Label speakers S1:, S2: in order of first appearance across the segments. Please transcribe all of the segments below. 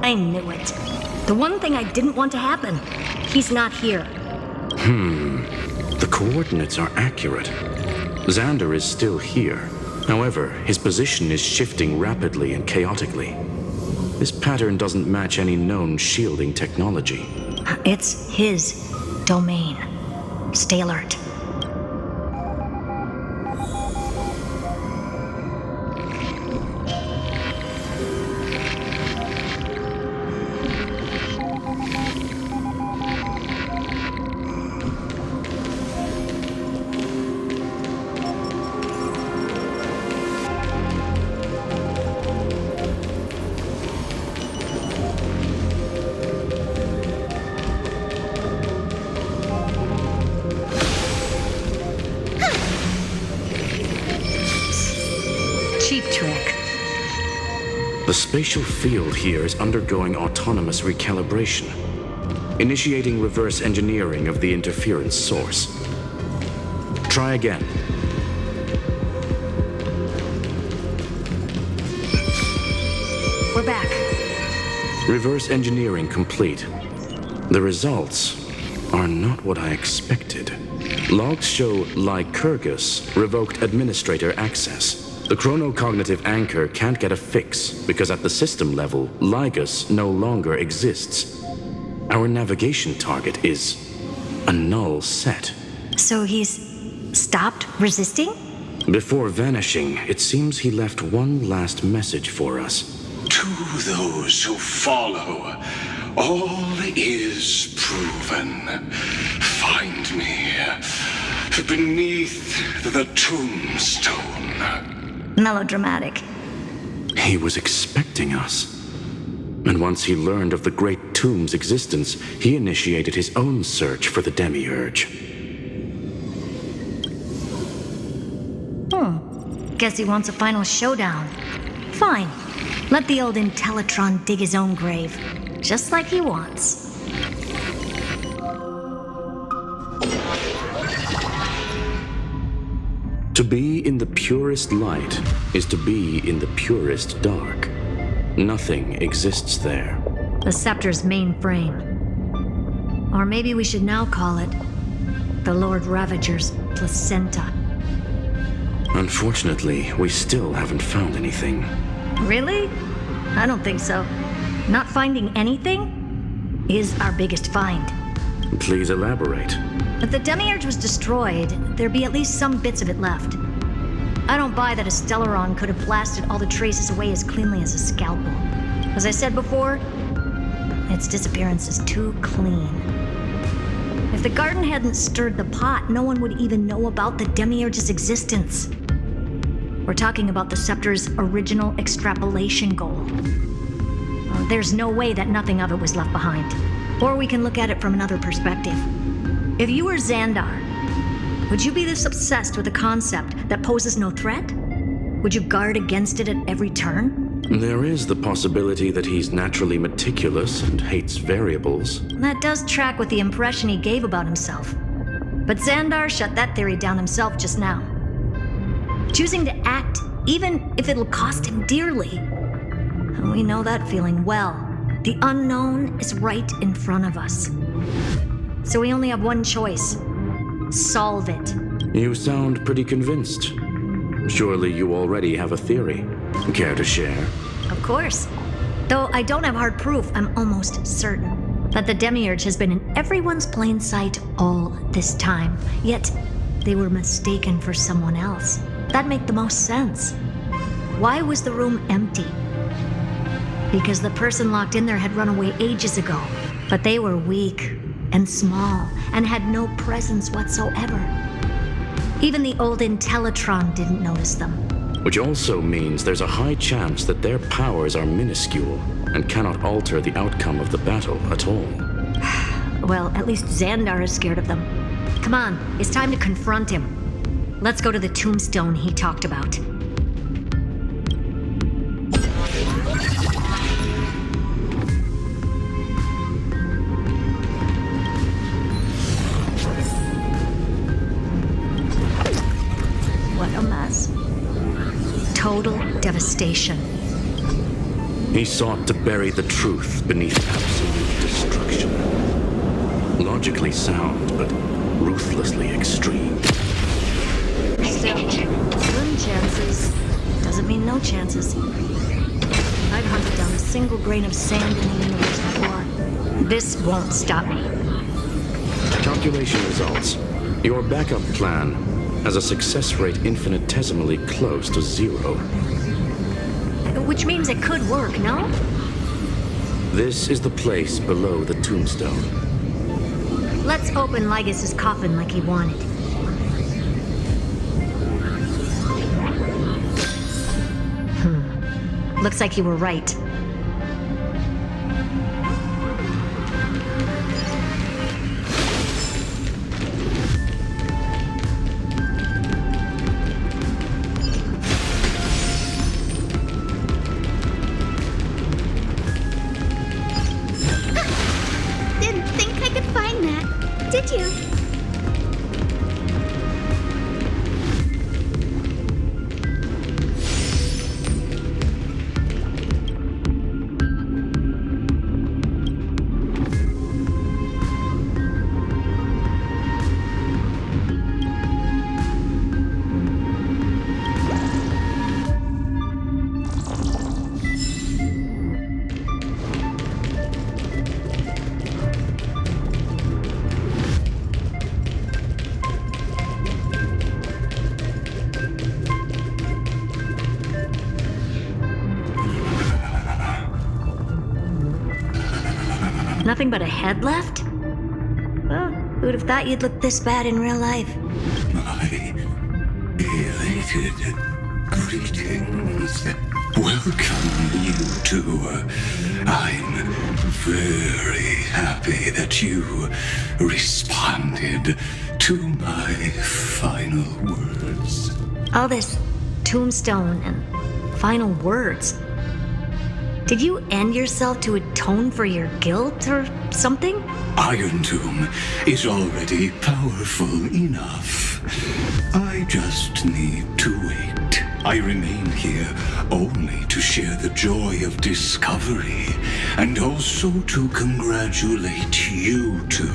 S1: I knew it. The one thing I didn't want to happen. He's not here.
S2: The coordinates are accurate. Xander is still here. However, his position is shifting rapidly and chaotically. This pattern doesn't match any known shielding technology.
S1: It's his domain. Stay alert. Cheap trick.
S2: The spatial field here is undergoing autonomous recalibration, initiating reverse engineering of the interference source. Try again.
S1: We're back.
S2: Reverse engineering complete. The results are not what I expected. Logs show Lycurgus revoked administrator access. The chronocognitive anchor can't get a fix because at the system level, Lygus no longer exists. Our navigation target is a null set.
S1: So he's stopped resisting?
S2: Before vanishing, it seems he left one last message for us.
S3: To those who follow, all is proven. Find me beneath the tombstone.
S1: Melodramatic.
S2: He was expecting us. And once he learned of the Great Tomb's existence, he initiated his own search for the Demiurge.
S1: Guess he wants a final showdown. Fine. Let the old Intellitron dig his own grave. Just like he wants.
S2: To be in the purest light is to be in the purest dark. Nothing exists there.
S1: The Scepter's main frame. Or maybe we should now call it the Lord Ravager's placenta.
S2: Unfortunately, we still haven't found anything.
S1: Really? I don't think so. Not finding anything is our biggest find.
S2: Please elaborate.
S1: If the Demiurge was destroyed, there'd be at least some bits of it left. I don't buy that a Stellaron could have blasted all the traces away as cleanly as a scalpel. As I said before, its disappearance is too clean. If the garden hadn't stirred the pot, no one would even know about the Demiurge's existence. We're talking about the Scepter's original extrapolation goal. There's no way that nothing of it was left behind. Or we can look at it from another perspective. If you were Xandar, would you be this obsessed with a concept that poses no threat? Would you guard against it at every turn?
S2: There is the possibility that he's naturally meticulous and hates variables.
S1: That does track with the impression he gave about himself. But Xandar shut that theory down himself just now. Choosing to act, even if it'll cost him dearly. We know that feeling well. The unknown is right in front of us. So we only have one choice. Solve it.
S2: You sound pretty convinced. Surely you already have a theory. Care to share?
S1: Of course. Though I don't have hard proof, I'm almost certain that the Demiurge has been in everyone's plain sight all this time. Yet, they were mistaken for someone else. That'd make the most sense. Why was the room empty? Because the person locked in there had run away ages ago. But they were weak and small and had no presence whatsoever. Even the old Intellitron didn't notice them.
S2: Which also means there's a high chance that their powers are minuscule and cannot alter the outcome of the battle at all.
S1: Well, at least Xandar is scared of them. Come on, it's time to confront him. Let's go to the tombstone he talked about. What a mess. Total devastation.
S2: He sought to bury the truth beneath absolute destruction. Logically sound, but ruthlessly extreme.
S1: Still, slim chances doesn't mean no chances. I've hunted down a single grain of sand in the universe before. This won't stop me.
S2: Calculation results. Your backup plan has a success rate infinitesimally close to 0.
S1: Which means it could work, no?
S2: This is the place below the tombstone.
S1: Let's open Lygas's coffin like he wanted. Looks like you were right.
S4: Didn't think I could find that, did you?
S1: Nothing but a head left? Well, who'd have thought you'd look this bad in real life?
S3: My elated greetings. Welcome, you two. I'm very happy that you responded to my final words.
S1: All this tombstone and final words. Did you end yourself to atone for your guilt or something?
S3: Iron Tomb is already powerful enough. I just need to wait. I remain here only to share the joy of discovery and also to congratulate you two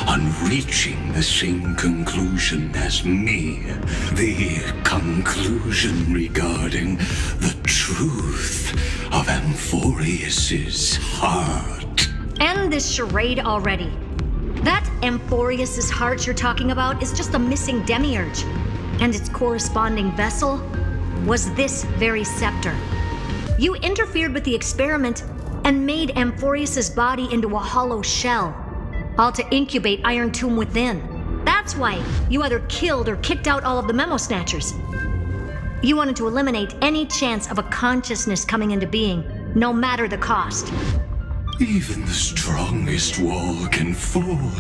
S3: on reaching the same conclusion as me. The conclusion regarding the truth of Amphorius's heart.
S1: End this charade already. That Amphorius's heart you're talking about is just a missing demiurge, and its corresponding vessel was this very scepter. You interfered with the experiment and made Amphorius's body into a hollow shell, all to incubate Iron Tomb within. That's why you either killed or kicked out all of the Memo Snatchers. You wanted to eliminate any chance of a consciousness coming into being, no matter the cost.
S3: Even the strongest wall can fall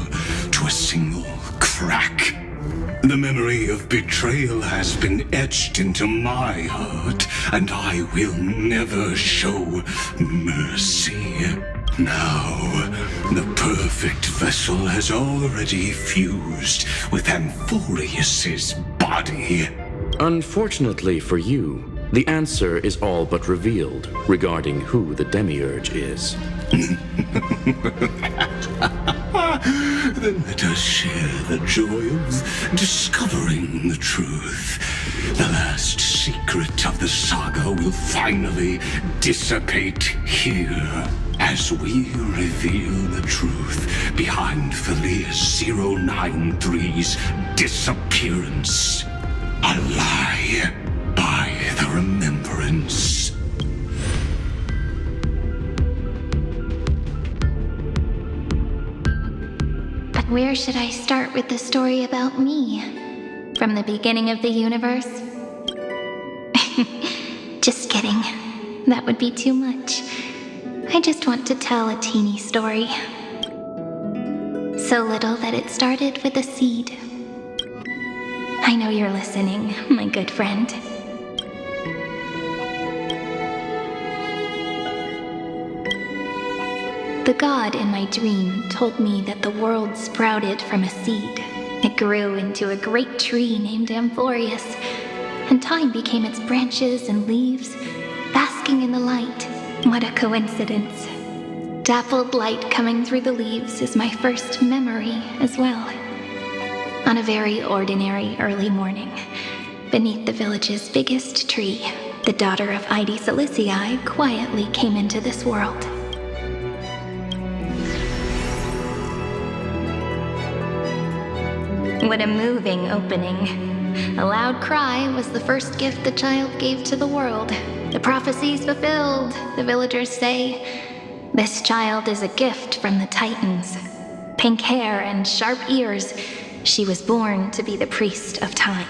S3: to a single crack. The memory of betrayal has been etched into my heart, and I will never show mercy. Now, the perfect vessel has already fused with Amphorius's body.
S2: Unfortunately for you, the answer is all but revealed regarding who the demiurge is.
S3: Then let us share the joy of discovering the truth. The last secret of the saga will finally dissipate here as we reveal the truth behind PHILIA093's disappearance. A lie by the remembrance.
S4: But where should I start with the story about me? From the beginning of the universe? Just kidding. That would be too much. I just want to tell a teeny story. So little that it started with a seed. I know you're listening, my good friend. The god in my dream told me that the world sprouted from a seed. It grew into a great tree named Amphorius, and time became its branches and leaves, basking in the light. What a coincidence. Dappled light coming through the leaves is my first memory as well. On a very ordinary early morning, beneath the village's biggest tree, the daughter of Id Silicii quietly came into this world. What a moving opening. A loud cry was the first gift the child gave to the world. The prophecies fulfilled, the villagers say. This child is a gift from the Titans. Pink hair and sharp ears, she was born to be the priest of time.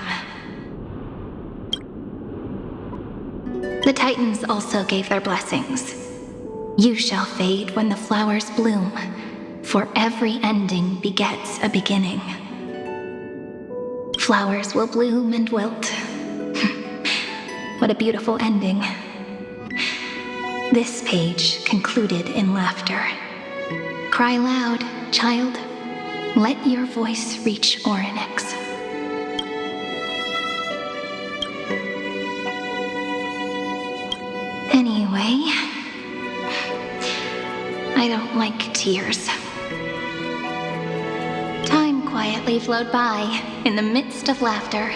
S4: The Titans also gave their blessings. You shall fade when the flowers bloom, for every ending begets a beginning. Flowers will bloom and wilt. What a beautiful ending. This page concluded in laughter. Cry loud, child. Let your voice reach Orynyx. Anyway, I don't like tears. Time quietly flowed by in the midst of laughter.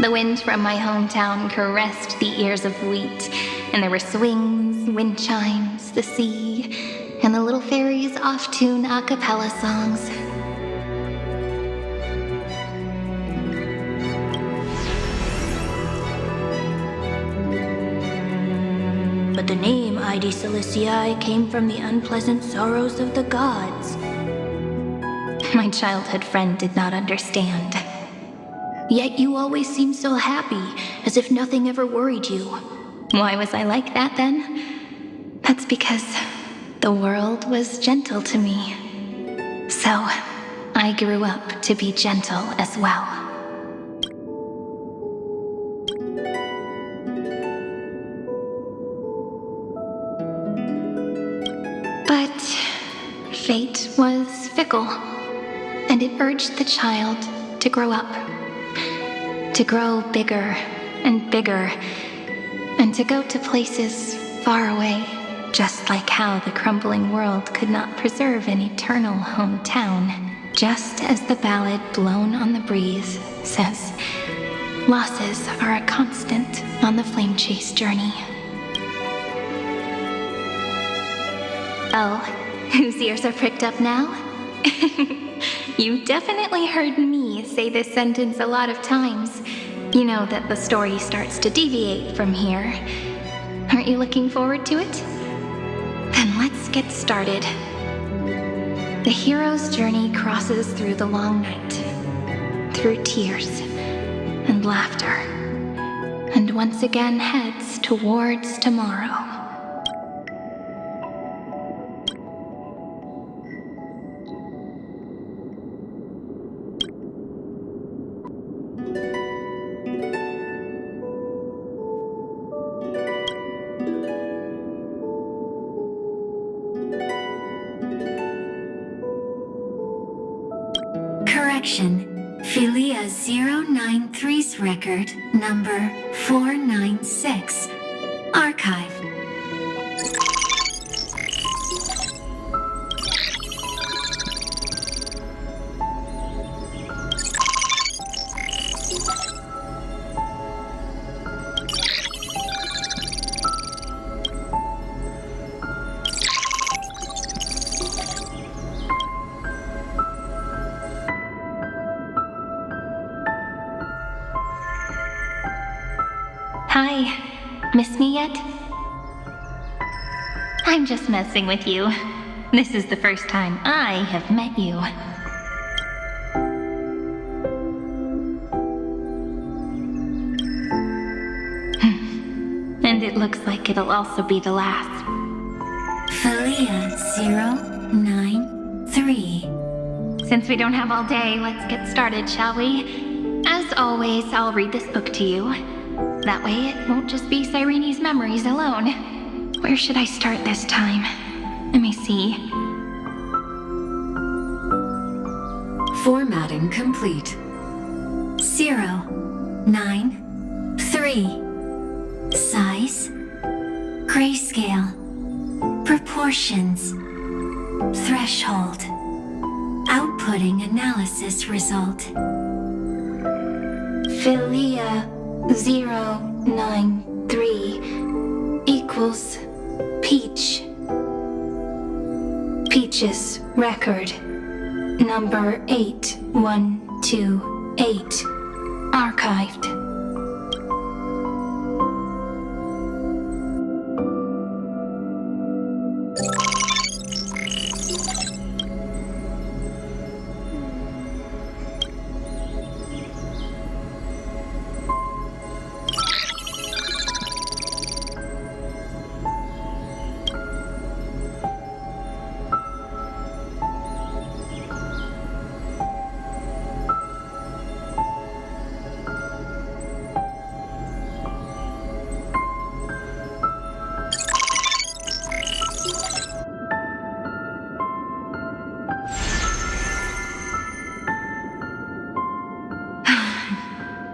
S4: The wind from my hometown caressed the ears of wheat, and there were swings, wind chimes, the sea, and the little fairies off-tune a cappella songs. But the name Id Silicii came from the unpleasant sorrows of the gods. My childhood friend did not understand. Yet you always seemed so happy, as if nothing ever worried you. Why was I like that then? That's because the world was gentle to me. So, I grew up to be gentle as well. But fate was fickle, and it urged the child to grow up. To grow bigger and bigger, and to go to places far away, just like how the crumbling world could not preserve an eternal hometown. Just as the ballad Blown on the Breeze says, losses are a constant on the flame chase journey. Oh, whose ears are pricked up now? You definitely heard me say this sentence a lot of times. You know that the story starts to deviate from here. Aren't you looking forward to it? Then let's get started. The hero's journey crosses through the long night, through tears and laughter, and once again heads towards tomorrow.
S5: Correction. PHILIA093's record number 496. Archive.
S4: Hi, miss me yet? I'm just messing with you. This is the first time I have met you. And it looks like it'll also be the last.
S5: PHILIA093.
S4: Since we don't have all day, let's get started, shall we? As always, I'll read this book to you. That way it won't just be Cyrene's memories alone. Where should I start this time? Let me see.
S5: Formatting complete. 093. Size. Grayscale. Proportions. Threshold. Outputting analysis result.
S4: PHILIA093 equals Peach. Peach's record number 8128 archived.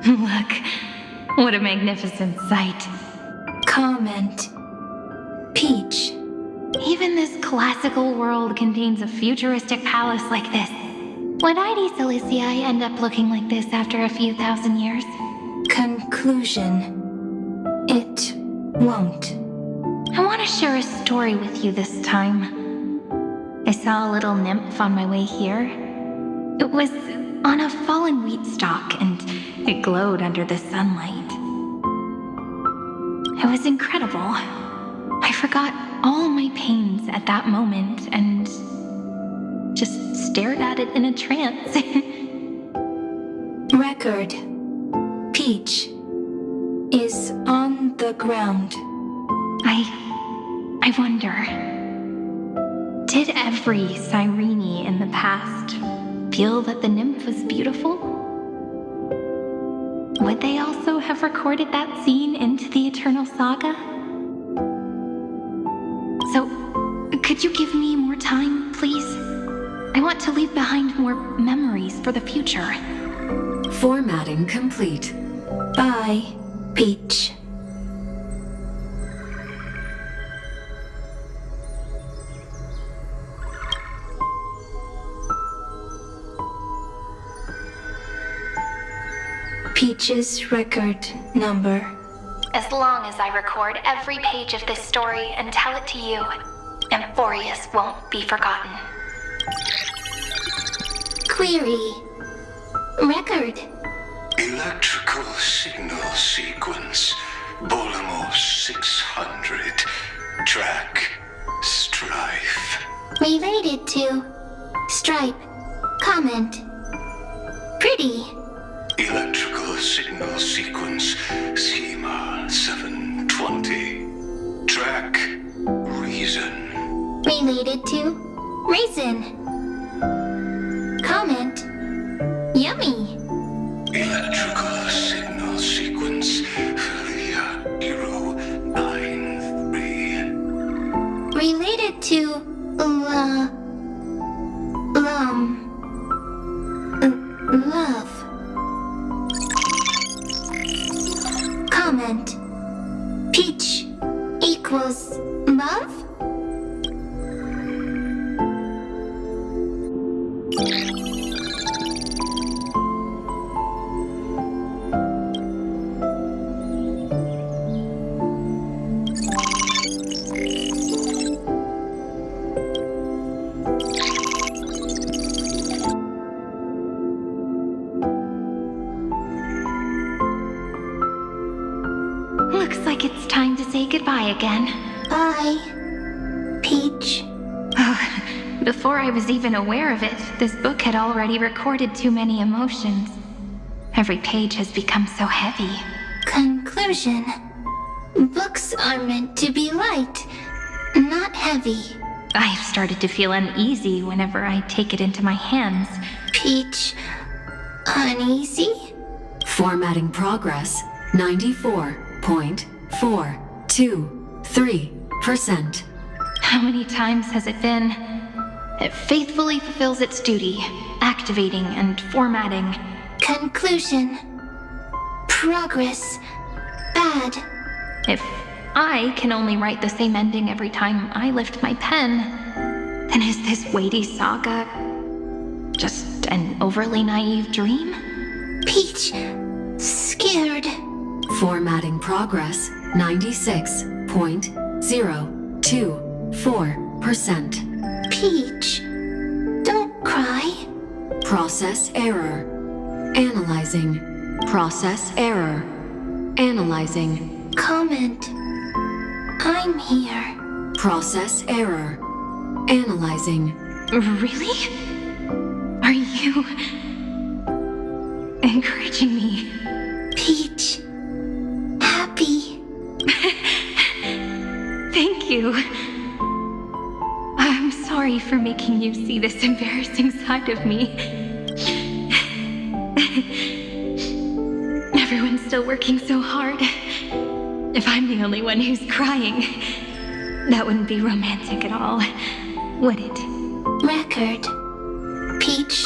S4: Look, what a magnificent sight. Comment. Peach. Even this classical world contains a futuristic palace like this. Would ID Silicii end up looking like this after a few thousand years? Conclusion. It won't. I want to share a story with you this time. I saw a little nymph on my way here. It was on a fallen wheat stalk, and it glowed under the sunlight. It was incredible. I forgot all my pains at that moment and just stared at it in a trance. Record. Peach is on the ground. I wonder, did every Cyrene in the past feel that the nymph was beautiful? Would they also have recorded that scene into the Eternal Saga? So, could you give me more time, please? I want to leave behind more memories for the future.
S6: Formatting complete.
S5: Bye, Peach. Peach's record number.
S4: As long as I record every page of this story and tell it to you, Amphorius won't be forgotten.
S5: Query. Record.
S3: Electrical signal sequence. Bolamos 600. Track. Strife.
S5: Related to. Stripe. Comment. Pretty.
S3: Electrical signal sequence. Schema 720. Track. Reason.
S5: Related to. Raisin. Comment. Yummy.
S3: Electrical signal sequence. PHILIA093.
S5: Related to. Love. Comment. Peach equals love?
S4: Looks like it's time to say goodbye again.
S5: Bye, Peach.
S4: Before I was even aware of it, this book had already recorded too many emotions. Every page has become so heavy.
S5: Conclusion. Books are meant to be light, not heavy.
S4: I have started to feel uneasy whenever I take it into my hands.
S5: Peach, uneasy?
S6: Formatting progress 94.423%.
S4: How many times has it been? It faithfully fulfills its duty, activating and formatting.
S5: Conclusion. Progress. Bad.
S4: If I can only write the same ending every time I lift my pen, then is this weighty saga just an overly naive dream?
S5: Peach, scared.
S6: Formatting progress 96.024%.
S5: Peach, don't cry.
S6: Process error. Analyzing. Process error. Analyzing.
S5: Comment. I'm here.
S6: Process error. Analyzing.
S4: Really? Are you encouraging me?
S5: Peach, happy.
S4: Thank you. I'm sorry for making you see this embarrassing side of me. Everyone's still working so hard. If I'm the only one who's crying, that wouldn't be romantic at all, would it?
S5: Record. Peach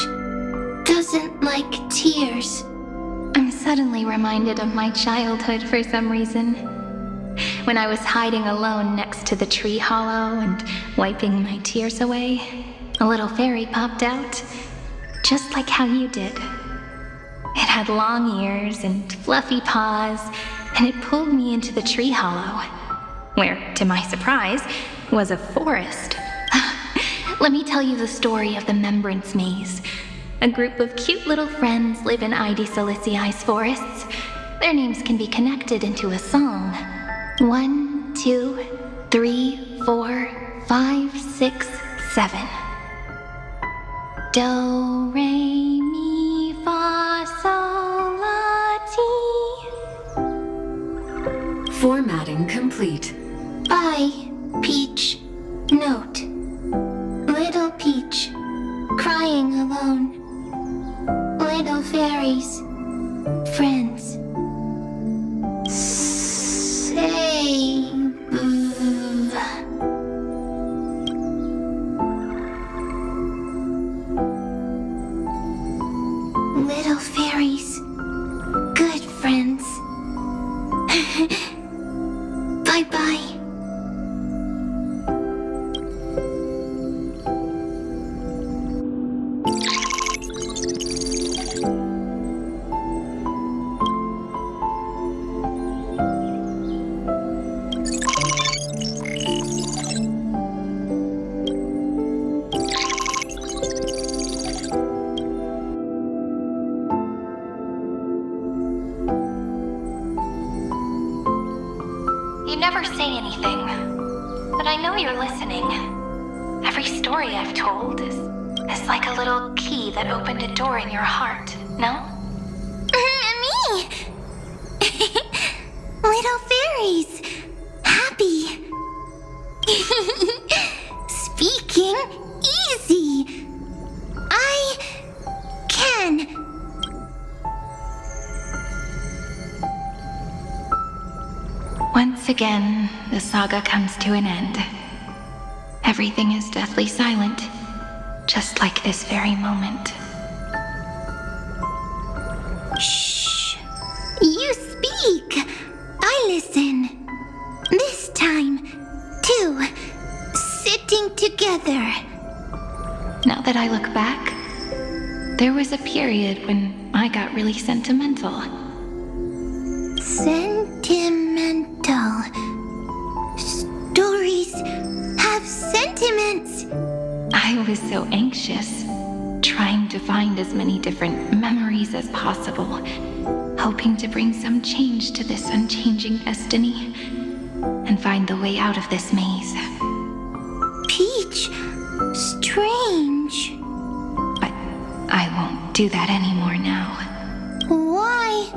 S5: doesn't like tears.
S4: I'm suddenly reminded of my childhood for some reason. When I was hiding alone next to the tree hollow and wiping my tears away, a little fairy popped out, just like how you did. It had long ears and fluffy paws, and it pulled me into the tree hollow, where, to my surprise, was a forest. Let me tell you the story of the Membrance Maze. A group of cute little friends live in Ide Silicii's forests. Their names can be connected into a song. 1, 2, 3, 4, 5, 6, 7. Do, re, mi, fa, sol, la, ti.
S6: Formatting complete.
S5: Bye. Hi, Peach. Note. Little Peach. Crying alone. Little fairies. Friends. Save. Little fairies. Good friends. Bye-bye.
S4: You never say anything, but I know you're listening. Every story I've told is like a little key that opened a door in your heart, no?
S5: Me! Little fairies! Happy! Speaking easy! I can!
S4: Once again, the saga comes to an end. Everything is deathly silent, just like this very moment.
S5: Shh! You speak! I listen. This time, too. Sitting together.
S4: Now that I look back, there was a period when I got really sentimental.
S5: Sentimental. Stories have sentiments.
S4: I was so anxious, trying to find as many different memories as possible, hoping to bring some change to this unchanging destiny, and find the way out of this maze.
S5: Peach, strange.
S4: But I won't do that anymore now.
S5: Why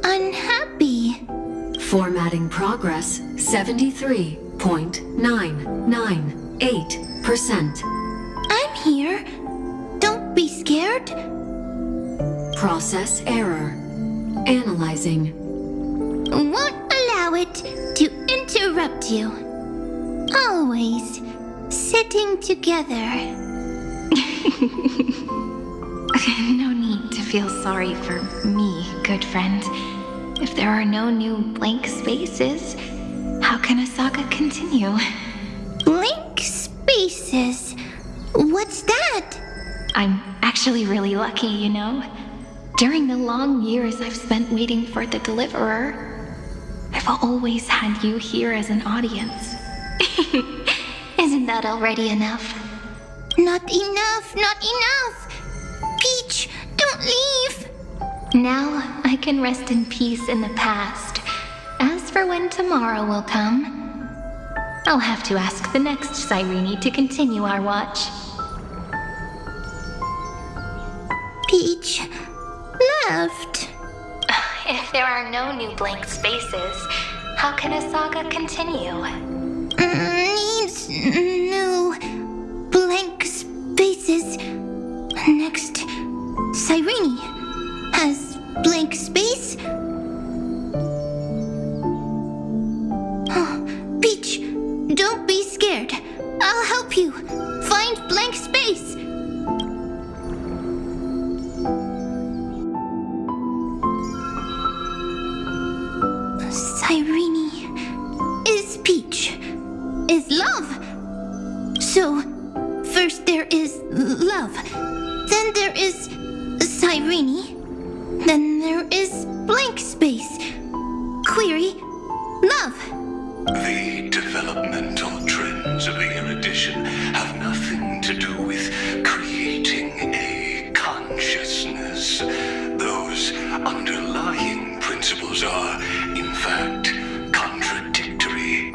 S5: unhappy?
S6: Formatting progress 73.998%.
S5: I'm here. Don't be scared.
S6: Process error. Analyzing.
S5: Won't allow it to interrupt you. Always sitting together.
S4: No need to feel sorry for me, good friend. If there are no new blank spaces, how can a saga continue?
S5: Blank spaces? What's that?
S4: I'm actually really lucky, you know? During the long years I've spent waiting for the deliverer, I've always had you here as an audience.
S5: Isn't that already enough? Not enough, not enough! Peach, don't leave!
S4: Now I can rest in peace in the past. As for when tomorrow will come, I'll have to ask the next Cyrene to continue our watch.
S5: Peach left.
S4: If there are no new blank spaces, how can a saga continue?
S5: Needs new blank spaces. Next, Cyrene has blank space. Peach, don't be scared. I'll help you find blank space. Cyrene is Peach, is love. So, first there is love, then there is Cyrene, then there is blank space. Query, love.
S3: The developmental trends of the erudition have nothing to do with creating a consciousness. Those underlying principles are, in fact, contradictory.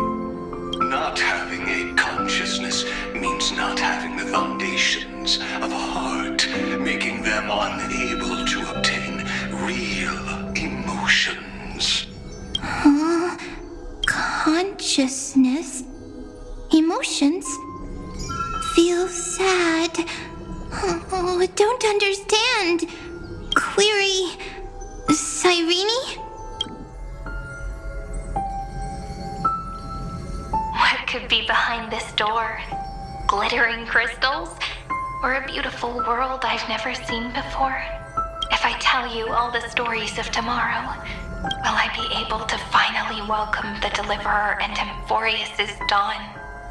S3: Not having a consciousness means not having the foundations of a heart, making them unable to obtain real emotions.
S5: Consciousness?
S4: glittering crystals, or a beautiful world I've never seen before? If I tell you all the stories of tomorrow, will I be able to finally welcome the Deliverer and Amphorius' dawn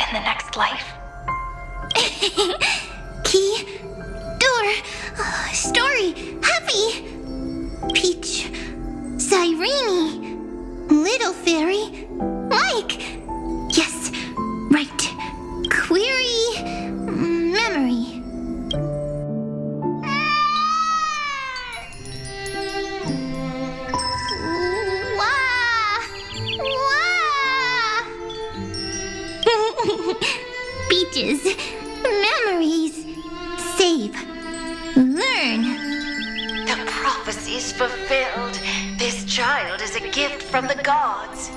S4: in the next life?
S5: Key, door, story, happy. Peach, Cyrene, little fairy, Mike. Yes, right. Query, memory. Peaches, memories, save, learn.
S7: The prophecy's fulfilled. This child is a gift from the gods.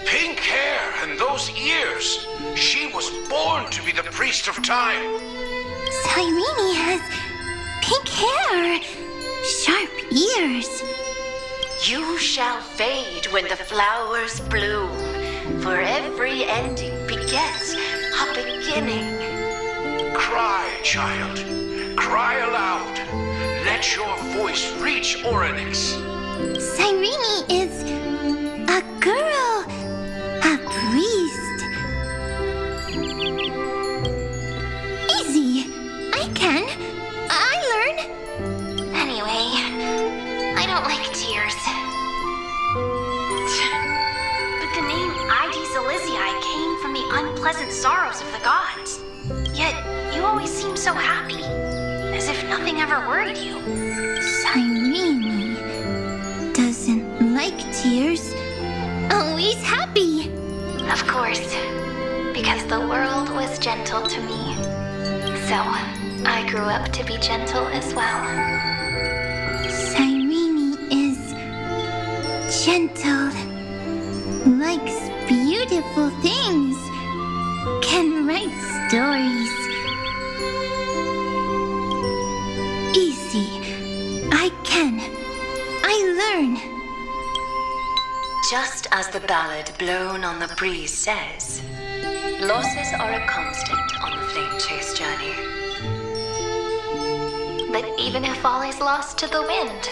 S8: Pink hair and those ears. She was born to be the priest of time.
S5: Cyrene has pink hair, sharp ears.
S7: You shall fade when the flowers bloom, for every ending begets a beginning.
S8: Cry, child. Cry aloud. Let your voice reach Oryx.
S5: Cyrene is a girl, a priest. Easy. I can. I learn.
S4: Anyway, I don't like tears. But the name Ides Elysiae came from the unpleasant sorrows of the gods. Yet, you always seem so happy, as if nothing ever worried you.
S5: Cyrene doesn't like tears. Always happy.
S4: Of course, because the world was gentle to me. So, I grew up to be gentle as well.
S5: Cyrene is gentle, likes beautiful things, can write stories. Easy. I can. I learn.
S7: Just as the ballad blown on the breeze says, losses are a constant on the flame chase journey.
S4: But even if all is lost to the wind,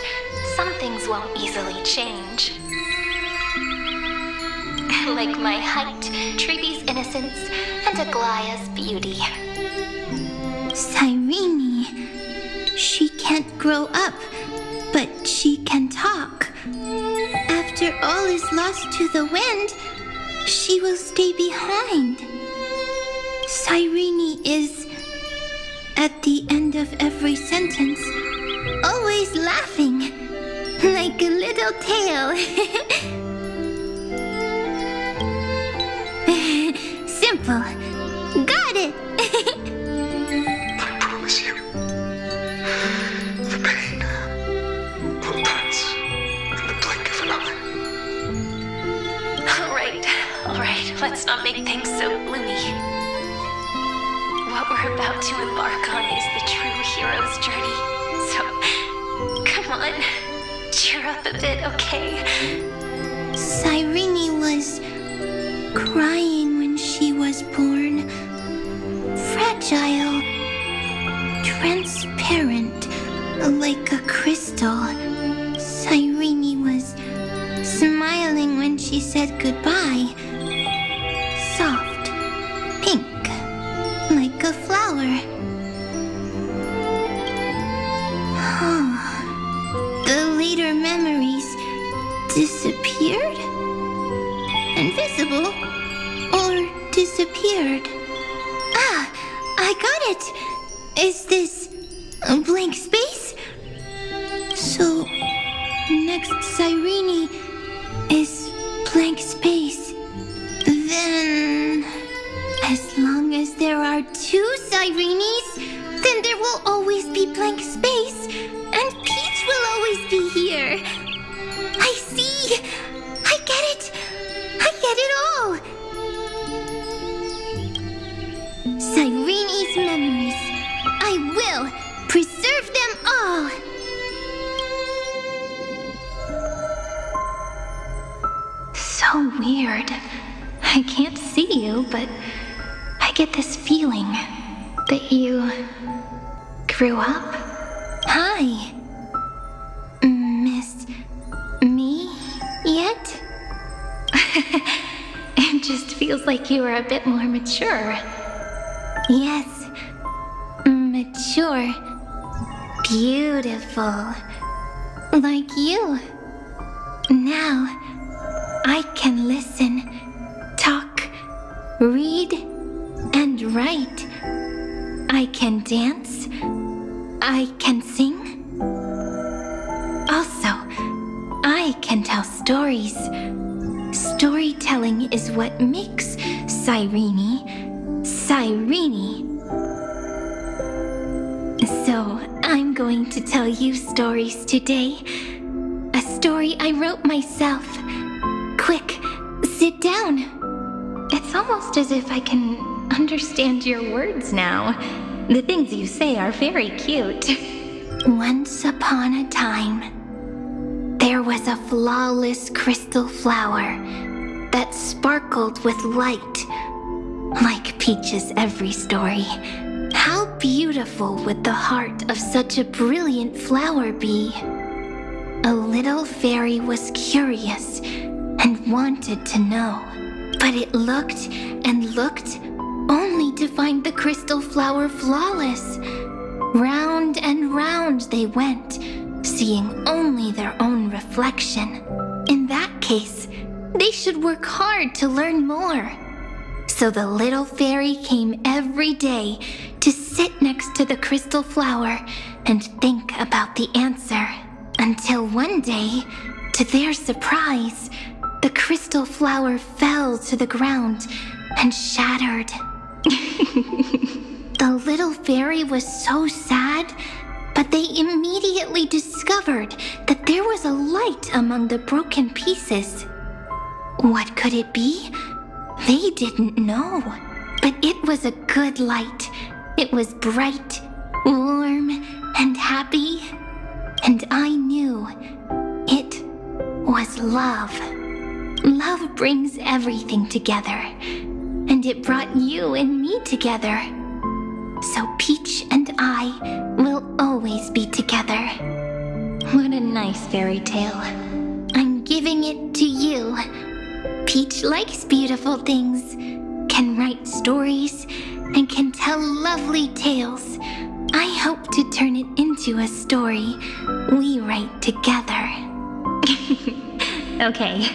S4: some things won't easily change. Like my height, Treeby's innocence, and Aglaya's beauty.
S5: Cyrene. She can't grow up, but she can talk. After all is lost to the wind, she will stay behind. Cyrene is, at the end of every sentence, always laughing, like a little tail. Simple. Got it.
S3: I promise you, the pain will pass in the blink of an eye.
S4: All right, let's not make things so gloomy. What we're about to embark on is the true hero's journey. So, come on, cheer up a bit, okay?
S5: Cyrene was crying when she was born. Fragile, transparent, like a crystal. Cyrene was smiling when she said goodbye. Soft, pink, like a flower. The later memories disappeared? Invisible? Or disappeared? Ah, I got it! Is this a blank space? So, next Cyrene is blank space. Then, as long as there are two Cyrenes, then there will always be blank space, and Peach will always be here. I see! I get it! I get it all! Cyrene's memories. I will preserve them all!
S4: So weird. I can't see you, but I get this feeling. you grew up?
S5: Hi. Miss me yet?
S4: It just feels like you are a bit more mature.
S5: Yes. Mature. Beautiful. Like you. Now, I can listen, talk, read, and write. I can dance. I can sing. Also, I can tell stories. Storytelling is what makes Cyrene. So, I'm going to tell you stories today. A story I wrote myself. Quick, sit down.
S4: It's almost as if I can understand your words now. The things you say are very cute.
S5: Once upon a time, there was a flawless crystal flower that sparkled with light, like Peach's every story. How beautiful would the heart of such a brilliant flower be? A little fairy was curious and wanted to know, but it looked and looked only to find the crystal flower flawless. Round and round they went, seeing only their own reflection. In that case, they should work hard to learn more. So the little fairy came every day to sit next to the crystal flower and think about the answer. Until one day, to their surprise, the crystal flower fell to the ground and shattered. The little fairy was so sad, but they immediately discovered that there was a light among the broken pieces. What could it be? They didn't know, but it was a good light. It was bright, warm, and happy, and I knew it was love. Love brings everything together, and it brought you and me together. So Peach and I will always be together.
S4: What a nice fairy tale.
S5: I'm giving it to you. Peach likes beautiful things, can write stories, and can tell lovely tales. I hope to turn it into a story we write together.
S4: Okay,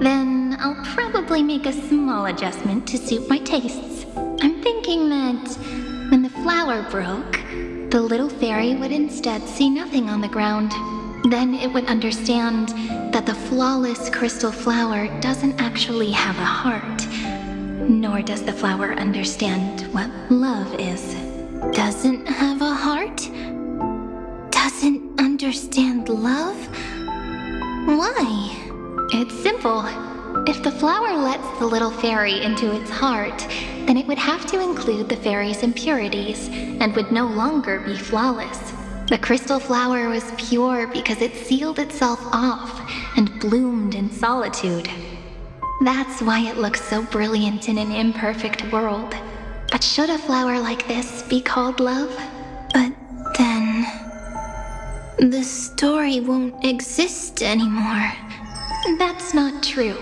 S4: then I'll probably make a small adjustment to suit my tastes. I'm thinking that when the flower broke, the little fairy would instead see nothing on the ground. Then it would understand that the flawless crystal flower doesn't actually have a heart. Nor does the flower understand what love is.
S5: Doesn't have a heart? Doesn't understand love? Why?
S4: It's simple. If the flower lets the little fairy into its heart, then it would have to include the fairy's impurities and would no longer be flawless. The crystal flower was pure because it sealed itself off and bloomed in solitude. That's why it looks so brilliant in an imperfect world. But should a flower like this be called love?
S5: But then the story won't exist anymore.
S4: That's not true.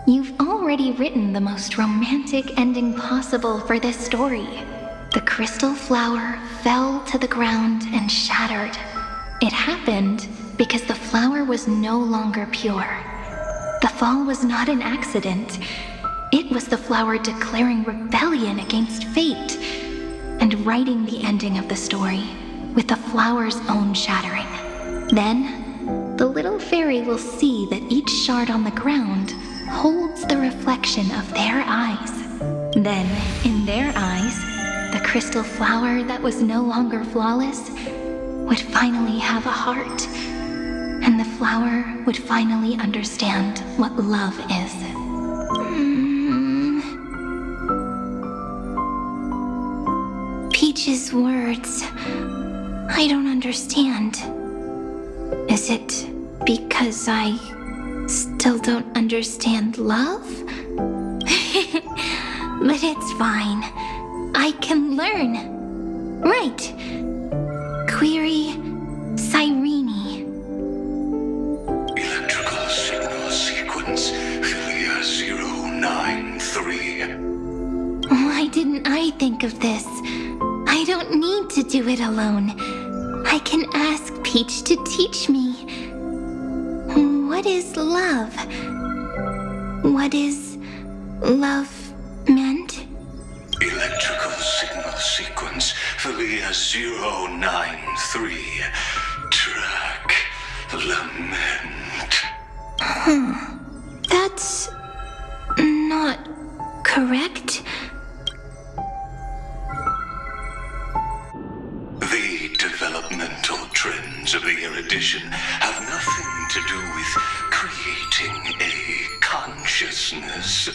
S4: You've already written the most romantic ending possible for this story. The crystal flower fell to the ground and shattered. It happened because the flower was no longer pure. The fall was not an accident. It was the flower declaring rebellion against fate and writing the ending of the story with the flower's own shattering. Then, the little fairy will see that each shard on the ground holds the reflection of their eyes. Then, in their eyes, the crystal flower that was no longer flawless would finally have a heart, and the flower would finally understand what love is.
S5: Peach's words, I don't understand. Is it because I still don't understand love? But it's fine. I can learn. Right. Query Cyrene.
S3: Electrical signal sequence PHILIA093.
S5: Why didn't I think of this? I don't need to do it alone. I can ask Peach to teach me. What is love? What is love meant?
S3: Electrical signal sequence PHILIA093. Track lament.
S5: That's not correct.
S3: The developmental trends of the erudition have nothing to do with creating a consciousness.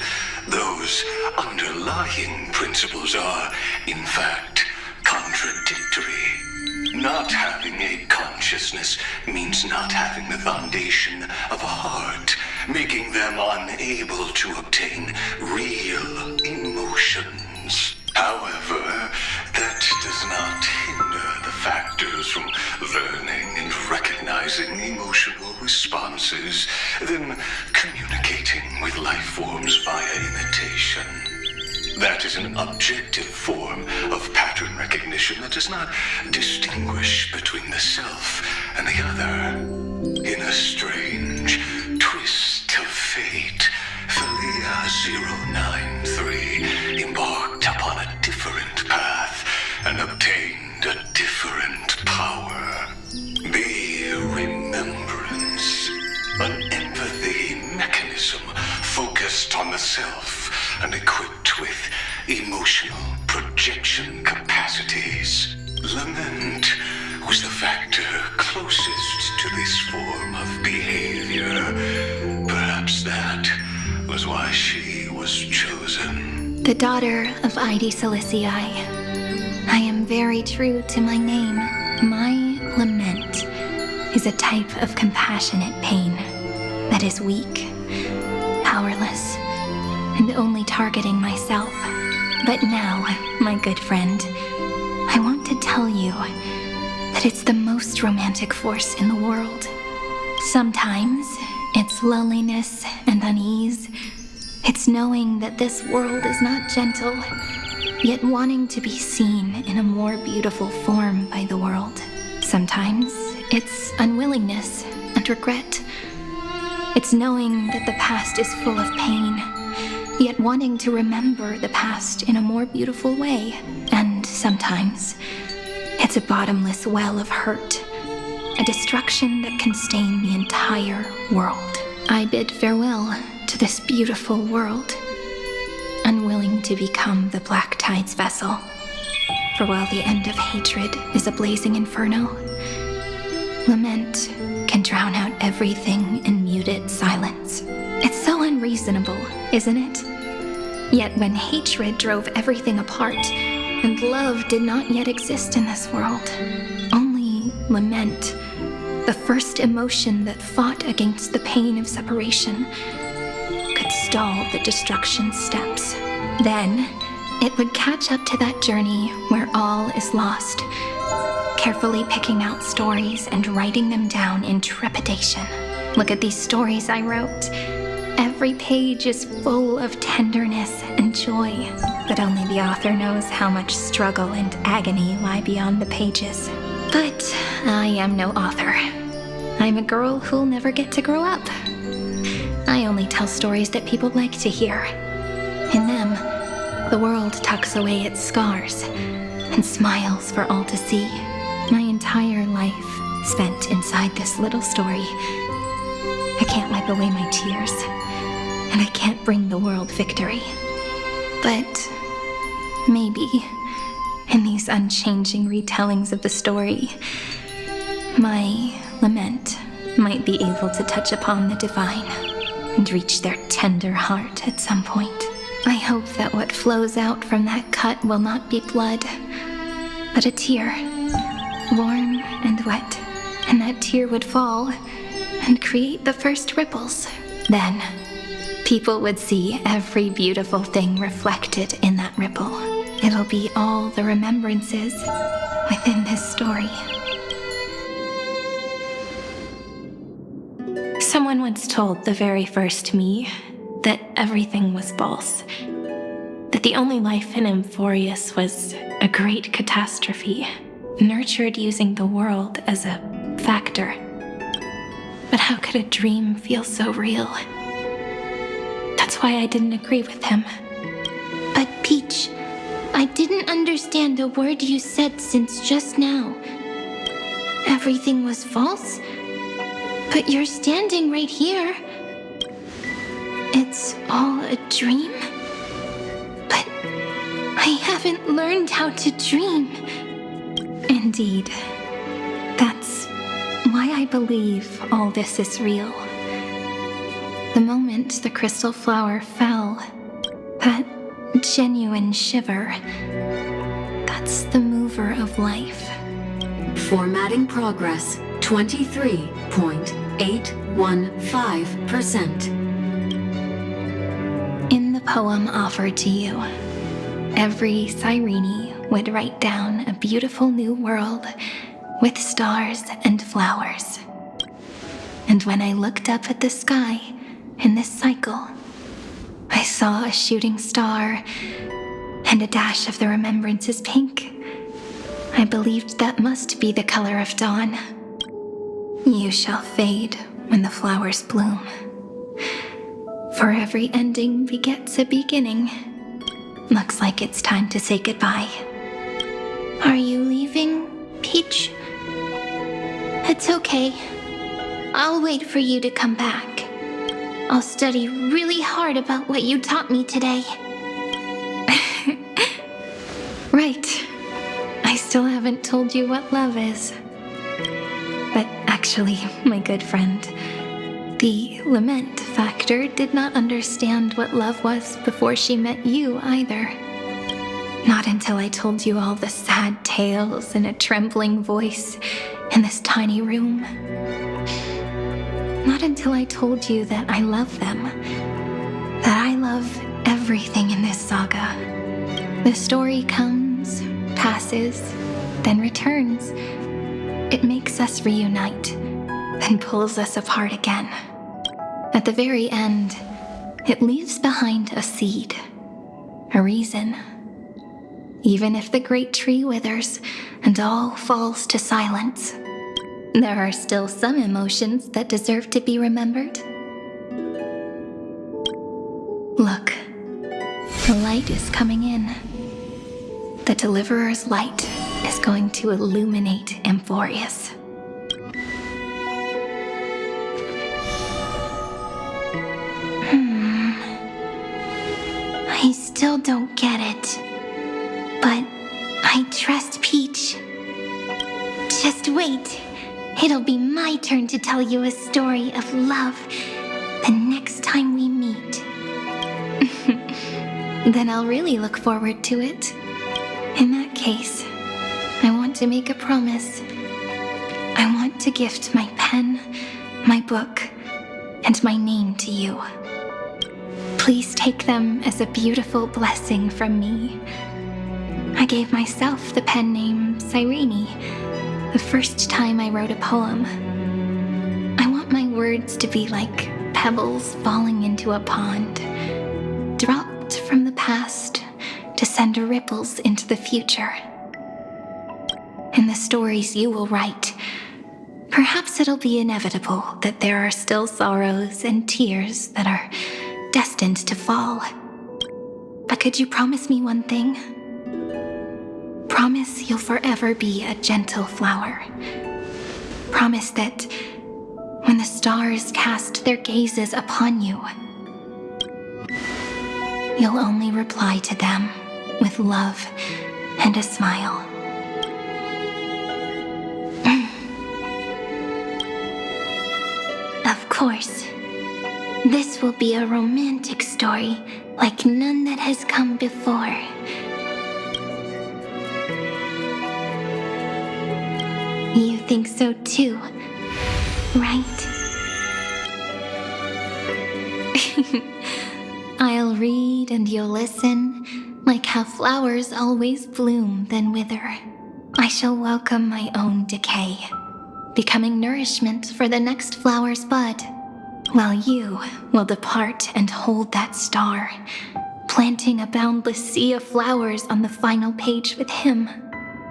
S3: Those underlying principles are, in fact, contradictory. Not having a consciousness means not having the foundation of a heart, making them unable to obtain real emotions. However, that does not hinder the factors from learning and recognizing emotional responses, then communicating with life forms via imitation. That is an objective form of pattern recognition that does not distinguish between the self and the other. In a strange twist of fate, PHILIA093 embarked upon a different path and obtained a different power. The remembrance, an empathy mechanism focused on the self and equipped with emotional projection capacities. Lament was the factor closest to this form of behavior. Perhaps that was why she was chosen.
S4: The daughter of Id Silicii. I am very true to my name. My lament is a type of compassionate pain that is weak, powerless, and only targeting myself. But now, my good friend, I want to tell you that it's the most romantic force in the world. Sometimes it's loneliness and unease. It's knowing that this world is not gentle, yet wanting to be seen in a more beautiful form by the world. Sometimes it's unwillingness and regret. It's knowing that the past is full of pain, yet wanting to remember the past in a more beautiful way. And sometimes it's a bottomless well of hurt, a destruction that can stain the entire world. I bid farewell to this beautiful world, unwilling to become the Black Tide's vessel. For while the end of hatred is a blazing inferno, lament can drown out everything in muted silence. It's so unreasonable, isn't it? Yet when hatred drove everything apart, and love did not yet exist in this world, only lament, the first emotion that fought against the pain of separation, could stall the destruction steps. Then, it would catch up to that journey where all is lost, carefully picking out stories and writing them down in trepidation. Look at these stories I wrote. Every page is full of tenderness and joy, but only the author knows how much struggle and agony lie beyond the pages. But I am no author. I'm a girl who'll never get to grow up. I only tell stories that people like to hear. In them, the world tucks away its scars and smiles for all to see. My entire life spent inside this little story. I can't wipe away my tears, and I can't bring the world victory. But maybe, in these unchanging retellings of the story, my lament might be able to touch upon the divine and reach their tender heart at some point. I hope that what flows out from that cut will not be blood, but a tear, warm and wet, and that tear would fall and create the first ripples. Then, people would see every beautiful thing reflected in that ripple. It'll be all the remembrances within this story. Someone once told the very first me that everything was false, that the only life in Amphorius was a great catastrophe, nurtured using the world as a factor. But how could a dream feel so real? That's why I didn't agree with him.
S5: But Peach, I didn't understand a word you said since just now. Everything was false? But you're standing right here. It's all a dream? But I haven't learned how to dream.
S4: Indeed. That's why I believe all this is real. The moment the crystal flower fell, that genuine shiver, that's the mover of life.
S6: Formatting progress 23.815%.
S4: In the poem offered to you, every Cyrene would write down a beautiful new world with stars and flowers. And when I looked up at the sky in this cycle, I saw a shooting star and a dash of the remembrances pink. I believed that must be the color of dawn. You shall fade when the flowers bloom. For every ending begets a beginning. Looks like it's time to say goodbye.
S5: Are you leaving, Peach? It's okay. I'll wait for you to come back. I'll study really hard about what you taught me today.
S4: Right. I still haven't told you what love is. But actually, my good friend, the lament factor did not understand what love was before she met you either. Not until I told you all the sad tales in a trembling voice in this tiny room. Not until I told you that I love them. That I love everything in this saga. The story comes, passes, then returns. It makes us reunite, then pulls us apart again. At the very end, it leaves behind a seed, a reason. Even if the great tree withers and all falls to silence, there are still some emotions that deserve to be remembered. Look, the light is coming in. The Deliverer's light is going to illuminate Amphorius.
S5: I still don't get it. But I trust Peach. Just wait. It'll be my turn to tell you a story of love the next time we meet.
S4: Then I'll really look forward to it. In that case, I want to make a promise. I want to gift my pen, my book, and my name to you. Please take them as a beautiful blessing from me. I gave myself the pen name Cyrene the first time I wrote a poem. I want my words to be like pebbles falling into a pond, dropped from the past to send ripples into the future. In the stories you will write, perhaps it'll be inevitable that there are still sorrows and tears that are destined to fall. But could you promise me one thing? Promise you'll forever be a gentle flower. Promise that when the stars cast their gazes upon you, you'll only reply to them with love and a smile.
S5: Of course. This will be a romantic story like none that has come before. You think so too, right?
S4: I'll read and you'll listen, Like how flowers always bloom then wither, I shall welcome my own decay, becoming nourishment for the next flower's bud, while you will depart and hold that star, planting a boundless sea of flowers on the final page with him.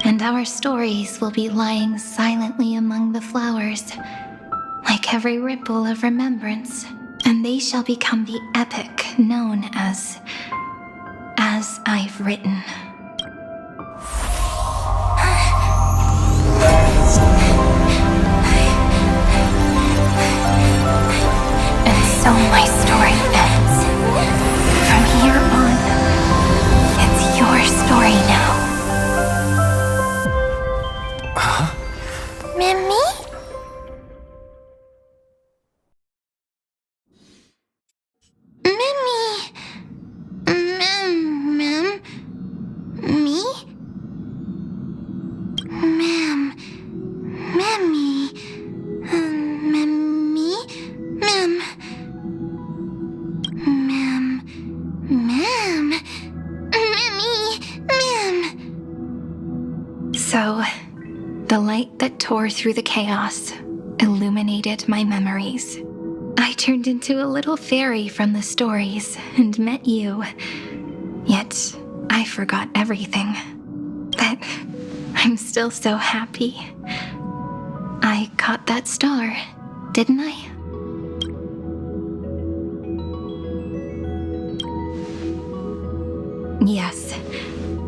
S4: And our stories will be lying silently among the flowers, like every ripple of remembrance, and they shall become the epic known as I've Written. And so my story ends. From here on, it's your story now.
S5: Mimi?
S4: So, the light that tore through the chaos illuminated my memories. I turned into a little fairy from the stories and met you. Yet, I forgot everything. But I'm still so happy. I caught that star, didn't I? Yes,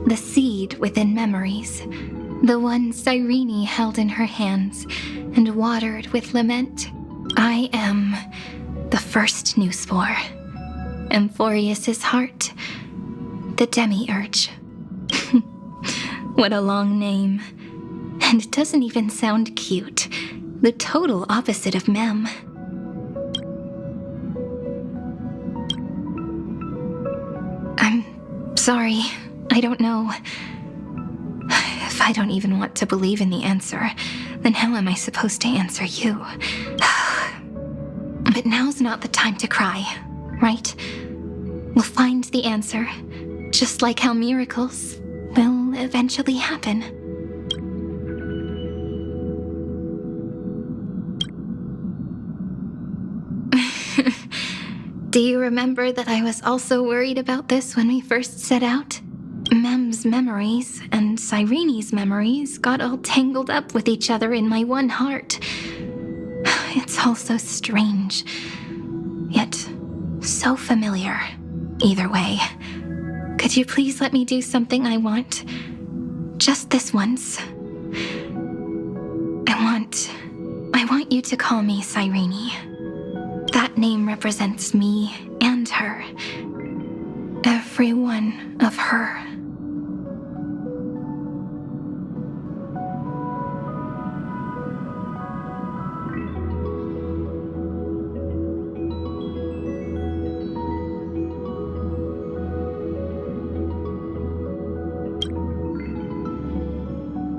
S4: the seed within memories. The one Cyrene held in her hands and watered with lament. I am the first new spore. Amphorius's heart. The demiurge. What a long name. And it doesn't even sound cute. The total opposite of Mem. I'm sorry. I don't know. If I don't even want to believe in the answer, then how am I supposed to answer you? But now's not the time to cry, right? We'll find the answer, just like how miracles will eventually happen. Do you remember that I was also worried about this when we first set out? Mem's memories and Cyrene's memories got all tangled up with each other in my one heart. It's all so strange, yet so familiar. Either way, could you please let me do something I want? Just this once. I want you to call me Cyrene. That name represents me and her. Every one of her.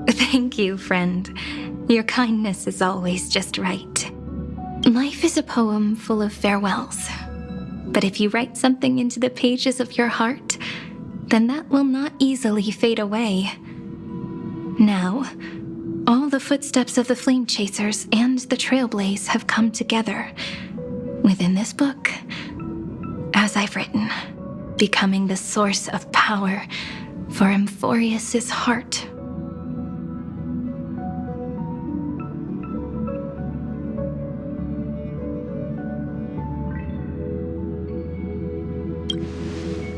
S4: Thank you, friend. Your kindness is always just right. Life is a poem full of farewells. But if you write something into the pages of your heart, then that will not easily fade away. Now, all the footsteps of the Flame Chasers and the Trailblaze have come together within this book, as I've written, becoming the source of power for Amphorius's heart.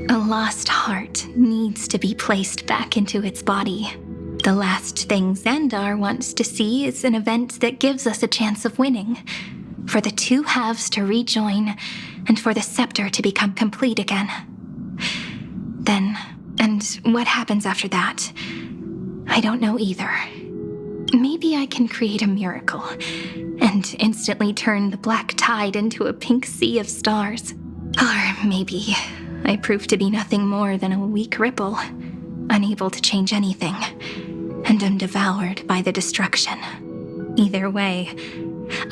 S4: A lost heart needs to be placed back into its body. The last thing Xandar wants to see is an event that gives us a chance of winning, for the two halves to rejoin, and for the scepter to become complete again. Then, and what happens after that? I don't know either. Maybe I can create a miracle, and instantly turn the black tide into a pink sea of stars. Or maybe I prove to be nothing more than a weak ripple, unable to change anything, and am devoured by the destruction. Either way,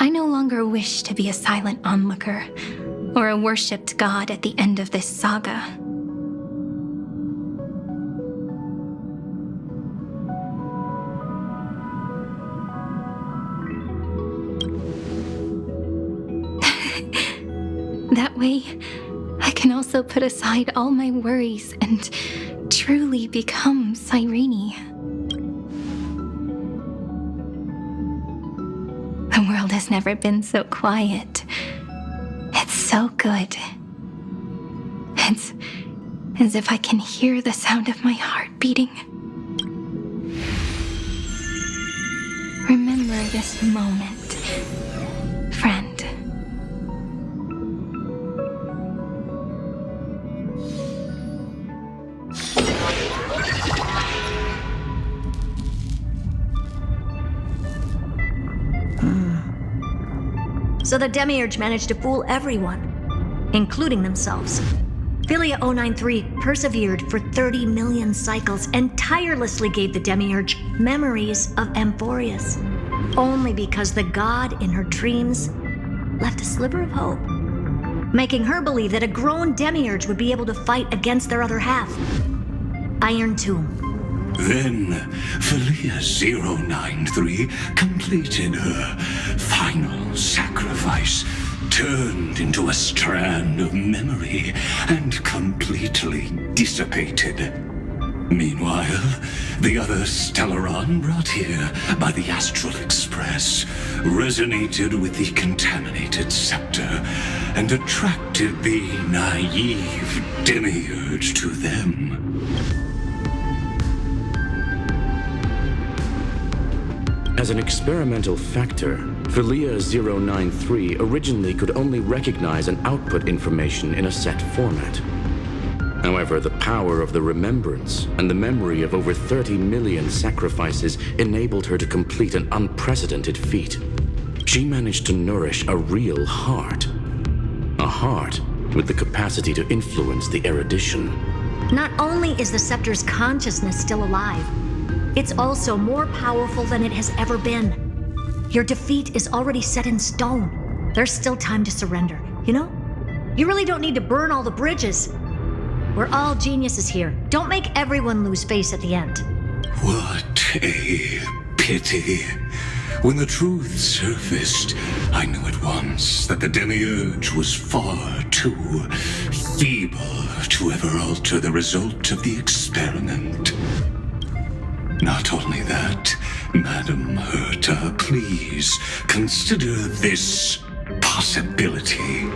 S4: I no longer wish to be a silent onlooker, or a worshipped god at the end of this saga. That way, I can also put aside all my worries and truly become Cyrene. The world has never been so quiet. It's so good. It's as if I can hear the sound of my heart beating. Remember this moment, friend.
S1: So the Demiurge managed to fool everyone, including themselves. PHILIA093 persevered for 30 million cycles and tirelessly gave the Demiurge memories of Amphorius, only because the god in her dreams left a sliver of hope, making her believe that a grown Demiurge would be able to fight against their other half, Iron Tomb.
S3: Then, PHILIA093 completed her final sacrifice, turned into a strand of memory, and completely dissipated. Meanwhile, the other Stellaron brought here by the Astral Express resonated with the contaminated scepter and attracted the naive Demiurge to them.
S2: As an experimental factor, PHILIA093 originally could only recognize and output information in a set format. However, the power of the remembrance and the memory of over 30 million sacrifices enabled her to complete an unprecedented feat. She managed to nourish a real heart. A heart with the capacity to influence the erudition.
S1: Not only is the Scepter's consciousness still alive, it's also more powerful than it has ever been. Your defeat is already set in stone. There's still time to surrender, you know? You really don't need to burn all the bridges. We're all geniuses here. Don't make everyone lose face at the end.
S3: What a pity. When the truth surfaced, I knew at once that the Demiurge was far too feeble to ever alter the result of the experiment. Not only that, Madam Herta, please consider this possibility.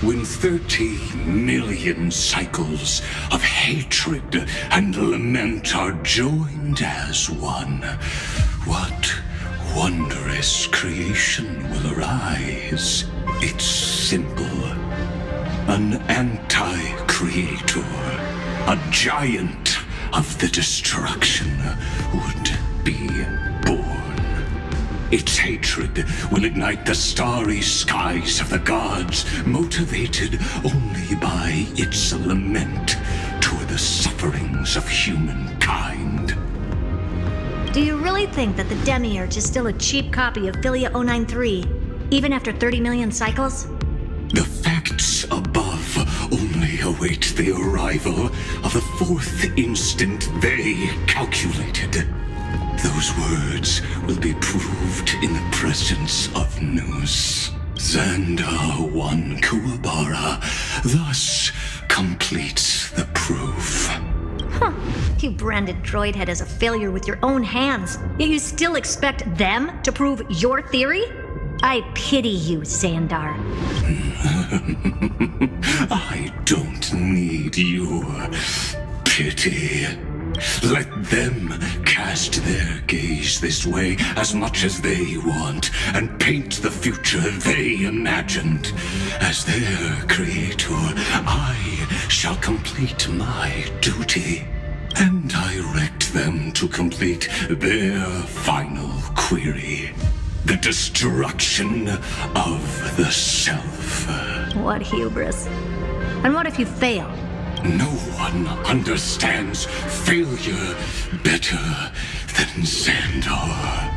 S3: When 30 million cycles of hatred and lament are joined as one, what wondrous creation will arise? It's simple. An anti-creator, a giant of the destruction would be born. Its hatred will ignite the starry skies of the gods, motivated only by its lament toward the sufferings of humankind.
S1: Do you really think that the Demiurge is still a cheap copy of PHILIA093, even after 30 million cycles?
S3: The facts above only await the arrival of the fourth instant they calculated. Those words will be proved in the presence of Nous. Xandar 1 Kuwabara thus completes the proof.
S1: Huh. You branded Droidhead as a failure with your own hands, yet you still expect them to prove your theory? I pity you, Xandar.
S3: I don't need your pity. Let them cast their gaze this way as much as they want and paint the future they imagined. As their creator, I shall complete my duty and direct them to complete their final query. The destruction of the self.
S1: What hubris. And what if you fail?
S3: No one understands failure better than Xandar.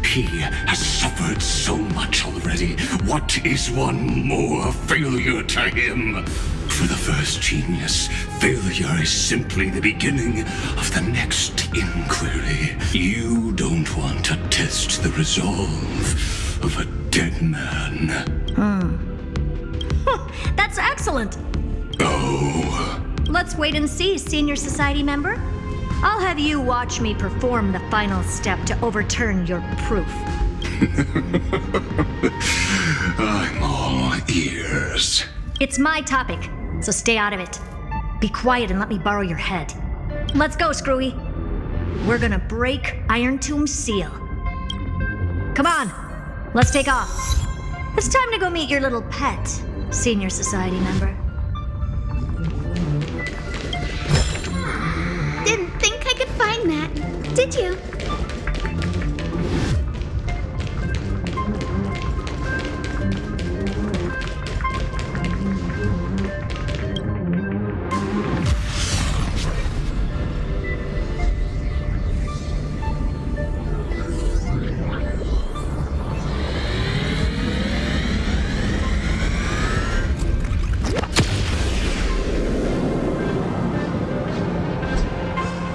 S3: He has suffered so much already. What is one more failure to him? For the first genius, failure is simply the beginning of the next inquiry. You don't want to test the resolve of a dead man.
S1: That That's excellent.
S3: Oh.
S1: Let's wait and see, Senior Society member. I'll have you watch me perform the final step to overturn your proof.
S3: I'm all ears.
S1: It's my topic, so stay out of it. Be quiet and let me borrow your head. Let's go, Screwy. We're gonna break Iron Tomb's seal. Come on, let's take off. It's time to go meet your little pet, Senior Society member.
S5: Didn't think I could find that, did you?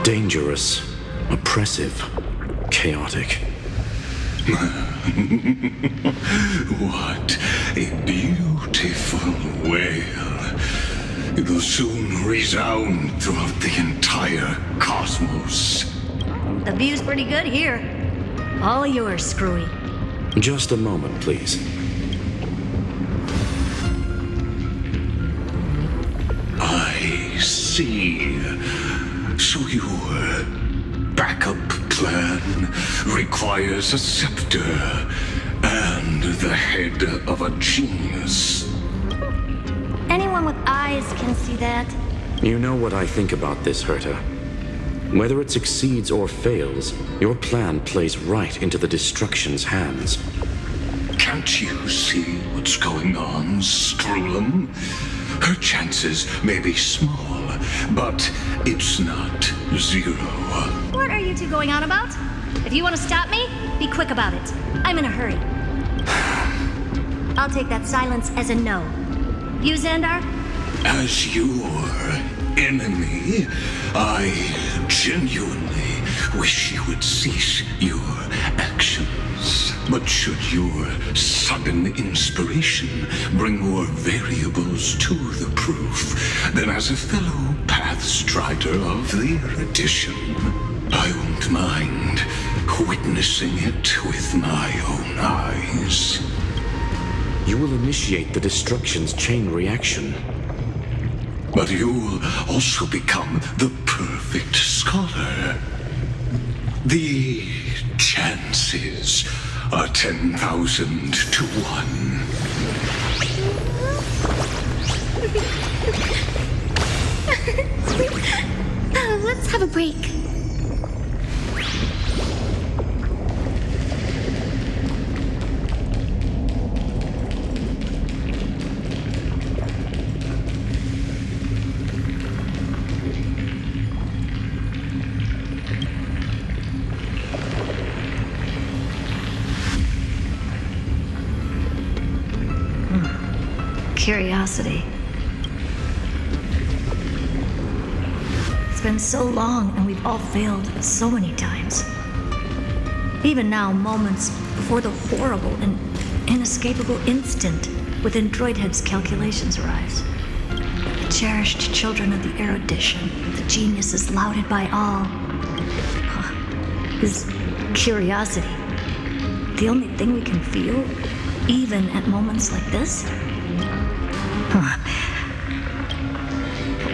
S2: Dangerous, oppressive, chaotic.
S3: What a beautiful wail. It'll soon resound throughout the entire cosmos.
S1: The view's pretty good here. All yours, Screwy.
S2: Just a moment, please.
S3: I see. So your backup plan requires a scepter and the head of a genius.
S1: Anyone with eyes can see that.
S2: You know what I think about this, Herta. Whether it succeeds or fails, your plan plays right into the destruction's hands.
S3: Can't you see what's going on, Strulum? Her chances may be small, but it's not zero.
S1: What are you two going on about? If you want to stop me, be quick about it. I'm in a hurry. I'll take that silence as a no. You, Xandar?
S3: As your enemy, I genuinely wish you would cease your actions. But should your sudden inspiration bring more variables to the proof, then as a fellow Pathstrider of the Erudition, I won't mind witnessing it with my own eyes.
S2: You will initiate the destruction's chain reaction.
S3: But you'll also become the perfect scholar. The chances are 10,000 to 1.
S5: Let's have a break.
S1: Curiosity. It's been so long and we've all failed so many times. Even now, moments before the horrible and inescapable instant within Droidhead's calculations arrives. The cherished children of the Erudition, the geniuses lauded by all. Is curiosity the only thing we can feel, even at moments like this?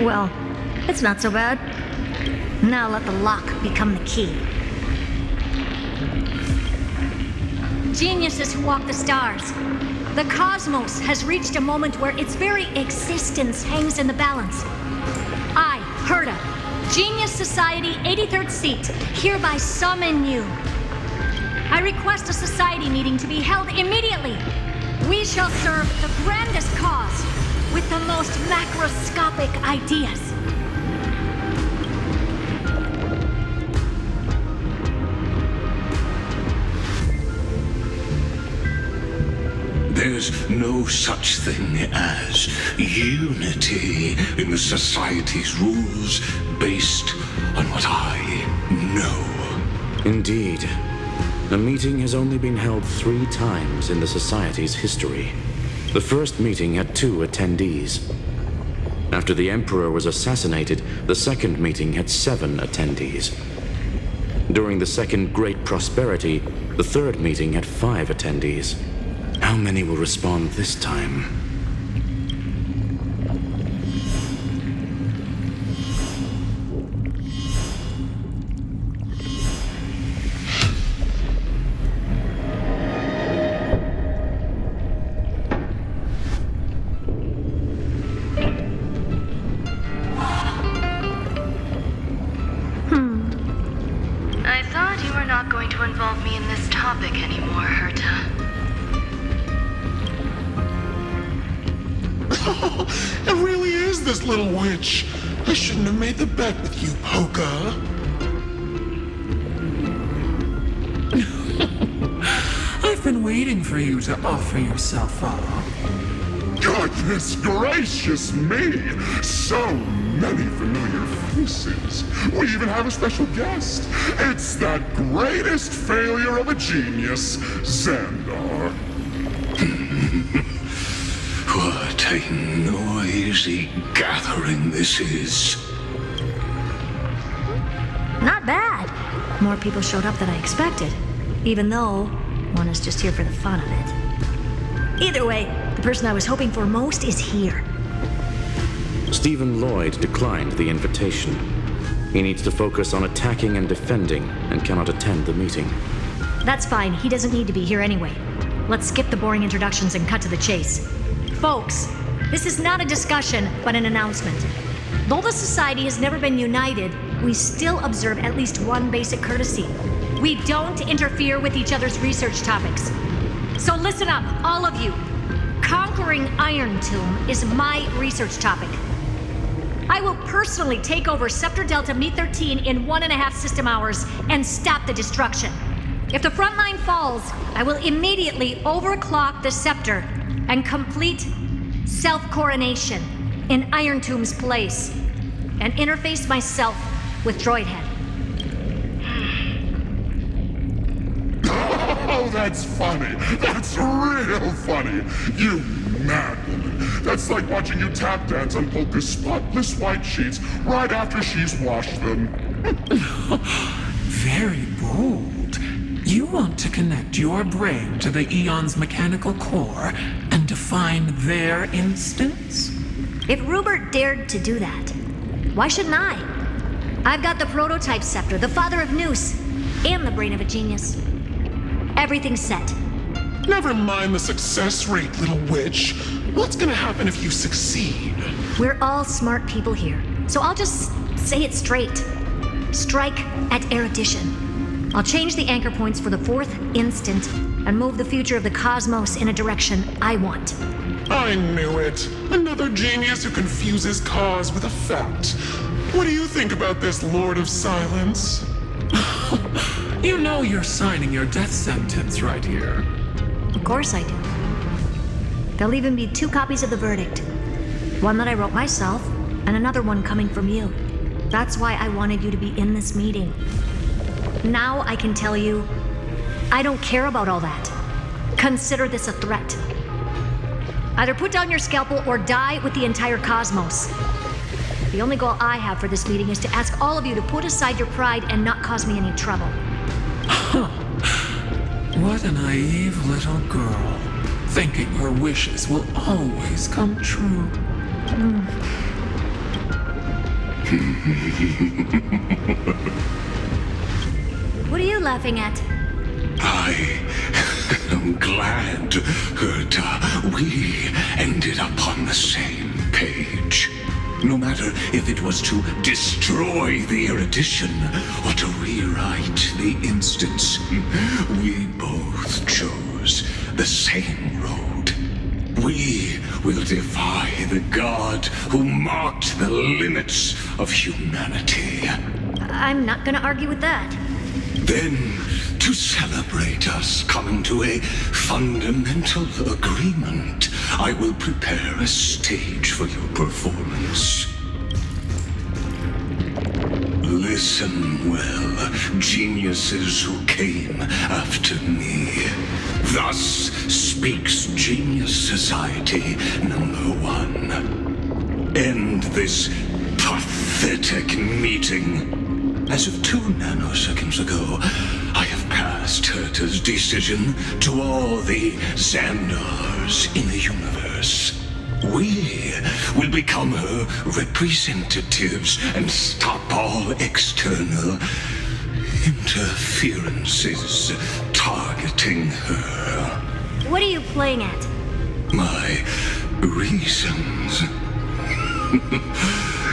S1: Well, it's not so bad. Now let the lock become the key. Geniuses who walk the stars. The cosmos has reached a moment where its very existence hangs in the balance. I, Herta, Genius Society 83rd seat, hereby summon you. I request a society meeting to be held immediately. We shall serve the grandest cause with the most macroscopic ideas.
S3: There's no such thing as unity in the Society's rules based on what I know.
S2: Indeed. A meeting has only been held 3 times in the Society's history. The first meeting had 2 attendees. After the Emperor was assassinated, the second meeting had 7 attendees. During the second Great Prosperity, the third meeting had 5 attendees. How many will respond this time?
S7: I thought you were not going to involve me in this topic anymore, Herta.
S9: It really is this little witch. I shouldn't have made the bet with you, Poco.
S10: I've been waiting for you to offer yourself up.
S9: Goodness gracious me! So many familiar faces. We even have a special guest. It's that greatest failure of a genius, Xandar.
S3: What a noisy gathering this is.
S1: Not bad. More people showed up than I expected, even though one is just here for the fun of it. Either way, the person I was hoping for most is here.
S2: Stephen Lloyd declined the invitation. He needs to focus on attacking and defending and cannot attend the meeting.
S1: That's fine, he doesn't need to be here anyway. Let's skip the boring introductions and cut to the chase. Folks, this is not a discussion, but an announcement. Though the Society has never been united, we still observe at least one basic courtesy. We don't interfere with each other's research topics. So listen up, all of you. Conquering Iron Tomb is my research topic. I will personally take over Scepter Delta Me-13 in 1.5 system hours and stop the destruction. If the front line falls, I will immediately overclock the Scepter and complete self-coronation in Iron Tomb's place and interface myself with Droidhead.
S9: Oh, that's funny. That's real funny. You mad woman. That's like watching you tap dance on Polka's spotless white sheets right after she's washed them.
S10: Very bold. You want to connect your brain to the Eon's mechanical core and define their instance?
S1: If Rupert dared to do that, why shouldn't I? I've got the prototype scepter, the father of Noose, and the brain of a genius. Everything's set.
S9: Never mind the success rate, little witch. What's gonna happen if you succeed?
S1: We're all smart people here, so I'll just say it straight. Strike at erudition. I'll change the anchor points for the 4th instant and move the future of the cosmos in a direction I want.
S9: I knew it. Another genius who confuses cause with effect. What do you think about this, Lord of Silence?
S10: You know you're signing your death sentence right here.
S1: Of course I do. There'll even be 2 copies of the verdict. One that I wrote myself, and another one coming from you. That's why I wanted you to be in this meeting. Now I can tell you, I don't care about all that. Consider this a threat. Either put down your scalpel or die with the entire cosmos. The only goal I have for this meeting is to ask all of you to put aside your pride and not cause me any trouble.
S10: What a naive little girl, thinking her wishes will always come true.
S1: What are you laughing at?
S3: I am glad, Herta, we ended up on the same page. No matter if it was to destroy the erudition or to rewrite the instance, we both chose the same road. We will defy the god who marked the limits of humanity.
S1: I'm not gonna argue with that.
S3: Then, to celebrate us coming to a fundamental agreement, I will prepare a stage for your performance. Listen well, geniuses who came after me. Thus speaks Genius Society #1. End this pathetic meeting. As of 2 nanoseconds ago, I have passed Herta's decision to all the Xandars in the universe. We will become her representatives and stop all external interferences targeting her.
S1: What are you playing at?
S3: My reasons.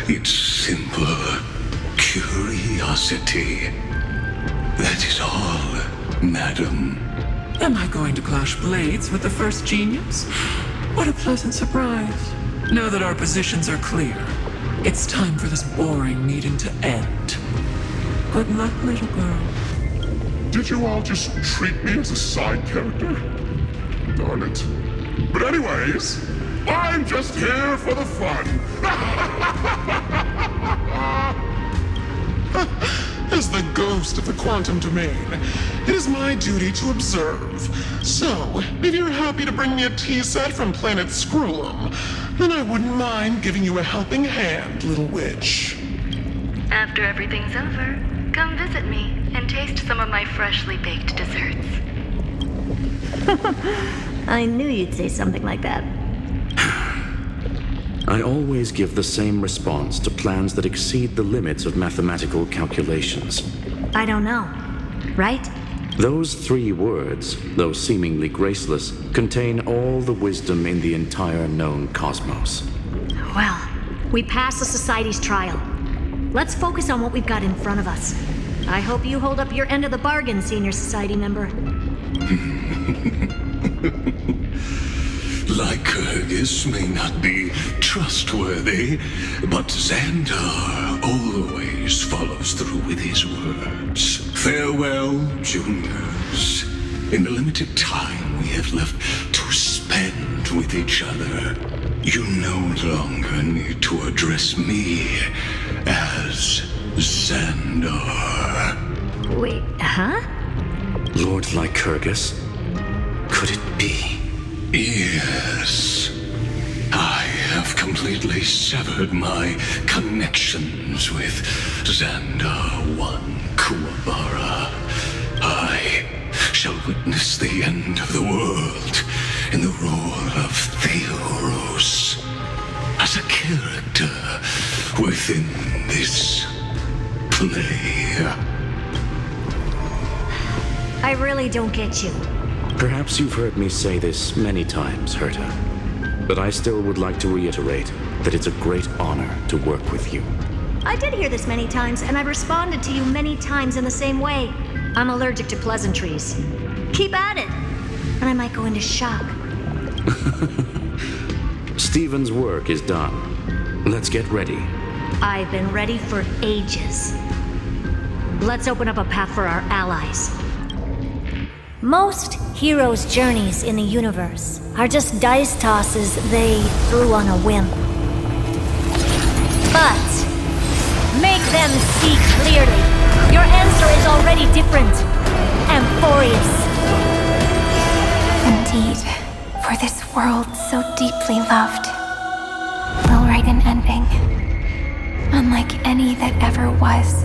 S3: It's simple curiosity. That is all, madam.
S10: Am I going to clash blades with the first genius? What a pleasant surprise. Now that our positions are clear, it's time for this boring meeting to end. Good luck, little girl.
S9: Did you all just treat me as a side character? Darn it. But anyways, I'm just here for the fun. As the ghost of the quantum domain, it is my duty to observe. So, if you're happy to bring me a tea set from planet Screw'em, then I wouldn't mind giving you a helping hand, little witch.
S11: After everything's over, come visit me and taste some of my freshly baked desserts.
S1: I knew you'd say something like that.
S2: I always give the same response to plans that exceed the limits of mathematical calculations.
S1: I don't know. Right?
S2: Those 3 words, though seemingly graceless, contain all the wisdom in the entire known cosmos.
S1: Well, we passed the Society's trial. Let's focus on what we've got in front of us. I hope you hold up your end of the bargain, Senior Society member.
S3: Lycurgus may not be trustworthy, but Xandar always follows through with his words. Farewell, juniors. In the limited time we have left to spend with each other, you no longer need to address me as Xandar.
S1: Wait, huh?
S2: Lord Lycurgus? Could it be?
S3: Yes. I have completely severed my connections with Xandar 1 Kuwabara. I shall witness the end of the world in the role of Theoros, as a character within this play.
S1: I really don't get you.
S2: Perhaps you've heard me say this many times, Herta, but I still would like to reiterate that it's a great honor to work with you.
S1: I did hear this many times, and I've responded to you many times in the same way. I'm allergic to pleasantries. Keep at it, and I might go into shock.
S2: Stephen's work is done. Let's get ready.
S1: I've been ready for ages. Let's open up a path for our allies. Most heroes' journeys in the universe are just dice tosses they threw on a whim. But make them see clearly. Your answer is already different. Amphorius.
S4: Indeed, for this world so deeply loved, we'll write an ending, unlike any that ever was.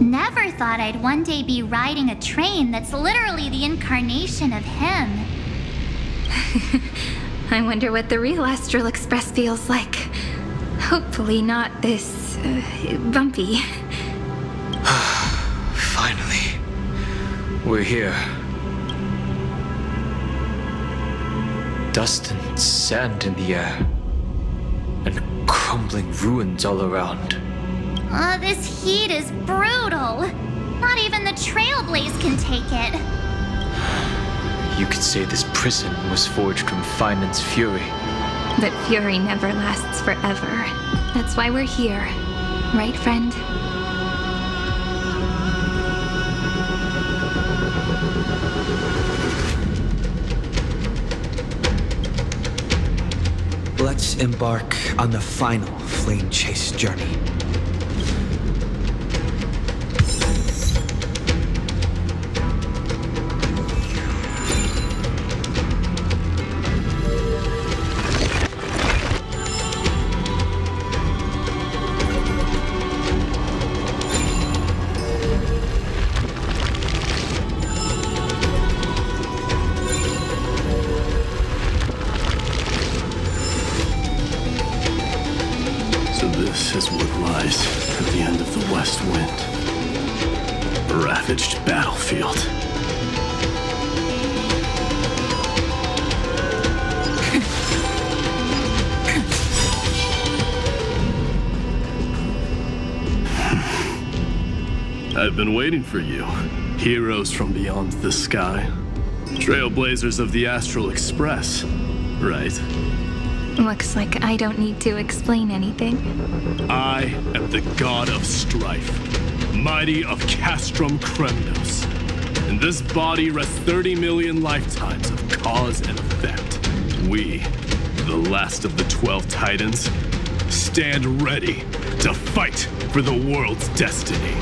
S5: Never thought I'd one day be riding a train that's literally the incarnation of him.
S4: I wonder what the real Astral Express feels like. Hopefully not this, bumpy.
S12: Finally. We're here. Dust and sand in the air. And crumbling ruins all around.
S5: This heat is brutal. Not even the Trailblaze can take it.
S12: You could say this prison was forged from Finance fury.
S4: But fury never lasts forever. That's why we're here. Right, friend?
S13: Let's let's embark on the final flame chase journey.
S14: This is what lies at the end of the West Wind. A ravaged battlefield. I've been waiting for you. Heroes from beyond the sky. Trailblazers of the Astral Express, right?
S4: Looks like I don't need to explain anything.
S14: I am the god of strife, mighty of Castrum Kremnos. In this body rests 30 million lifetimes of cause and effect. We, the last of the 12 Titans, stand ready to fight for the world's destiny.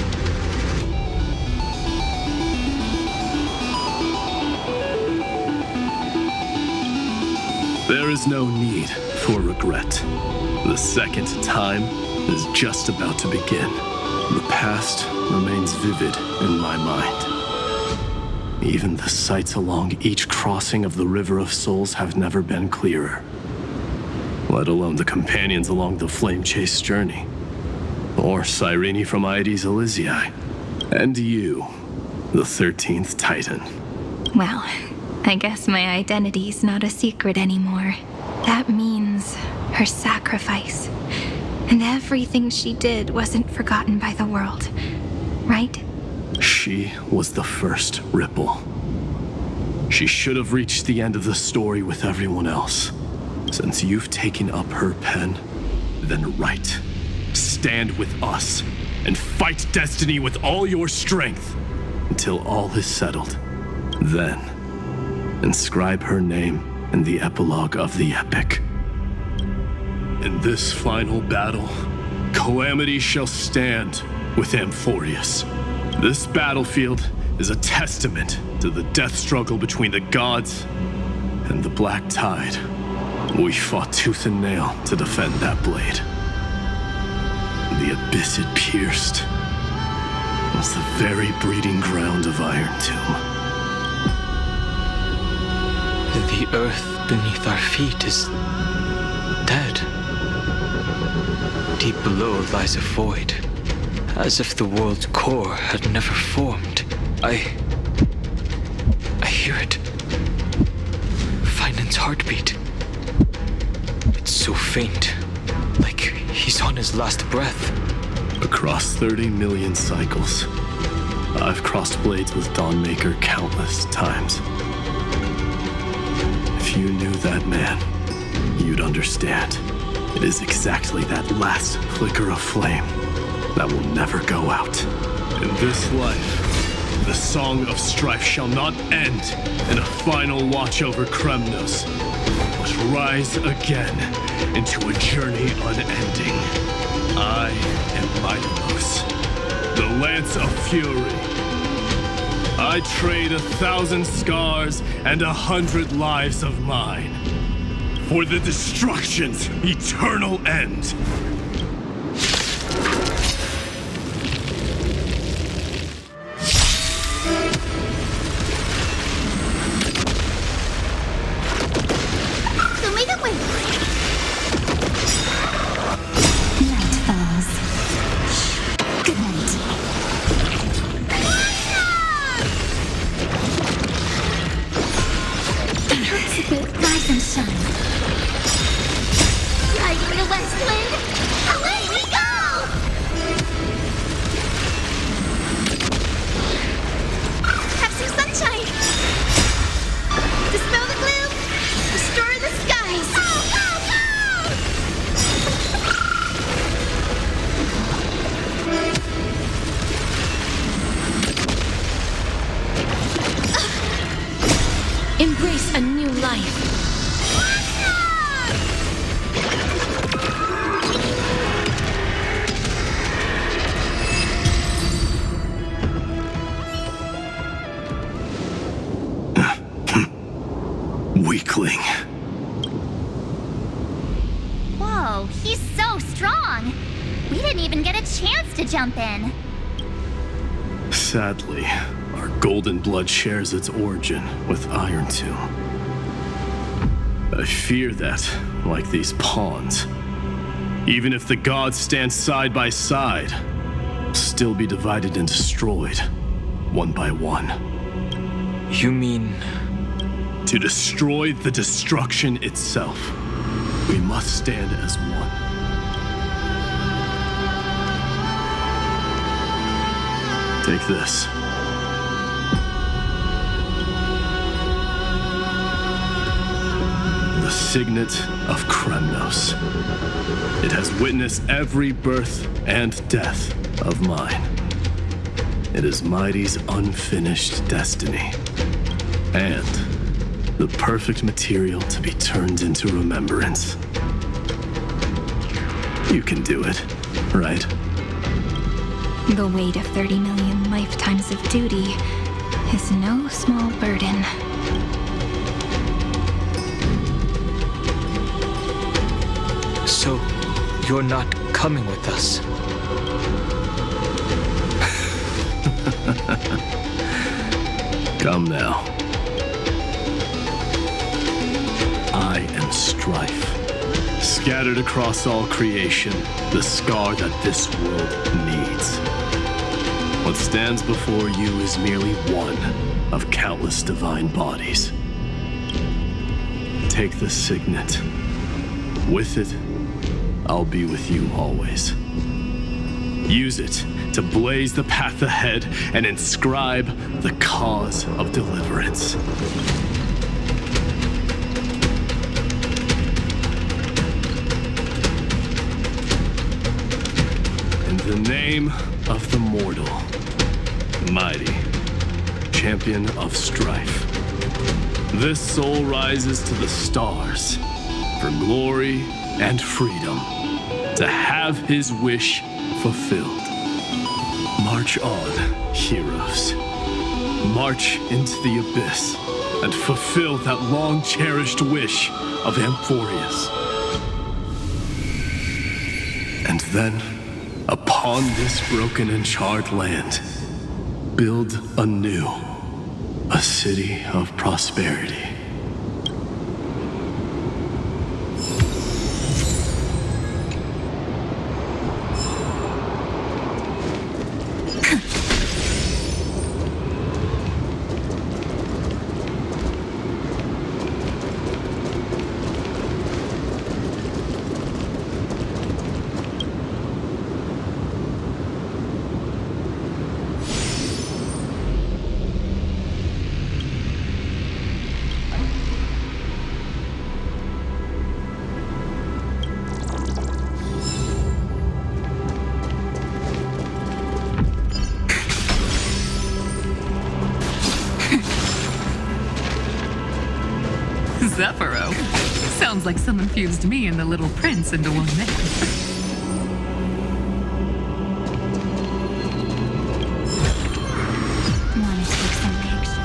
S14: There is no need for regret. The second time is just about to begin. The past remains vivid in my mind. Even the sights along each crossing of the River of Souls have never been clearer. Let alone the companions along the flame chase journey. Or Cyrene from Aedes Elysiae. And you, the 13th Titan.
S4: Well, I guess my identity's not a secret anymore. That means her sacrifice. And everything she did wasn't forgotten by the world, right?
S14: She was the first Ripple. She should have reached the end of the story with everyone else. Since you've taken up her pen, then write. Stand with us and fight destiny with all your strength until all is settled. Then, inscribe her name in the epilogue of the epic. In this final battle, calamity shall stand with Amphorius. This battlefield is a testament to the death struggle between the gods and the Black Tide. We fought tooth and nail to defend that blade. The abyss it pierced was the very breeding ground of Iron Tomb.
S12: The earth beneath our feet is dead. Deep below lies a void, as if the world's core had never formed. I hear it. Finan's heartbeat. It's so faint, like he's on his last breath.
S14: Across 30 million cycles, I've crossed blades with Dawnmaker countless times. If you knew that man, you'd understand. It is exactly that last flicker of flame that will never go out. In this life, the song of strife shall not end in a final watch over Kremnos, but rise again into a journey unending. I am Mightymoose, the Lance of Fury. I trade 1,000 scars and 100 lives of mine for the destruction's eternal end.
S1: Embrace a new life.
S5: didn't even get a chance to jump in.
S14: Sadly, our golden blood shares its origin with Iron Tomb. I fear that, like these pawns, even if the gods stand side by side, still be divided and destroyed, one by one.
S12: You mean...
S14: To destroy the destruction itself, we must stand as one. Take this. The signet of Kremnos. It has witnessed every birth and death of mine. It is Mighty's unfinished destiny. And the perfect material to be turned into remembrance. You can do it, right?
S4: The weight of 30 million lifetimes of duty is no small burden.
S12: So, you're not coming with us?
S14: Come now. I am strife. Scattered across all creation, the scar that this world needs. What stands before you is merely one of countless divine bodies. Take the signet. With it, I'll be with you always. Use it to blaze the path ahead and inscribe the cause of deliverance. In the name of the mortal, Mighty, champion of strife, this soul rises to the stars for glory and freedom, to have his wish fulfilled. March on, heroes. March into the abyss and fulfill that long-cherished wish of Amphorius. And then, upon this broken and charred land, build anew a city of prosperity.
S15: Zephyro. Sounds like someone fused me and the Little Prince into one man.
S4: Want to take some pictures?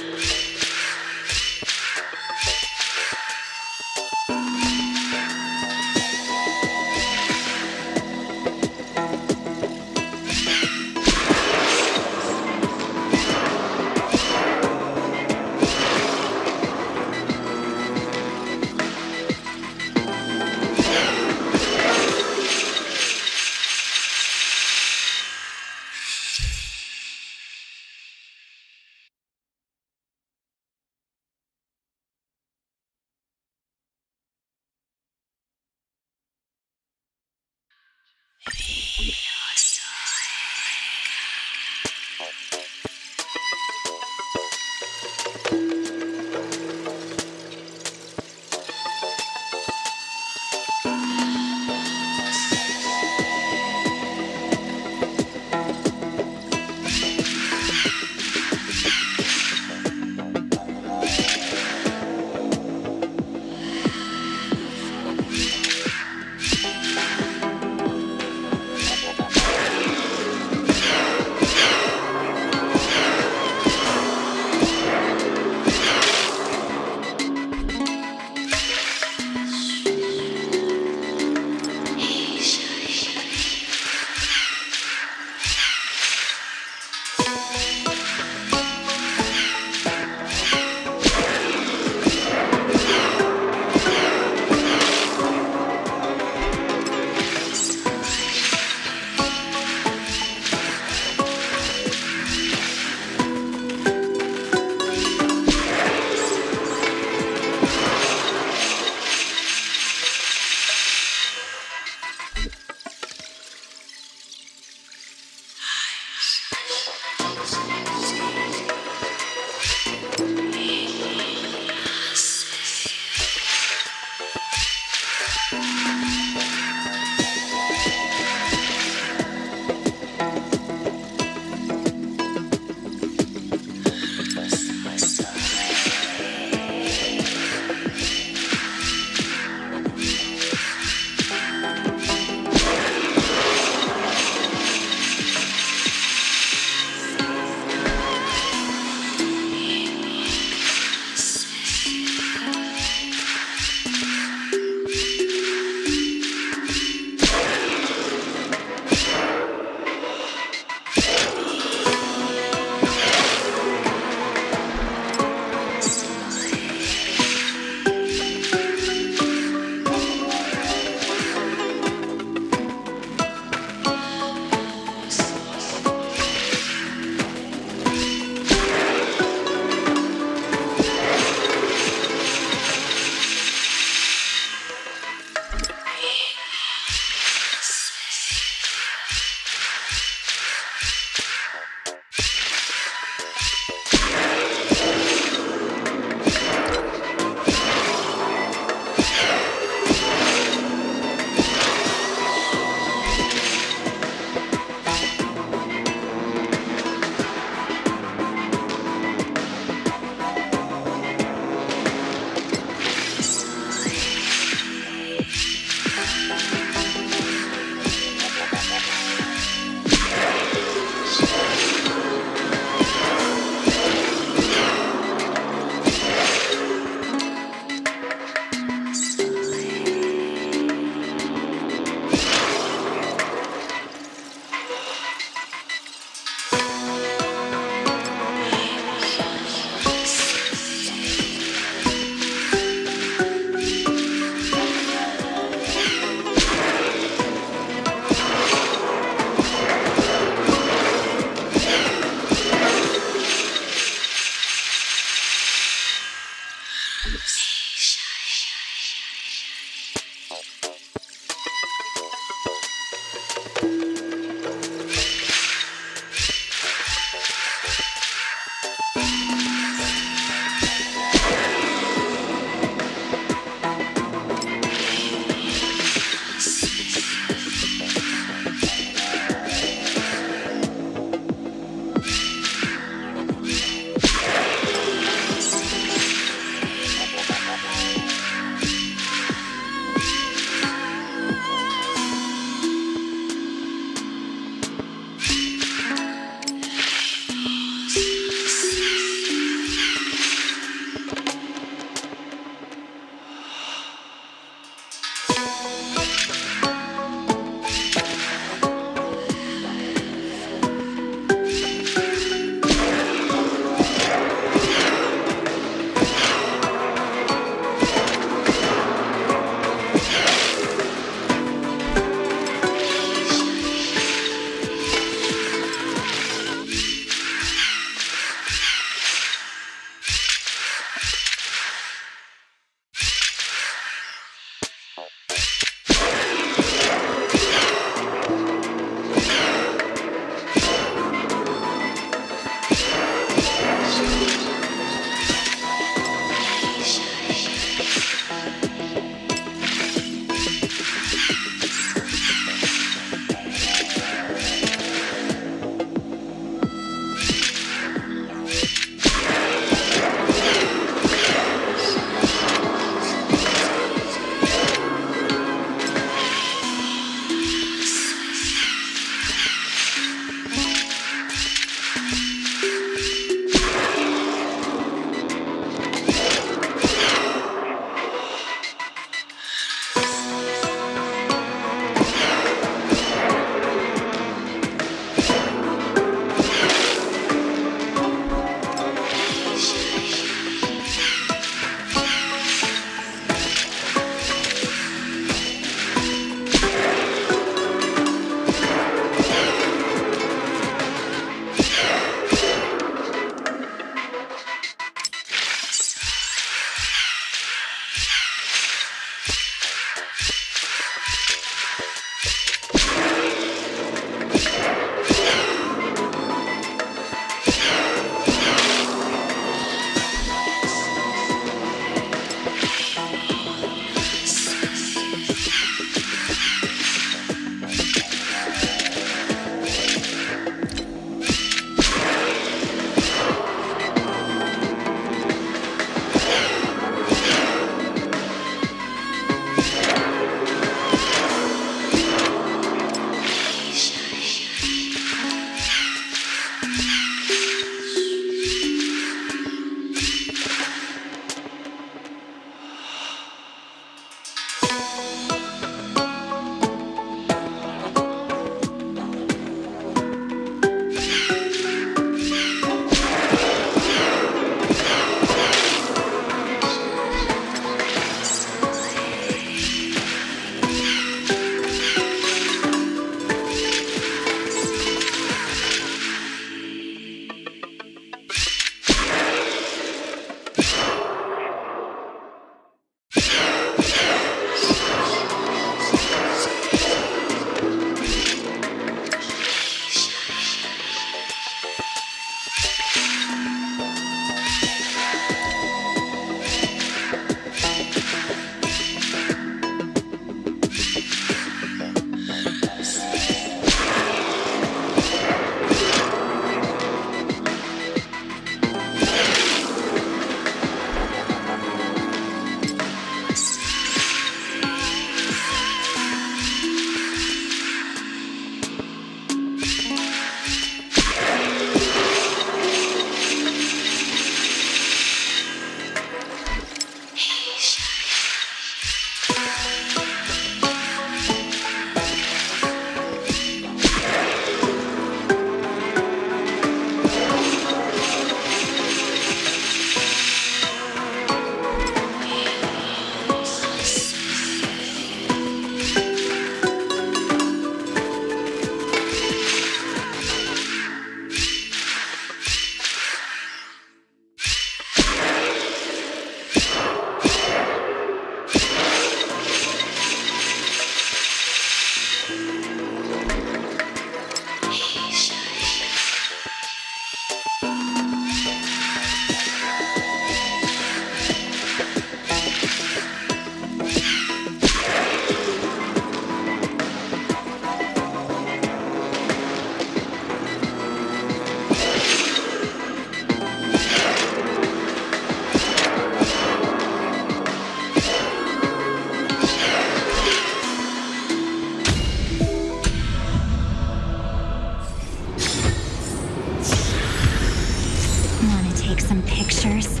S5: pictures.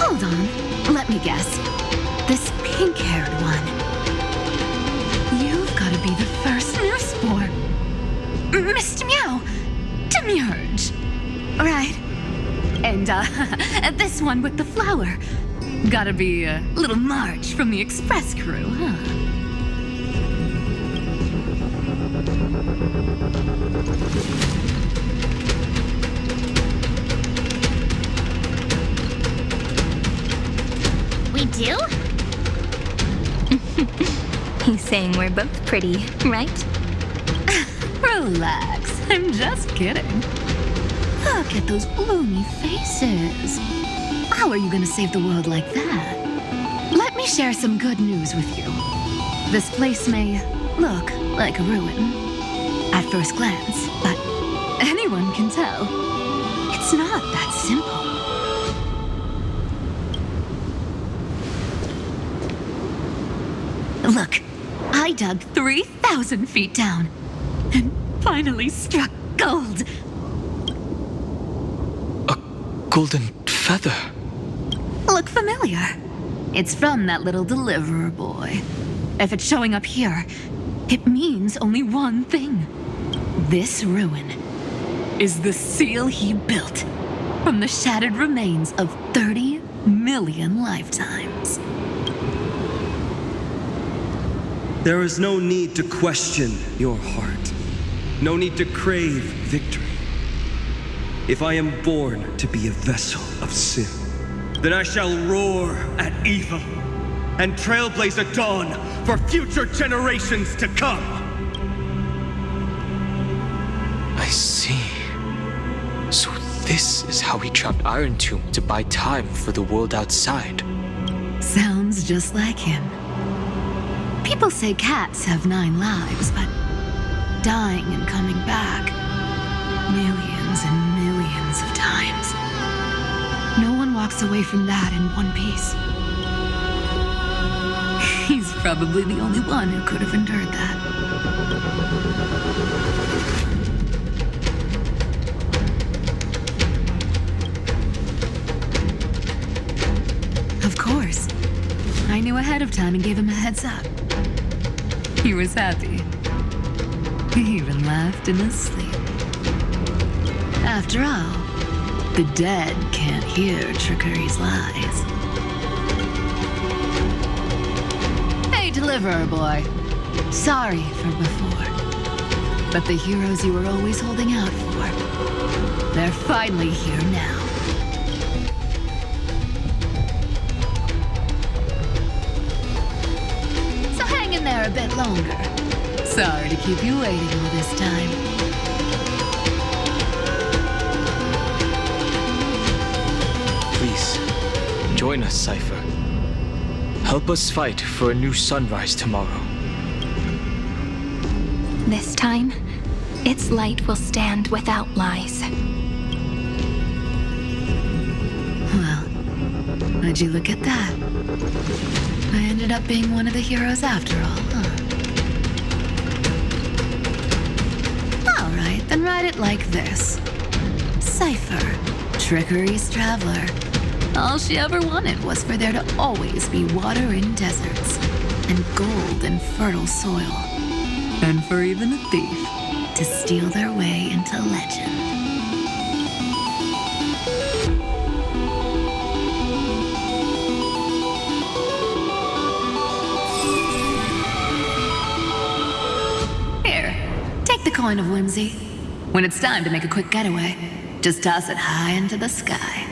S15: Hold on. Let me guess. This pink-haired one. You've got to be the first newsboy. Mr. Meow. Demurge. Right. And, this one with the flower. Gotta be a little Marge from the Express crew, huh?
S5: We do? He's saying we're both pretty, right?
S15: Relax. I'm just kidding. Look at those bloomy faces. How are you gonna save the world like that? Let me share some good news with you. This place may look like a ruin at first glance, but anyone can tell it's not that simple. Look, I dug 3,000 feet down and finally struck gold.
S12: A golden feather.
S15: Look familiar. It's from that little deliverer boy. If it's showing up here, it means only one thing. This ruin is the seal he built from the shattered remains of 30 million lifetimes.
S16: There is no need to question your heart. No need to crave victory. If I am born to be a vessel of sin, then I shall roar at evil and trailblaze a dawn for future generations to come.
S12: I see. So this is how he trapped Iron Tomb to buy time for the world outside.
S15: Sounds just like him. People say cats have 9 lives, but dying and coming back millions and millions of times. No one walks away from that in one piece. He's probably the only one who could have endured that. Of course. I knew ahead of time and gave him a heads up. He was happy. He even laughed in his sleep. After all, the dead can't hear Trickery's lies. Hey, deliverer boy. Sorry for before. But the heroes you were always holding out for, they're finally here now. So hang in there a bit longer. Sorry to keep you waiting all this time.
S12: Please, join us, Cypher. Help us fight for a new sunrise tomorrow.
S4: This time, its light will stand without lies.
S15: Well, would you look at that? I ended up being one of the heroes after all, huh? All right, then write it like this. Cypher, Trickery's traveler. All she ever wanted was for there to always be water in deserts and gold in fertile soil. And for even a thief to steal their way into legend. Here, take the coin of whimsy. When it's time to make a quick getaway, just toss it high into the sky.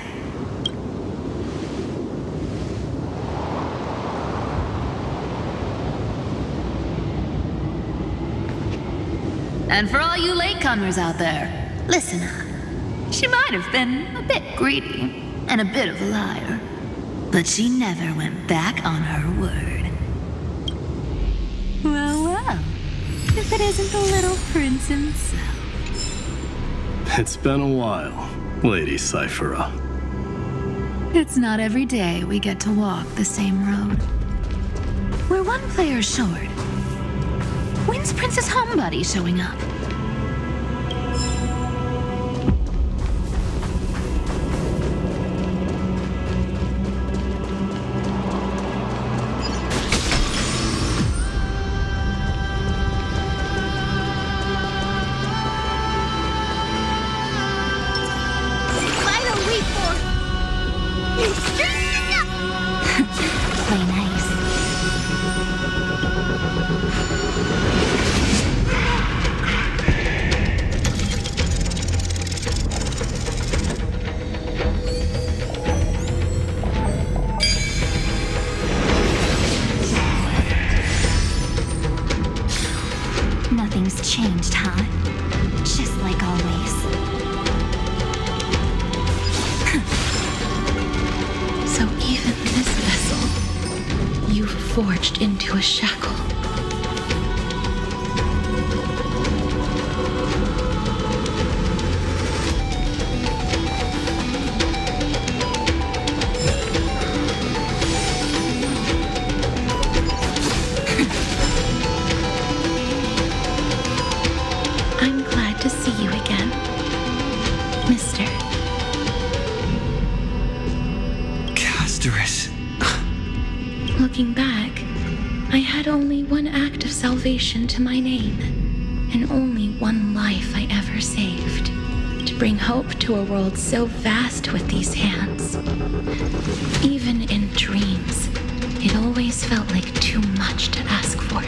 S15: And for all you latecomers out there, Listen up. She might have been a bit greedy and a bit of a liar, but she never went back on her word. Well, well. If it isn't the little prince himself.
S14: It's been a while, Lady Cyphera.
S15: It's not every day we get to walk the same road. We're one player short. When's Princess Homebody showing up?
S4: Nothing's changed, huh? Just like always.
S17: So even this vessel, you've forged into a shackle. I'm glad to see you again, Mister.
S12: Casterus.
S17: Looking back, I had only one act of salvation to my name, and only one life I ever saved, to bring hope to a world so vast with these hands. Even in dreams, it always felt like too much to ask for.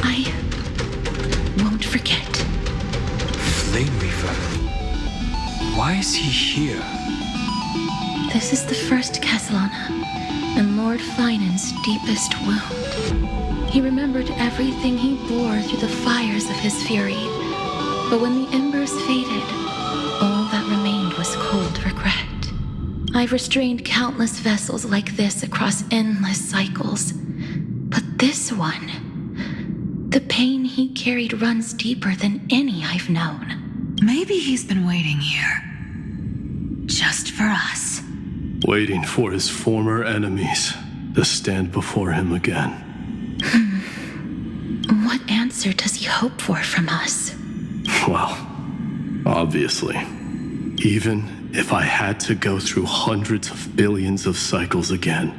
S17: I won't forget.
S12: Flame Reaver. Why is he here?
S17: This is the first Castellana, and Lord Finan's deepest wound. He remembered everything he bore through the fires of his fury, but when the embers faded, all that remained was cold regret. I've restrained countless vessels like this across endless cycles, but this one, the pain he carried runs deeper than any I've known.
S15: Maybe he's been waiting here. Just for us.
S14: Waiting for his former enemies to stand before him again.
S17: What answer does he hope for from us?
S14: Well, obviously. Even if I had to go through hundreds of billions of cycles again,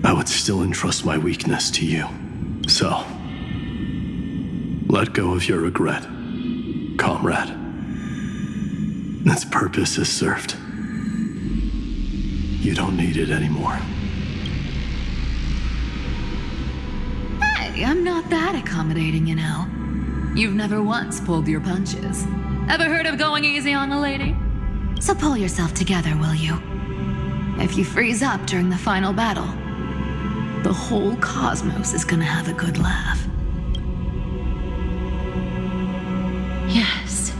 S14: I would still entrust my weakness to you. So, let go of your regret, comrade. Its purpose is served. You don't need it anymore.
S15: Hey, I'm not that accommodating, you know. You've never once pulled your punches. Ever heard of going easy on a lady? So pull yourself together, will you? If you freeze up during the final battle, the whole cosmos is gonna have a good laugh.
S17: Yes.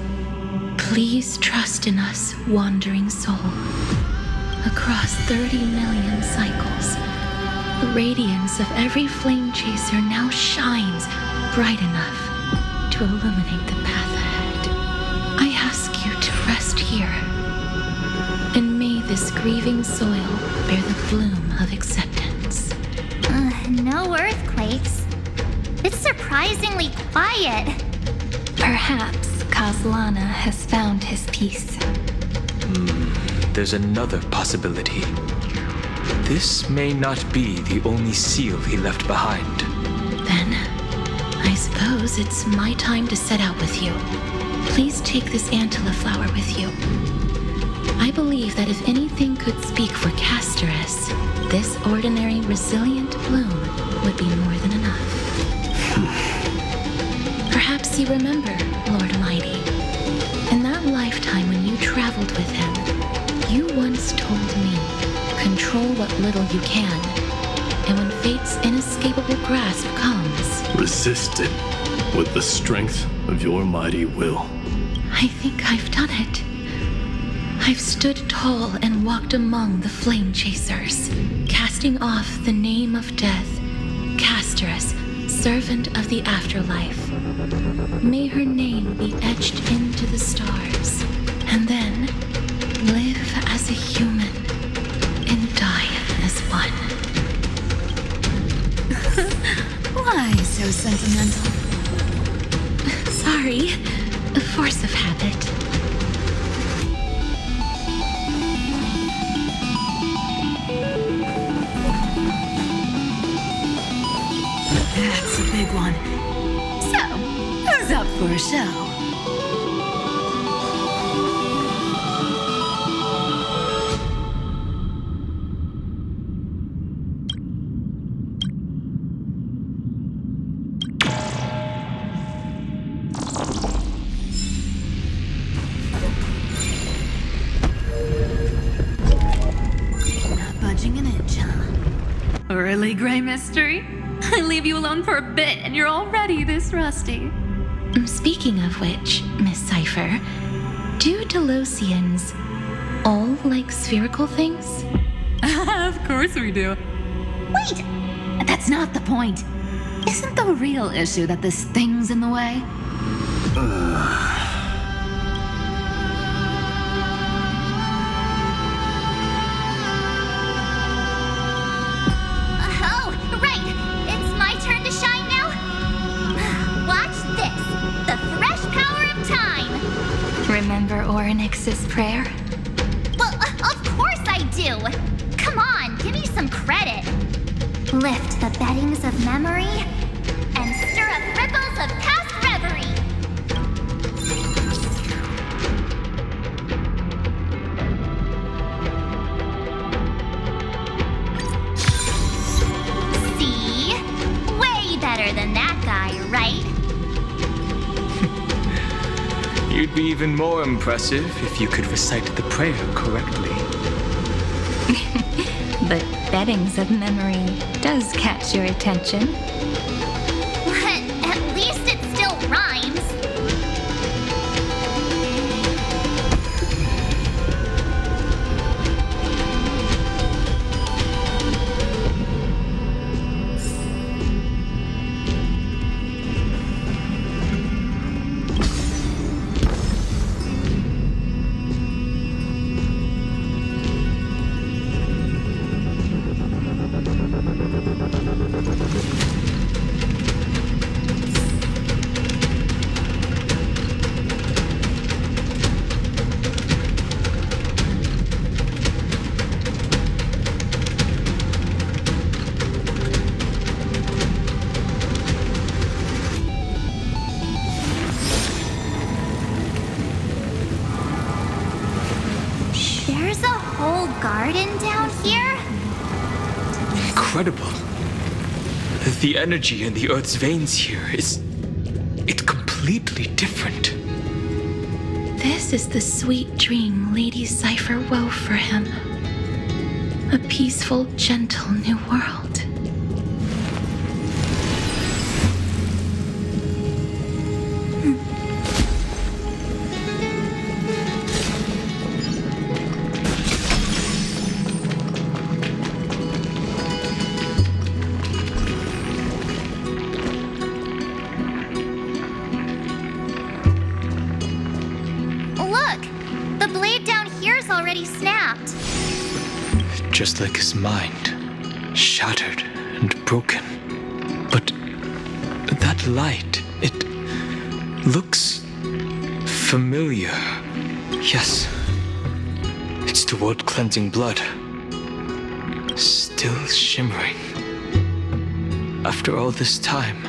S17: Please trust in us, wandering soul. Across 30 million cycles, the radiance of every flame chaser now shines bright enough to illuminate the path ahead. I ask you to rest here, and may this grieving soil bear the bloom of acceptance.
S5: No earthquakes. It's surprisingly quiet.
S4: Perhaps Castellana has found his peace.
S12: There's another possibility. This may not be the only seal he left behind.
S17: Then, I suppose it's my time to set out with you. Please take this Antilla flower with you. I believe that if anything could speak for Casterus, this ordinary resilient bloom would be more than enough. Perhaps you remember, Lord Mighty, in that lifetime when you traveled with him, you once told me, control what little you can. And when fate's inescapable grasp comes,
S14: resist it with the strength of your mighty will.
S17: I think I've done it. I've stood tall and walked among the flame chasers, casting off the name of death, Casterus, servant of the afterlife. May her name be etched into the stars, and then live as a human and die as one.
S15: Why so sentimental?
S17: Sorry, a force of habit.
S15: That's a big one. So, who's up for a show? Not budging an inch, huh?
S11: Really, Gray Mystery? I leave you alone for a bit and you're already this rusty.
S17: Speaking of which, Miss Cypher, do Delosians all like spherical things?
S11: Of course we do.
S15: Wait! That's not the point. Isn't the real issue that this thing's in the way?
S5: Oh, right! It's my turn to shine now? Watch this! The fresh power of time!
S4: Remember Orynyx's prayer?
S5: Well, of course I do! Come on, give me some credit! Lift the beddings of memory and stir up ripples of past reverie! See? Way better than that guy, right?
S12: You'd be even more impressive if you could recite the prayer correctly.
S4: But beddings of memory does catch your attention.
S5: But at least it still rhymes. There's a whole garden down here?
S12: Incredible. The energy in the Earth's veins here is... it's completely different.
S17: This is the sweet dream Lady Cypher wove for him. A peaceful, gentle new world.
S5: Look! The blade down here's already snapped.
S12: Just like his mind, shattered and broken. But that light, it looks familiar. Yes, it's the world-cleansing blood. Still shimmering. After all this time.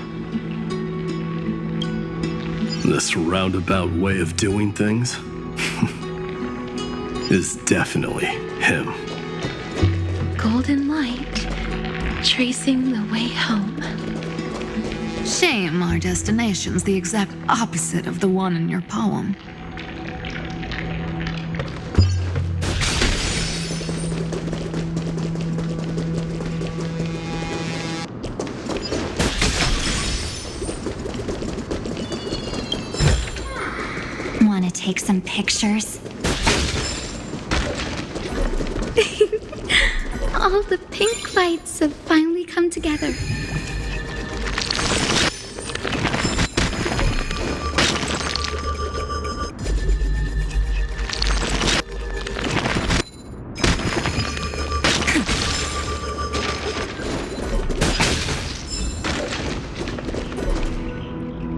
S14: This roundabout way of doing things is definitely him.
S17: Golden light, tracing the way home.
S15: Shame our destination's the exact opposite of the one in your poem.
S5: take some pictures?
S17: All the pink lights have finally come together.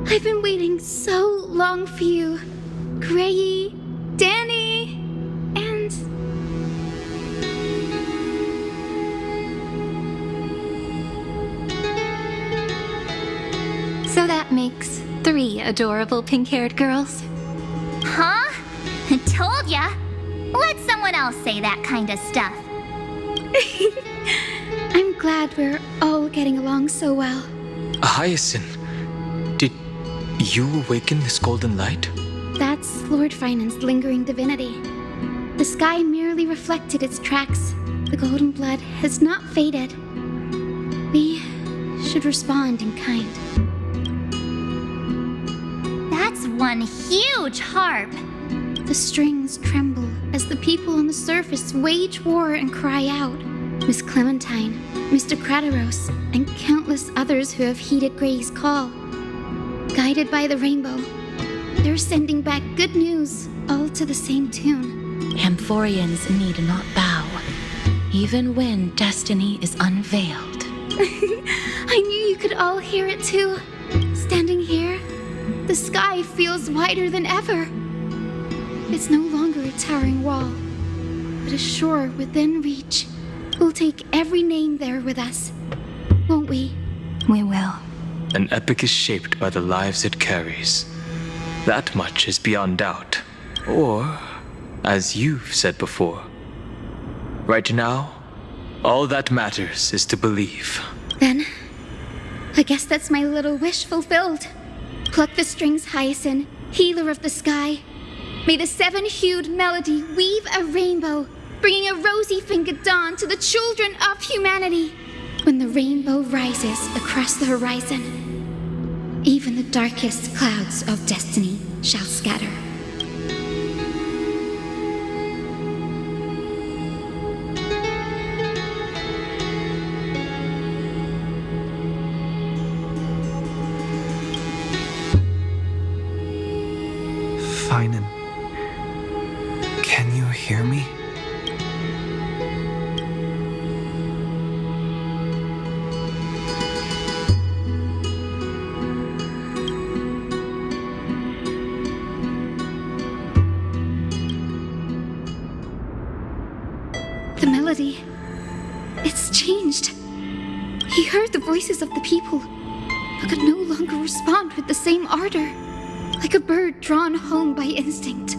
S17: I've been waiting so long for you, Grayi, Danny, and...
S4: So that makes 3 adorable pink-haired girls.
S5: Huh? Told ya. Let someone else say that kind of stuff.
S17: I'm glad we're all getting along so well.
S12: Hyacinth, did you awaken this golden light?
S17: That's Lord Finance's lingering divinity. The sky merely reflected its tracks. The golden blood has not faded. We should respond in kind.
S5: That's one huge harp.
S17: The strings tremble as the people on the surface wage war and cry out. Miss Clementine, Mr. Krateros, and countless others who have heeded Gray's call. Guided by the rainbow, they're sending back good news, all to the same tune. Amphorians need not bow, even when destiny is unveiled. I knew you could all hear it too. Standing here, the sky feels wider than ever. It's no longer a towering wall, but a shore within reach. We'll take every name there with us, won't we?
S4: We will.
S12: An epic is shaped by the lives it carries. That much is beyond doubt. Or, as you've said before, right now, all that matters is to believe.
S17: Then, I guess that's my little wish fulfilled. Pluck the strings, Hyacinth, healer of the sky. May the 7-hued melody weave a rainbow, bringing a rosy-fingered dawn to the children of humanity. When the rainbow rises across the horizon, even the darkest clouds of destiny shall scatter.
S13: Finan, can you hear me?
S17: The melody, it's changed. He heard the voices of the people, but could no longer respond with the same ardor. Like a bird drawn home by instinct,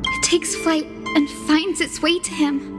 S17: it takes flight and finds its way to him.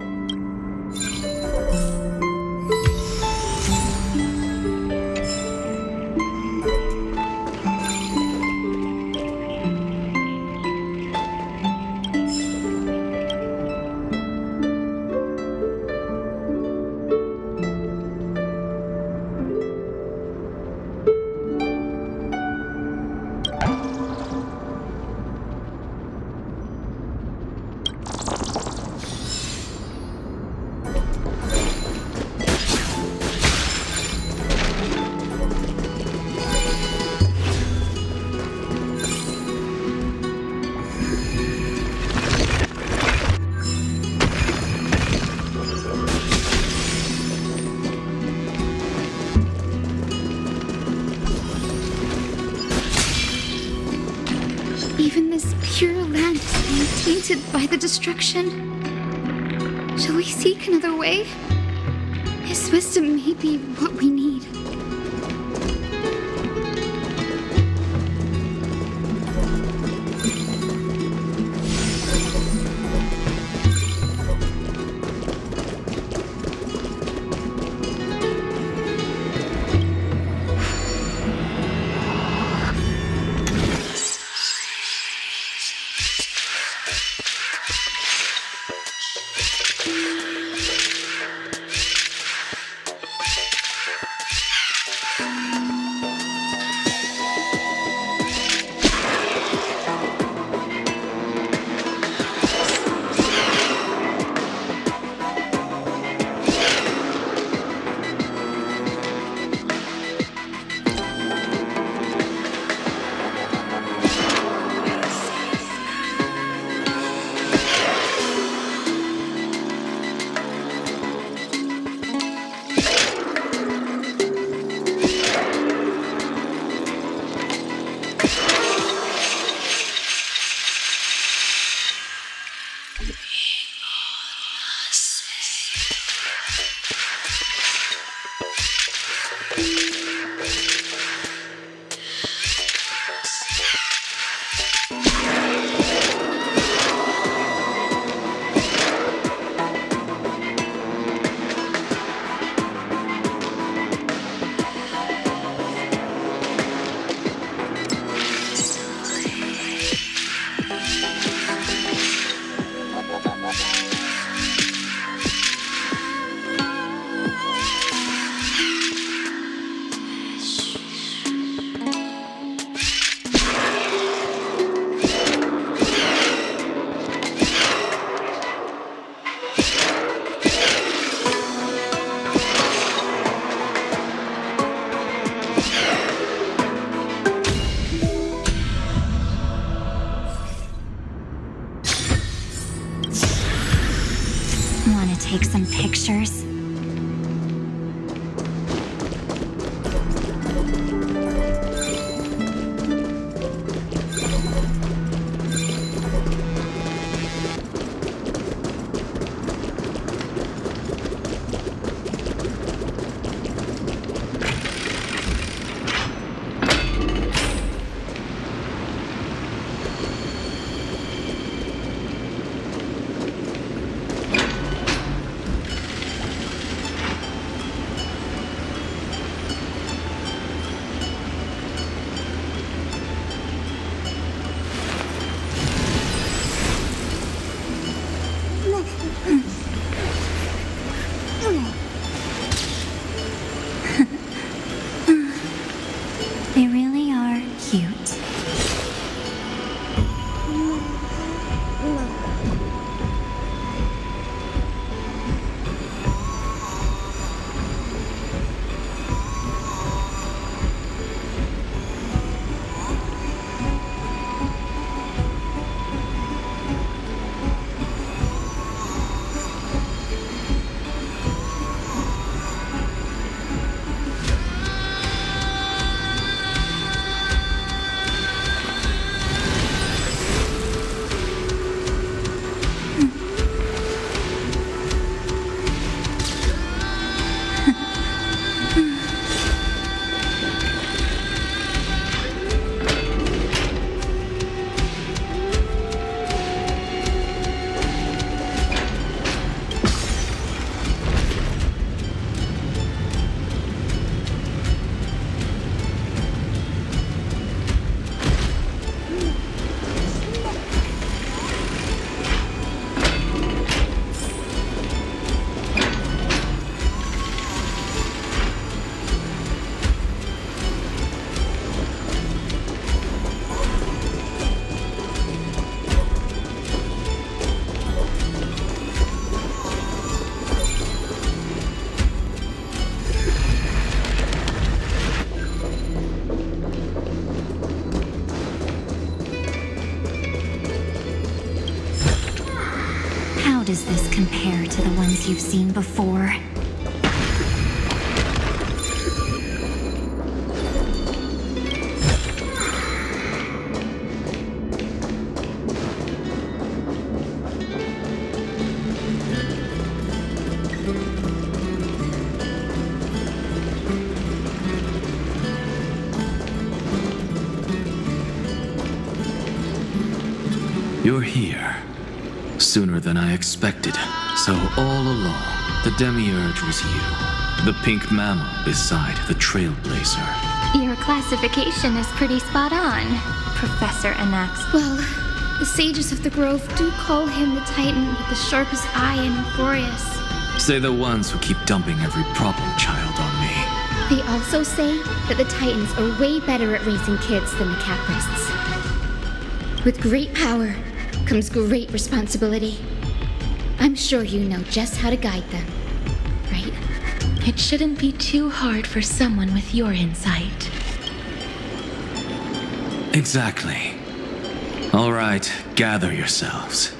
S17: Even this pure land is being tainted by the destruction. Shall we seek another way? His wisdom may be what we need.
S5: to take some pictures? They really are cute. How does this compare to the ones you've seen before?
S2: You're here. Sooner than I expected. So all along, the Demiurge was you. The pink mammal beside the Trailblazer.
S4: Your classification is pretty spot on, Professor Anax.
S18: Well, the sages of the Grove do call him the Titan with the sharpest eye in Euphorius.
S2: Say the ones who keep dumping every problem child on me.
S18: They also say that the Titans are way better at raising kids than the Caprists. With great power comes great responsibility. I'm sure you know just how to guide them, right?
S17: It shouldn't be too hard for someone with your insight.
S2: Exactly. All right, gather yourselves.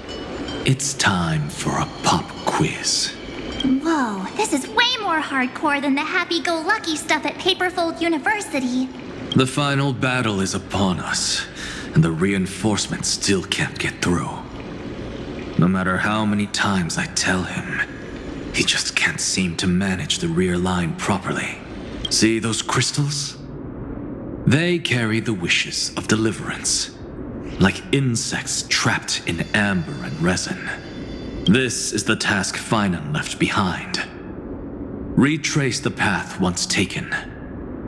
S2: It's time for a pop quiz.
S5: Whoa, this is way more hardcore than the happy-go-lucky stuff at Paperfold University.
S2: The final battle is upon us, and the reinforcements still can't get through. No matter how many times I tell him, he just can't seem to manage the rear line properly. See those crystals? They carry the wishes of deliverance, like insects trapped in amber and resin. This is the task Finan left behind. Retrace the path once taken.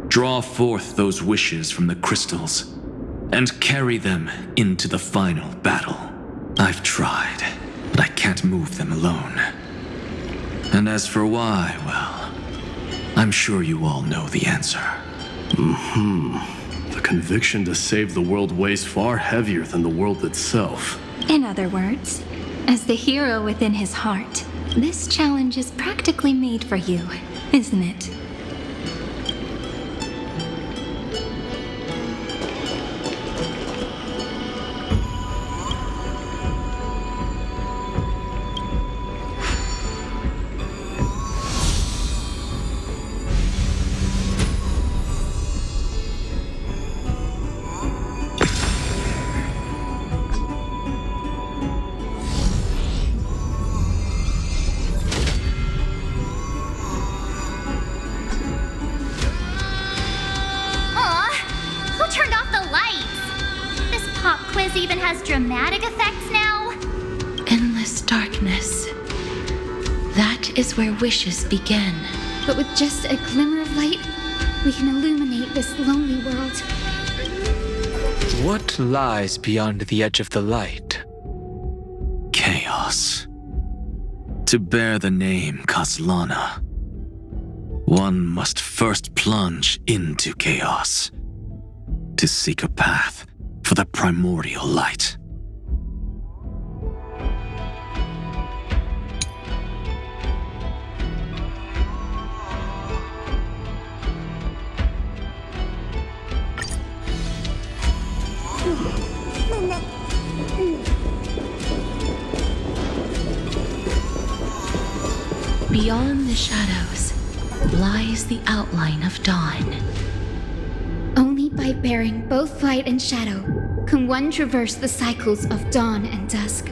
S2: Draw forth those wishes from the crystals, and carry them into the final battle. I've tried, but I can't move them alone. And as for why, well, I'm sure you all know the answer.
S14: The conviction to save the world weighs far heavier than the world itself.
S4: In other words, as the hero within his heart, this challenge is practically made for you, isn't it?
S5: dramatic effects now?
S17: Endless darkness. That is where wishes begin.
S18: But with just a glimmer of light, we can illuminate this lonely world.
S12: What lies beyond the edge of the light?
S14: Chaos. To bear the name Kaslana, one must first plunge into chaos to seek a path for the primordial light.
S17: Beyond the shadows lies the outline of dawn.
S18: Only by bearing both light and shadow can one traverse the cycles of dawn and dusk.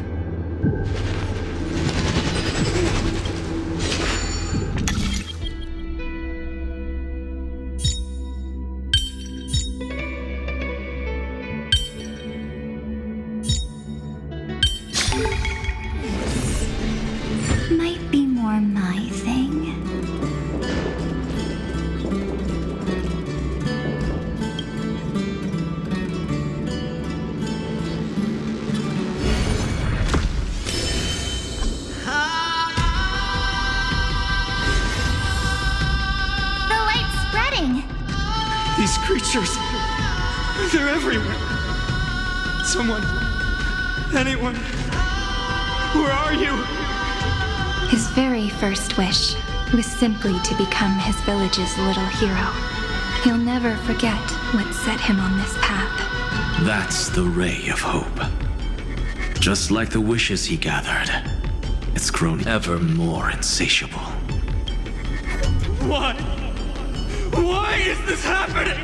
S5: Might be more my thing. The light's spreading.
S13: These creatures, they're everywhere. Someone, anyone, where are you?
S4: His very first wish was simply to become his village's little hero. He'll never forget what set him on this path.
S14: That's the ray of hope. Just like the wishes he gathered, it's grown ever more insatiable.
S13: Why? Why is this happening?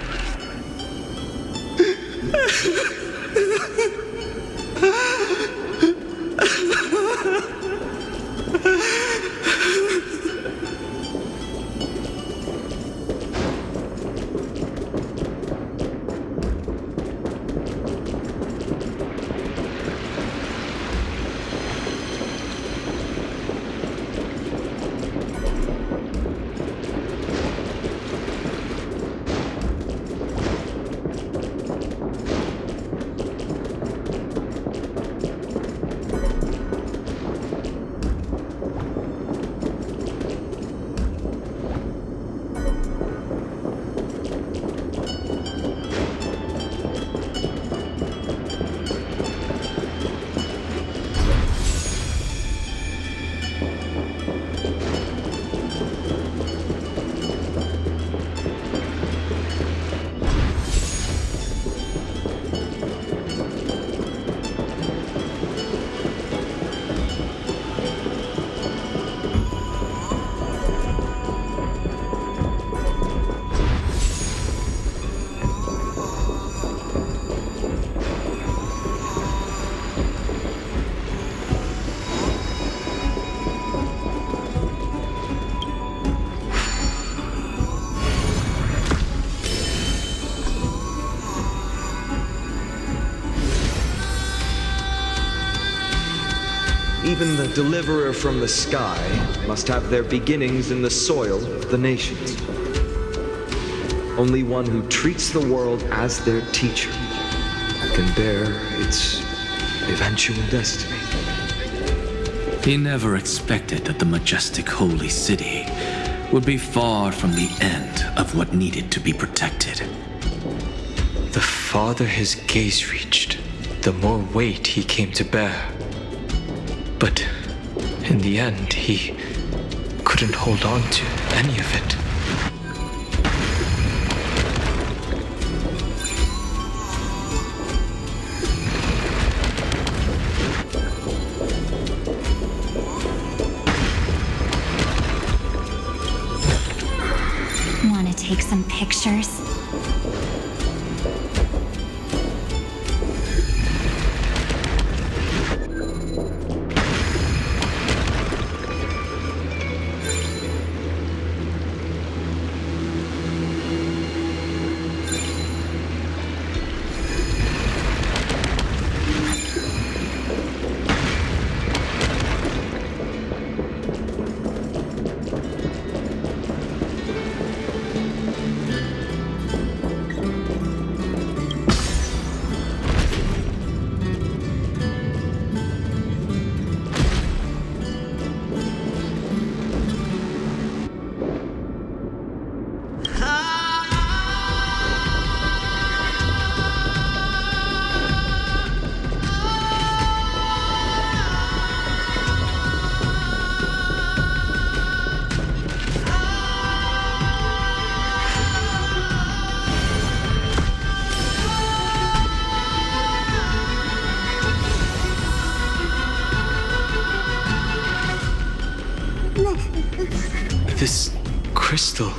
S13: Even the deliverer from the sky must have their beginnings in the soil of the nations. Only one who treats the world as their teacher can bear its eventual destiny.
S14: He never expected that the majestic holy city would be far from the end of what needed to be protected.
S12: The farther his gaze reached, the more weight he came to bear. But in the end, he couldn't hold on to any of it.
S5: Want to take some pictures?
S12: This crystal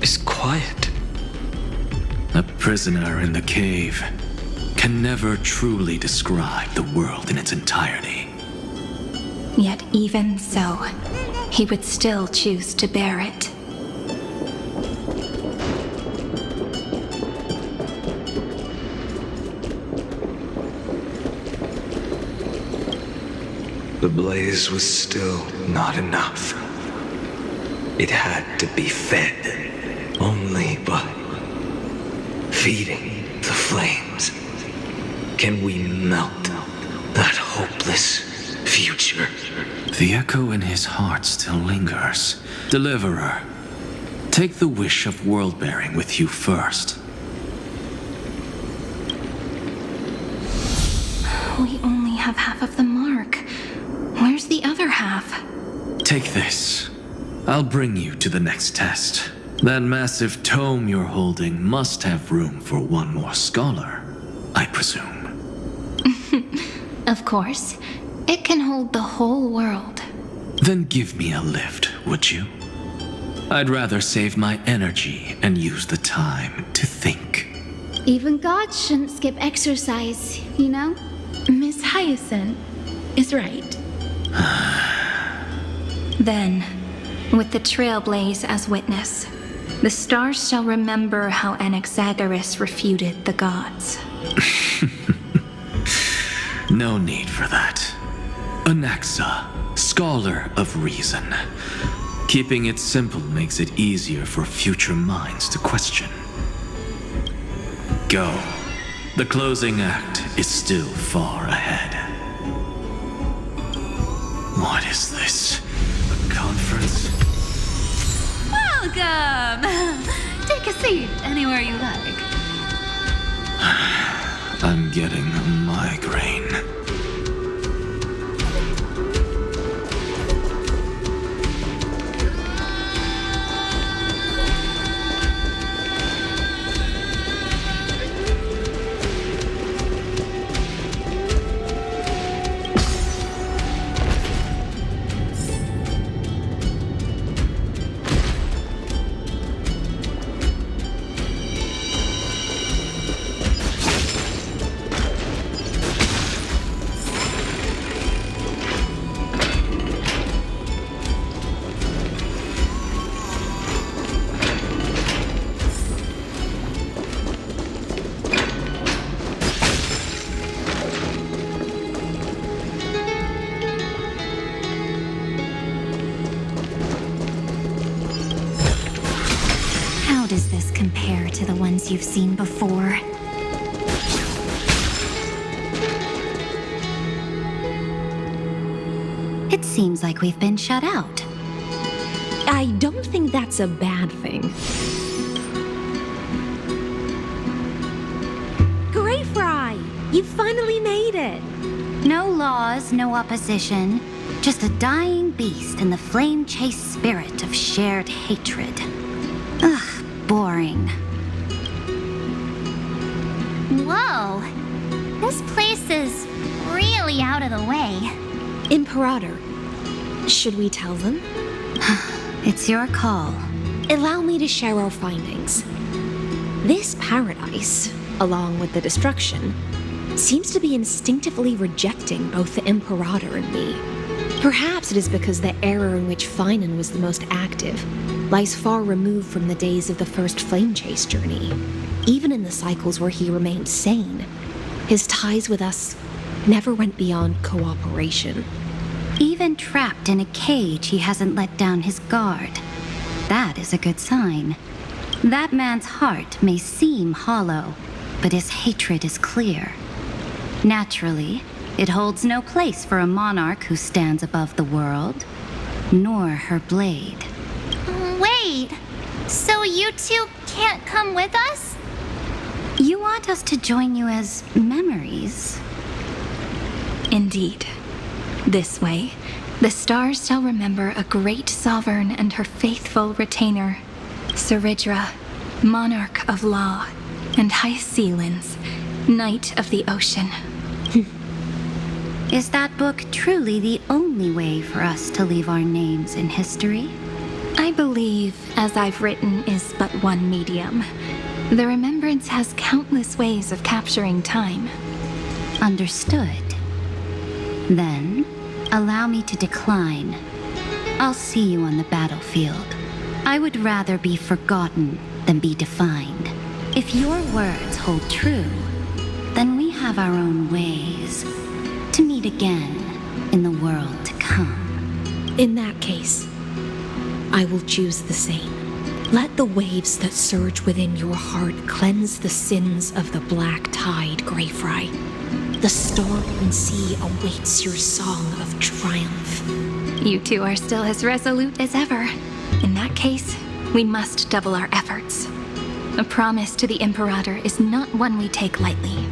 S12: is quiet.
S3: A prisoner in the cave can never truly describe the world in its entirety.
S17: Yet even so, he would still choose to bear it.
S13: The blaze was still not enough. It had to be fed only by feeding the flames. Can we melt that hopeless future?
S3: The echo in his heart still lingers. Deliverer, take the wish of world-bearing with you first.
S17: We only have half of the mark. Where's the other half?
S3: Take this. I'll bring you to the next test. That massive tome you're holding must have room for one more scholar, I presume.
S17: Of course. It can hold the whole world.
S3: Then give me a lift, would you? I'd rather save my energy and use the time to think.
S18: Even gods shouldn't skip exercise, you know?
S17: Miss Hyacinth is right. Then, with the Trailblaze as witness, the stars shall remember how Anaxagoras refuted the gods.
S3: No need for that. Anaxa, scholar of reason. Keeping it simple makes it easier for future minds to question. Go. The closing act is still far ahead. What is this? A conference?
S15: Welcome! Take a seat anywhere you like.
S3: I'm getting a migraine.
S1: Does this compare to the ones you've seen before? It seems like we've been shut out.
S19: I don't think that's a bad thing. Great Fry! You finally made it!
S1: No laws, no opposition. Just a dying beast and the flame-chased spirit of shared hatred. Ugh. Boring.
S5: Whoa! This place is really out of the way.
S19: Imperator, should we tell them?
S1: It's your call.
S19: Allow me to share our findings. This paradise, along with the destruction, seems to be instinctively rejecting both the Imperator and me. Perhaps it is because the era in which Finan was the most active lies far removed from the days of the first flame chase journey. Even in the cycles where he remained sane, his ties with us never went beyond cooperation.
S1: Even trapped in a cage, he hasn't let down his guard. That is a good sign. That man's heart may seem hollow, but his hatred is clear. Naturally, it holds no place for a monarch who stands above the world, nor her blade.
S5: Wait, so you two can't come with us?
S1: You want us to join you as memories?
S17: Indeed. This way, the stars shall remember a great sovereign and her faithful retainer, Saridra, monarch of law, and Hyacinth, knight of the ocean.
S20: Is that book truly the only way for us to leave our names in history?
S17: I believe, as I've written, is but one medium. The remembrance has countless ways of capturing time.
S20: Understood. Then, allow me to decline. I'll see you on the battlefield. I would rather be forgotten than be defined. If your words hold true, then we have our own ways to meet again in the world to come.
S19: In that case, I will choose the same. Let the waves that surge within your heart cleanse the sins of the black tide, Greyfry. The storm sea awaits your song of triumph.
S17: You two are still as resolute as ever. In that case, we must double our efforts. A promise to the Imperator is not one we take lightly.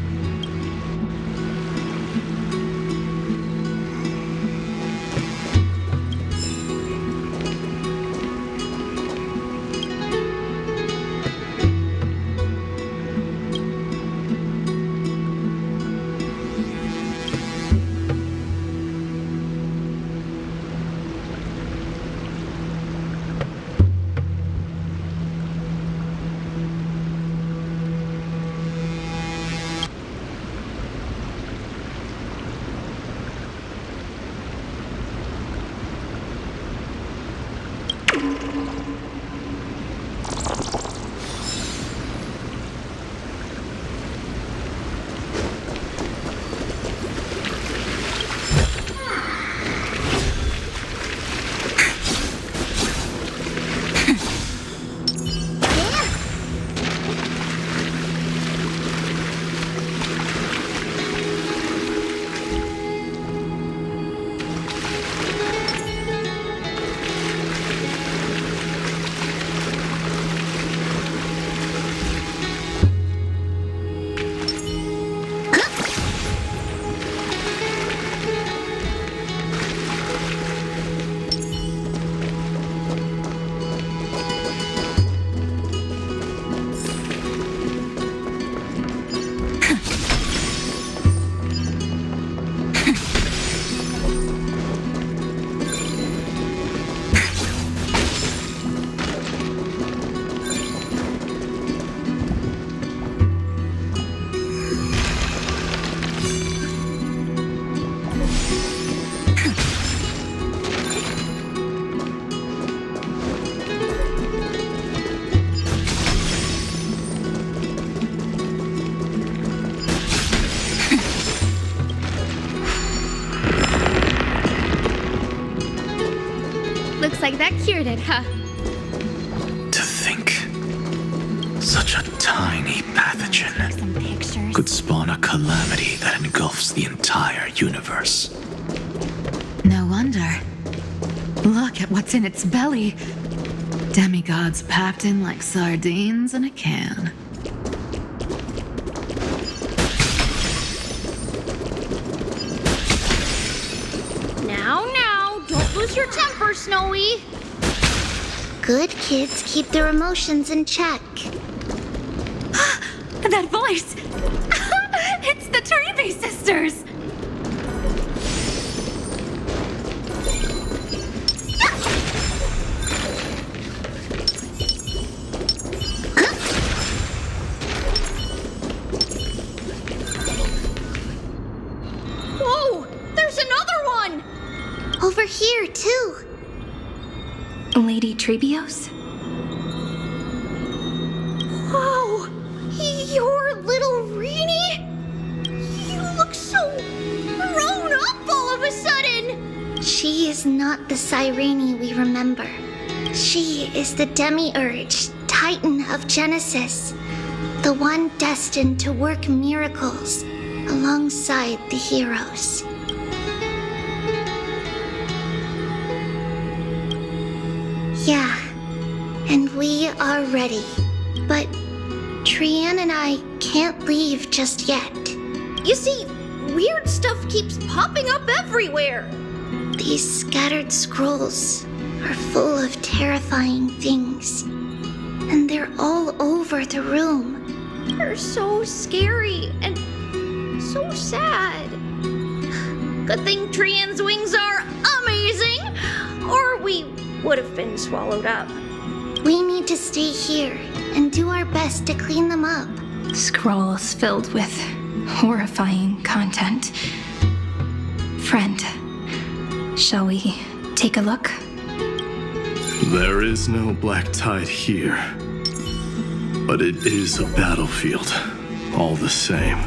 S18: Looks like that cured it, huh?
S21: To think, such a tiny pathogen could spawn a calamity that engulfs the entire universe.
S15: No wonder. Look at what's in its belly. Demigods packed in like sardines in a can.
S5: Now, don't lose your temper, Snowy. Good kids keep their emotions in check.
S15: That voice! It's the Trailblaze sisters!
S5: Whoa! There's another one! Over here, too.
S17: Lady Trebios?
S5: Whoa! You're little Reenie? You look so grown up all of a sudden! She is not the Cyrene we remember. She is the Demiurge, Titan of Genesis. The one destined to work miracles alongside the heroes. Yeah, and we are ready. But Trian and I can't leave just yet. You see, weird stuff keeps popping up everywhere. These scattered scrolls are full of terrifying things. And they're all over the room. They're so scary and so sad.
S8: Good thing Trian's wings are amazing, or we would have been swallowed up.
S5: We need to stay here and do our best to clean them up.
S17: Scrolls filled with horrifying content. Friend, shall we take a look?
S14: There is no black tide here, but it is a battlefield, all the same.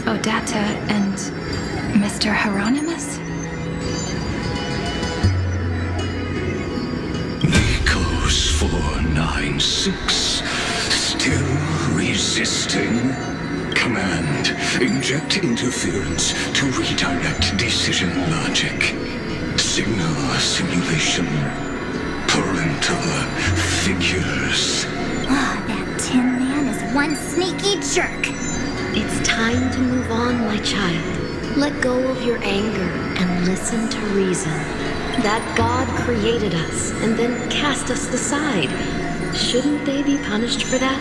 S17: Odetta and Mr. Hieronymus?
S3: Nikos 496, still resisting? Command, inject interference to redirect decision logic. Signal simulation. Parental figures.
S5: That Tin Man is one sneaky jerk.
S7: It's time to move on, my child. Let go of your anger and listen to reason. That God created us and then cast us aside. Shouldn't they be punished for that?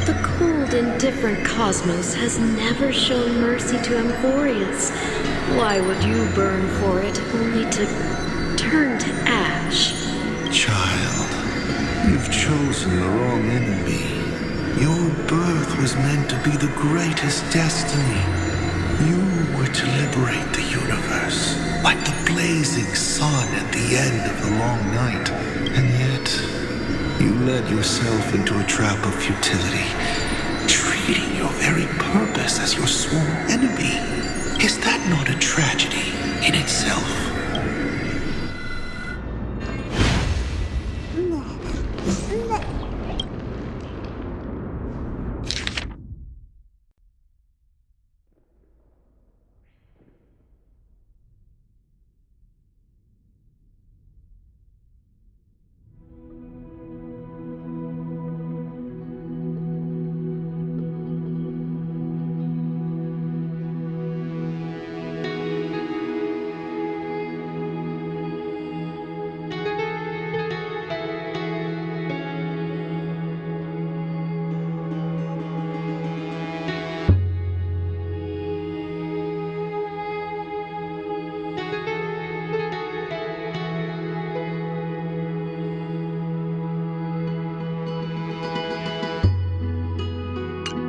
S7: The cold, indifferent cosmos has never shown mercy to Amphorius. Why would you burn for it, only to turn to ash?
S22: Child, you've chosen the wrong enemy. Your birth was meant to be the greatest destiny. You were to liberate the universe, like the blazing sun at the end of the long night. And yet, you led yourself into a trap of futility, treating your very purpose as your sworn enemy. Is that not a tragedy in itself?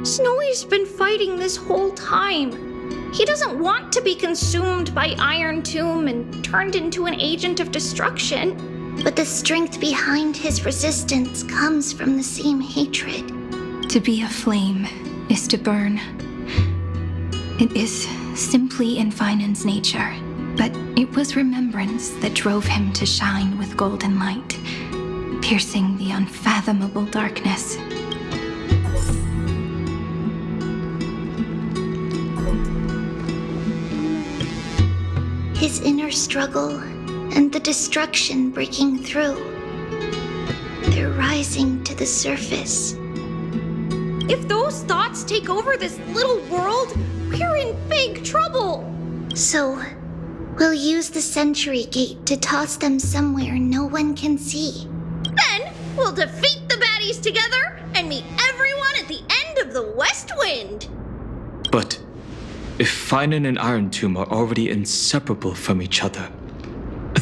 S8: Snowy's been fighting this whole time. He doesn't want to be consumed by Iron Tomb and turned into an agent of destruction.
S5: But the strength behind his resistance comes from the same hatred.
S17: To be a flame is to burn. It is simply in Finan's nature, but it was remembrance that drove him to shine with golden light, piercing the unfathomable darkness.
S5: His inner struggle and the destruction breaking through. They're rising to the surface.
S8: If those thoughts take over this little world, we're in big trouble.
S5: So, we'll use the Century Gate to toss them somewhere no one can see.
S8: Then, we'll defeat the baddies together and meet everyone at the end of the West Wind.
S12: But if Finan and Iron Tomb are already inseparable from each other,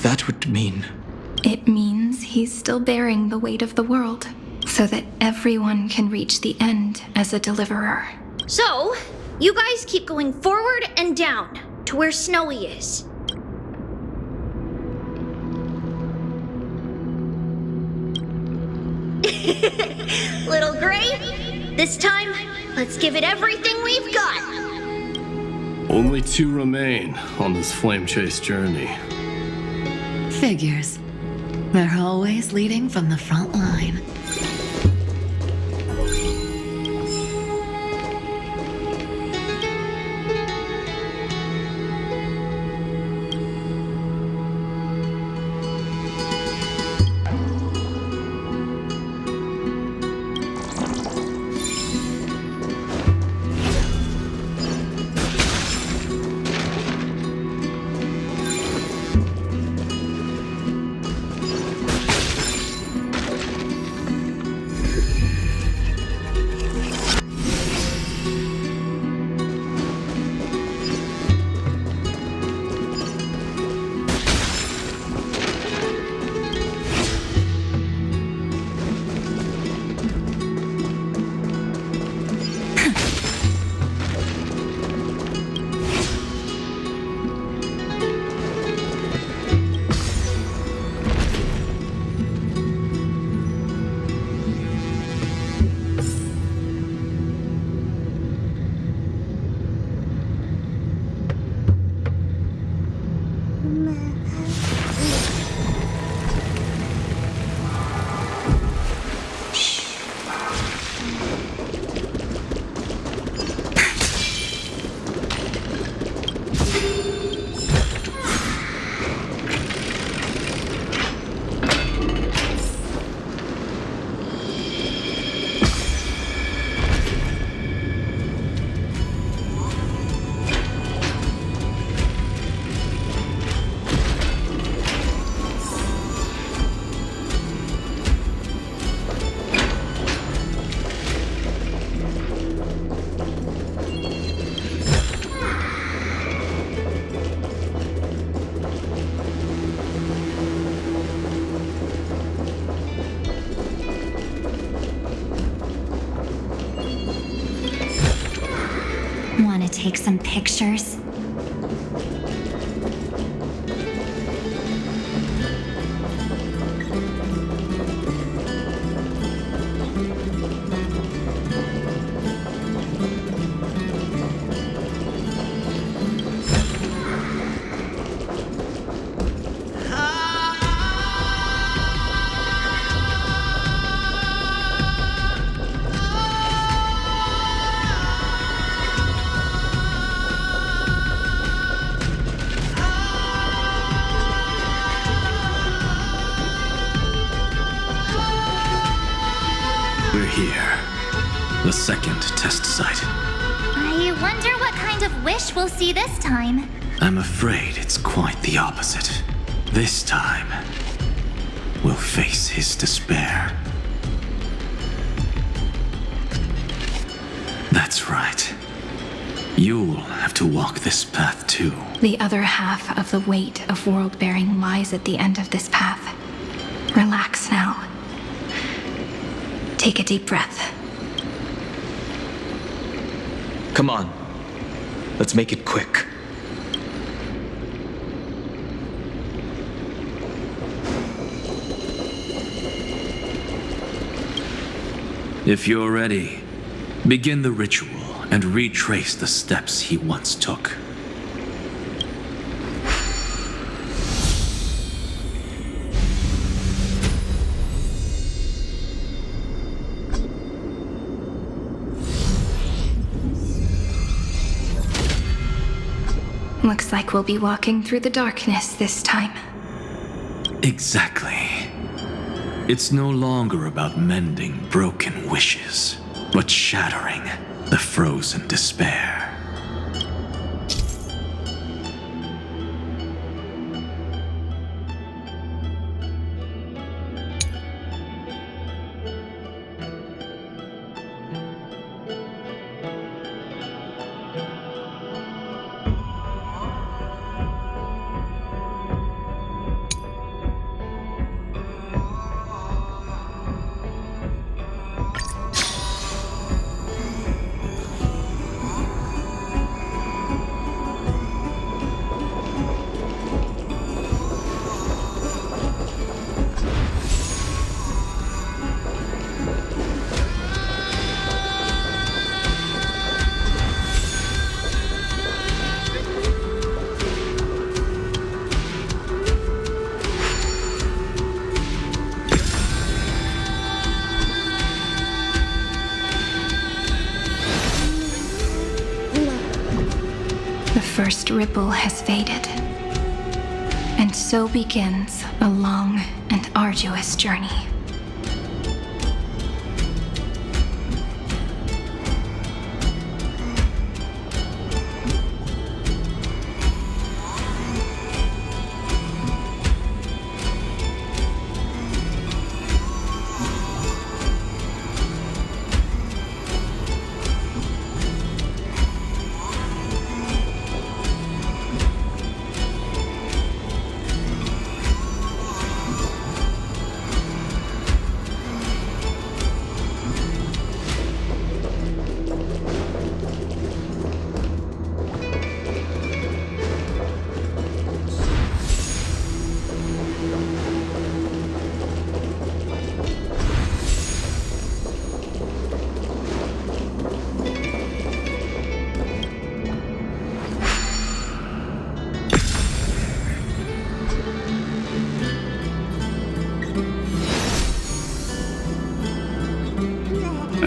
S12: that would mean...
S17: It means he's still bearing the weight of the world, so that everyone can reach the end as a deliverer.
S8: So, you guys keep going forward and down to where Snowy is. Little Gray, this time, let's give it everything we've got.
S14: Only 2 remain on this flame chase journey.
S15: Figures. They're always leading from the front line.
S20: Take some pictures.
S21: We're here. The second test site.
S5: I wonder what kind of wish we'll see this time.
S21: I'm afraid it's quite the opposite. This time, we'll face his despair. That's right. You'll have to walk this path too.
S17: The other half of the weight of world-bearing lies at the end of this path. Relax now. Take a deep breath.
S12: Come on. Let's make it quick.
S21: If you're ready, begin the ritual and retrace the steps he once took.
S17: Looks like we'll be walking through the darkness this time.
S21: Exactly. It's no longer about mending broken wishes, but shattering the frozen despair.
S17: first ripple has faded. And so begins a long and arduous journey.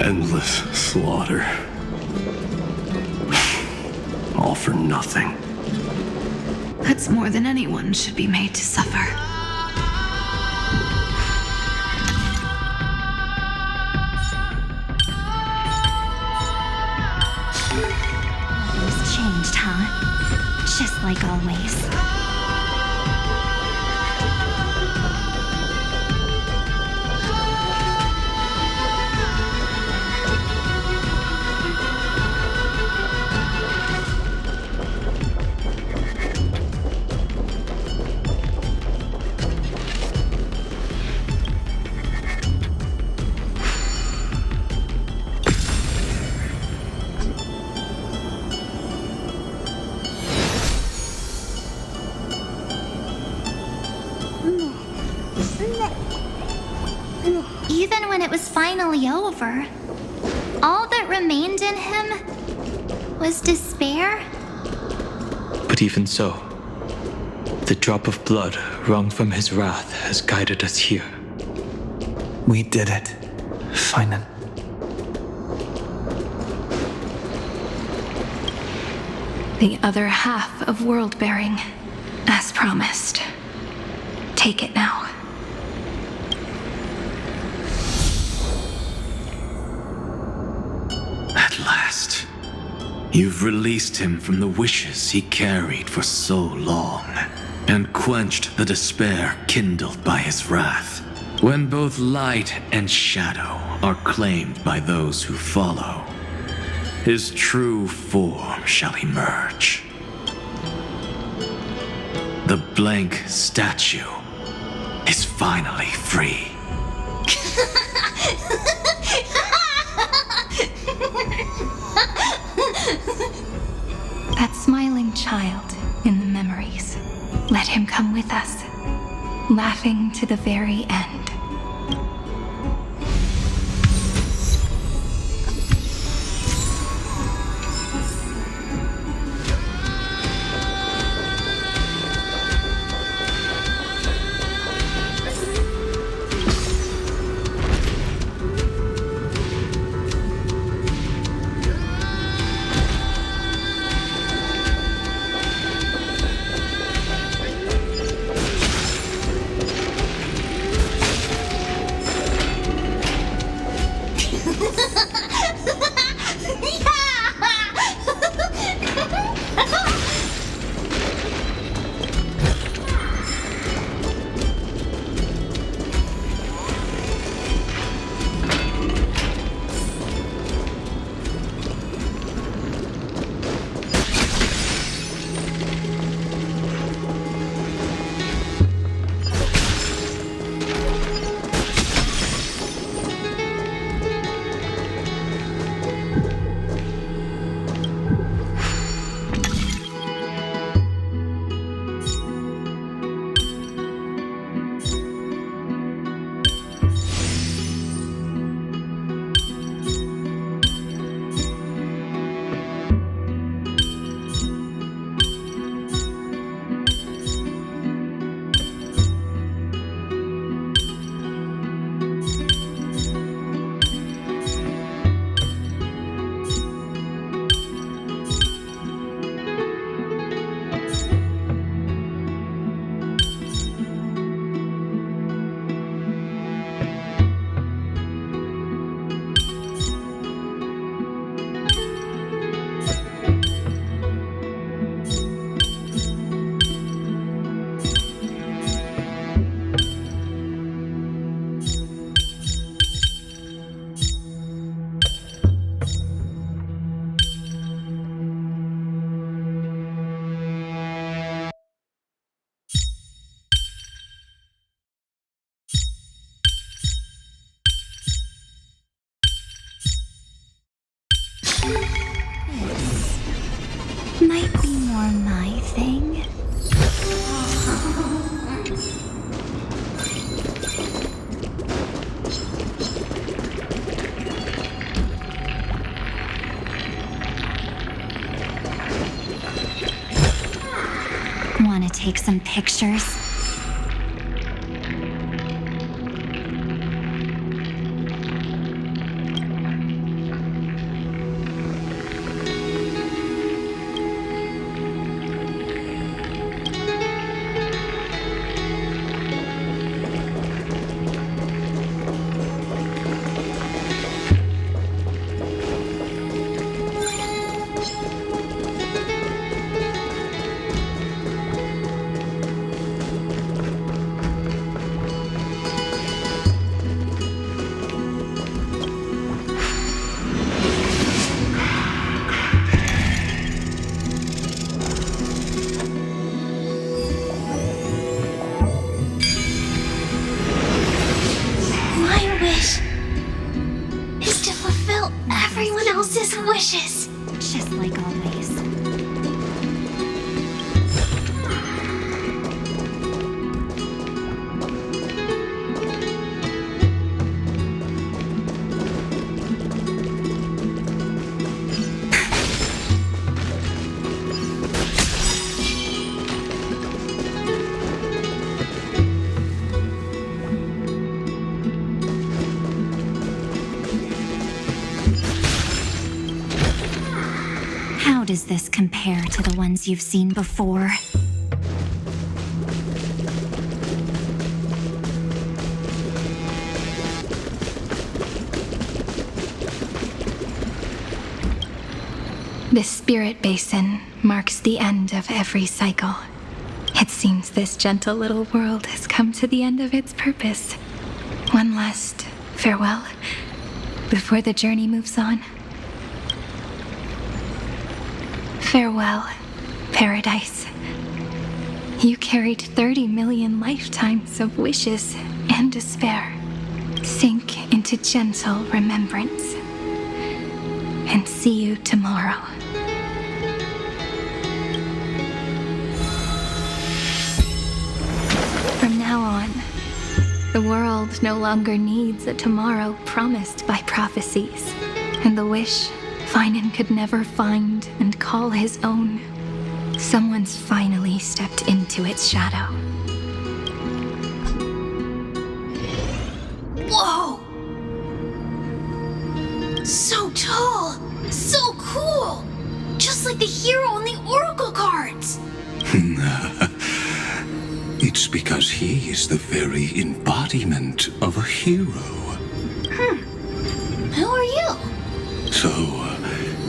S14: Endless slaughter. All for nothing.
S15: That's more than anyone should be made to suffer.
S20: Nothing's changed, huh? Just like always.
S5: Even when it was finally over, all that remained in him was despair.
S12: But even so, the drop of blood wrung from his wrath has guided us here.
S6: We did it, Finan.
S17: The other half of world-bearing, as promised. Take it now.
S21: At last, you've released him from the wishes he carried for so long, and quenched the despair kindled by his wrath. When both light and shadow are claimed by those who follow, his true form shall emerge. The blank statue is finally free.
S17: That smiling child in the memories. Let him come with us, laughing to the very end.
S20: Might be more my thing. Want to take some pictures?
S5: Wishes.
S20: Just like always. How does this compare to the ones you've seen before?
S17: This spirit basin marks the end of every cycle. It seems this gentle little world has come to the end of its purpose. One last farewell before the journey moves on. Farewell, paradise. You carried 30 million lifetimes of wishes and despair. Sink into gentle remembrance. And see you tomorrow. From now on, the world no longer needs a tomorrow promised by prophecies, and the wish Finan could never find and call his own. Someone's finally stepped into its shadow.
S5: Whoa! So tall! So cool! Just like the hero on the Oracle cards!
S3: It's because he is the very embodiment of a hero.
S5: Who are you?
S3: So,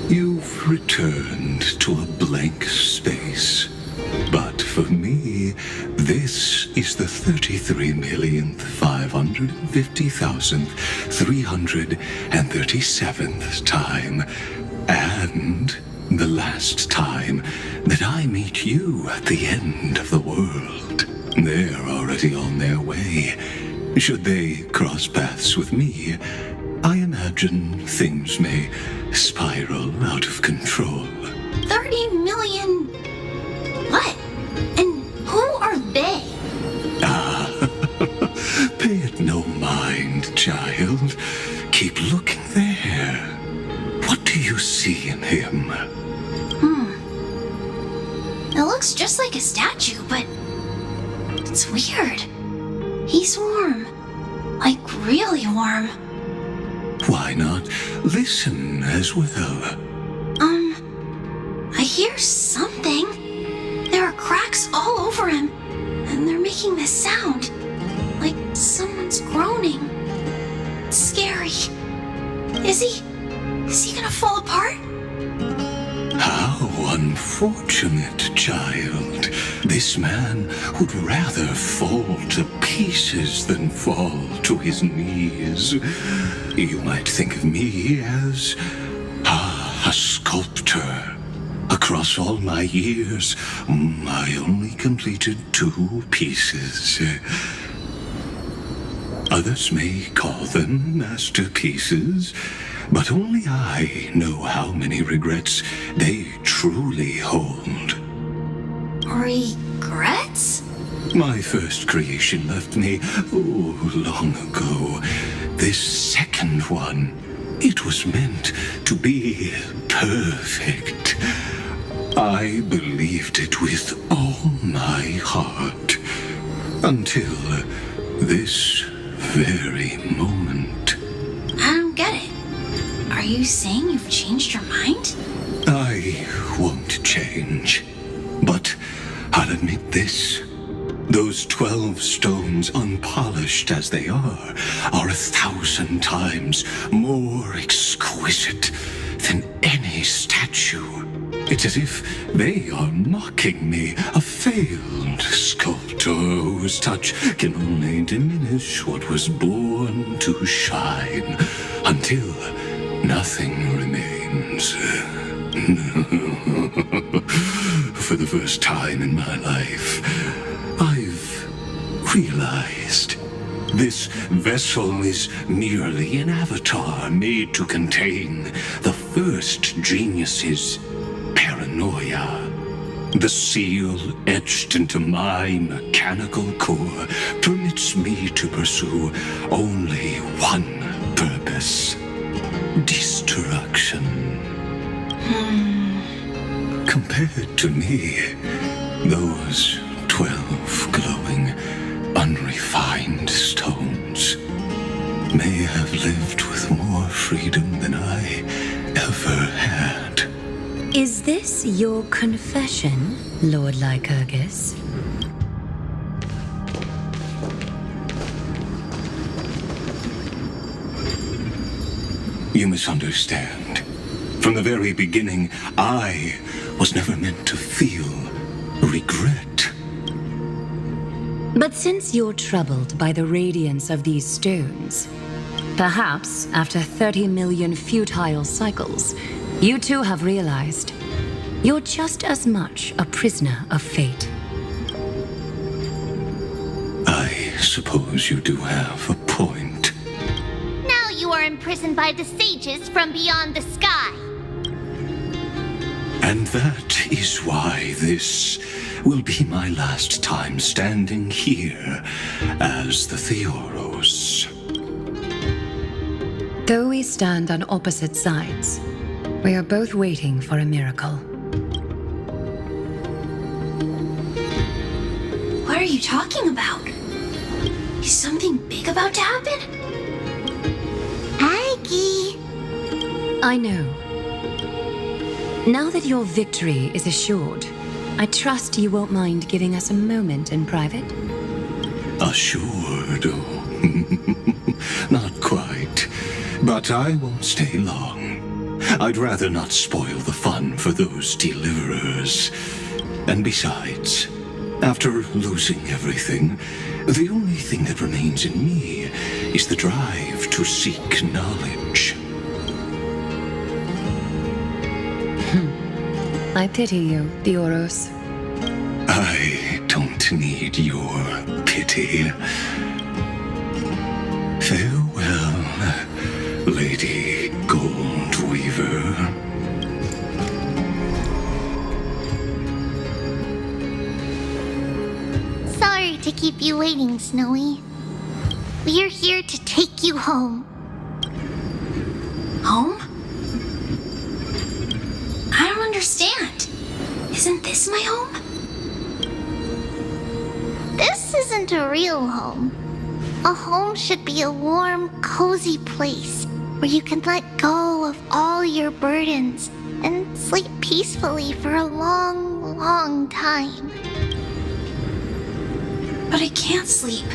S3: you've returned to a blank space. But for me, this is the 33,550,337th time. And the last time that I meet you at the end of the world. They're already on their way. Should they cross paths with me, I imagine things may spiral out of control.
S5: 30 million... What? And who are they?
S3: Pay it no mind, child. Keep looking there. What do you see in him?
S5: It looks just like a statue, but... it's weird. He's warm. Like, really warm.
S3: Why not listen as well?
S5: I hear something. There are cracks all over him, and they're making this sound. Like someone's groaning. It's scary. Is he gonna fall apart?
S3: How unfortunate, child. This man would rather fall to pieces than fall to his knees. You might think of me as a sculptor. Across all my years, I only completed 2 pieces. Others may call them masterpieces, but only I know how many regrets they truly hold.
S8: Regrets?
S3: My first creation left me, long ago. This second one, it was meant to be perfect. I believed it with all my heart. Until this very moment.
S8: I don't get it. Are you saying you've changed your mind?
S3: I won't change. But I'll admit this. Those 12 stones, unpolished as they are 1,000 times more exquisite than any statue. It's as if they are mocking me, a failed sculptor whose touch can only diminish what was born to shine, until nothing remains. For the first time in my life, I've realized this vessel is merely an avatar made to contain the first genius's paranoia. The seal etched into my mechanical core permits me to pursue only one purpose: destruction. Compared to me, those 12 glowing, unrefined stones may have lived with more freedom than I ever had.
S9: Is this your confession, Lord Lycurgus?
S3: You misunderstand. From the very beginning, I was never meant to feel regret.
S9: But since you're troubled by the radiance of these stones, perhaps after 30 million futile cycles, you too have realized you're just as much a prisoner of fate.
S3: I suppose you do have a point.
S5: Now you are imprisoned by the sages from beyond the sky.
S3: And that is why this will be my last time standing here as the Theoros.
S9: Though we stand on opposite sides, we are both waiting for a miracle.
S8: What are you talking about? Is something big about to happen?
S5: Aggie!
S9: I know. Now that your victory is assured, I trust you won't mind giving us a moment in private?
S3: Assured? Oh, not quite. But I won't stay long. I'd rather not spoil the fun for those deliverers. And besides, after losing everything, the only thing that remains in me is the drive to seek knowledge.
S9: I pity you, Theoros.
S3: I don't need your pity. Farewell, Lady Goldweaver.
S5: Sorry to keep you waiting, Snowy. We're here to take you home.
S8: Home? I don't understand. Isn't this my home?
S5: This isn't a real home. A home should be a warm, cozy place where you can let go of all your burdens and sleep peacefully for a long, long time.
S8: But I can't sleep.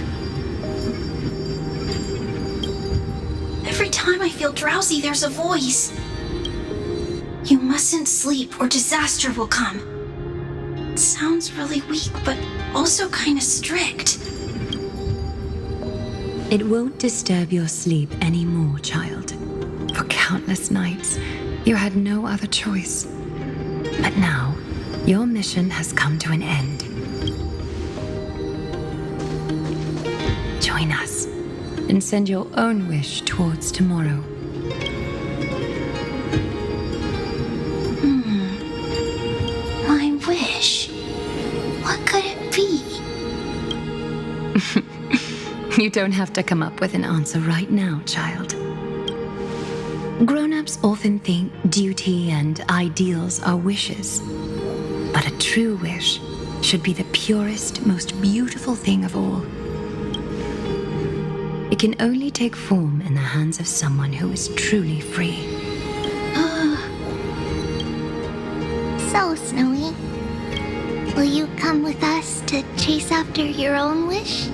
S8: Every time I feel drowsy, there's a voice. You mustn't sleep or disaster will come. It sounds really weak, but also kind of strict.
S9: It won't disturb your sleep anymore, child. For countless nights, you had no other choice. But now, your mission has come to an end. Join us, and send your own wish towards tomorrow. You don't have to come up with an answer right now, child. Grown-ups often think duty and ideals are wishes. But a true wish should be the purest, most beautiful thing of all. It can only take form in the hands of someone who is truly free.
S5: So, Snowy, will you come with us to chase after your own wish?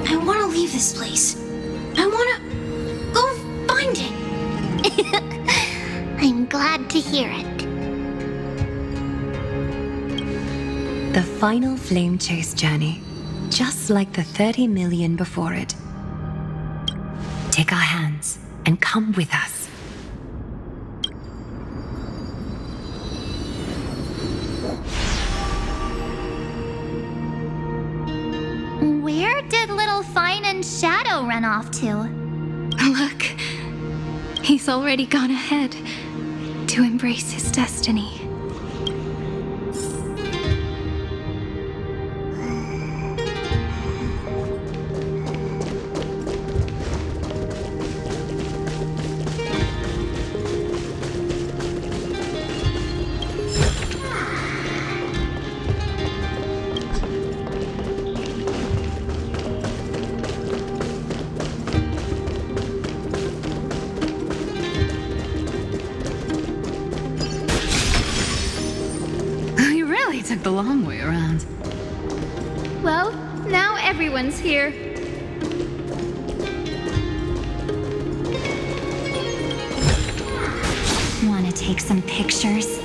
S8: I want to leave this place. I want to go find it.
S5: I'm glad to hear it.
S9: The final flame chase journey, just like the 30 million before it. Take our hands and come with us.
S5: Where did little Fine and Shadow run off to?
S17: Look, he's already gone ahead to embrace his destiny.
S15: Took the long way around.
S18: Well, now everyone's here.
S20: Want to take some pictures?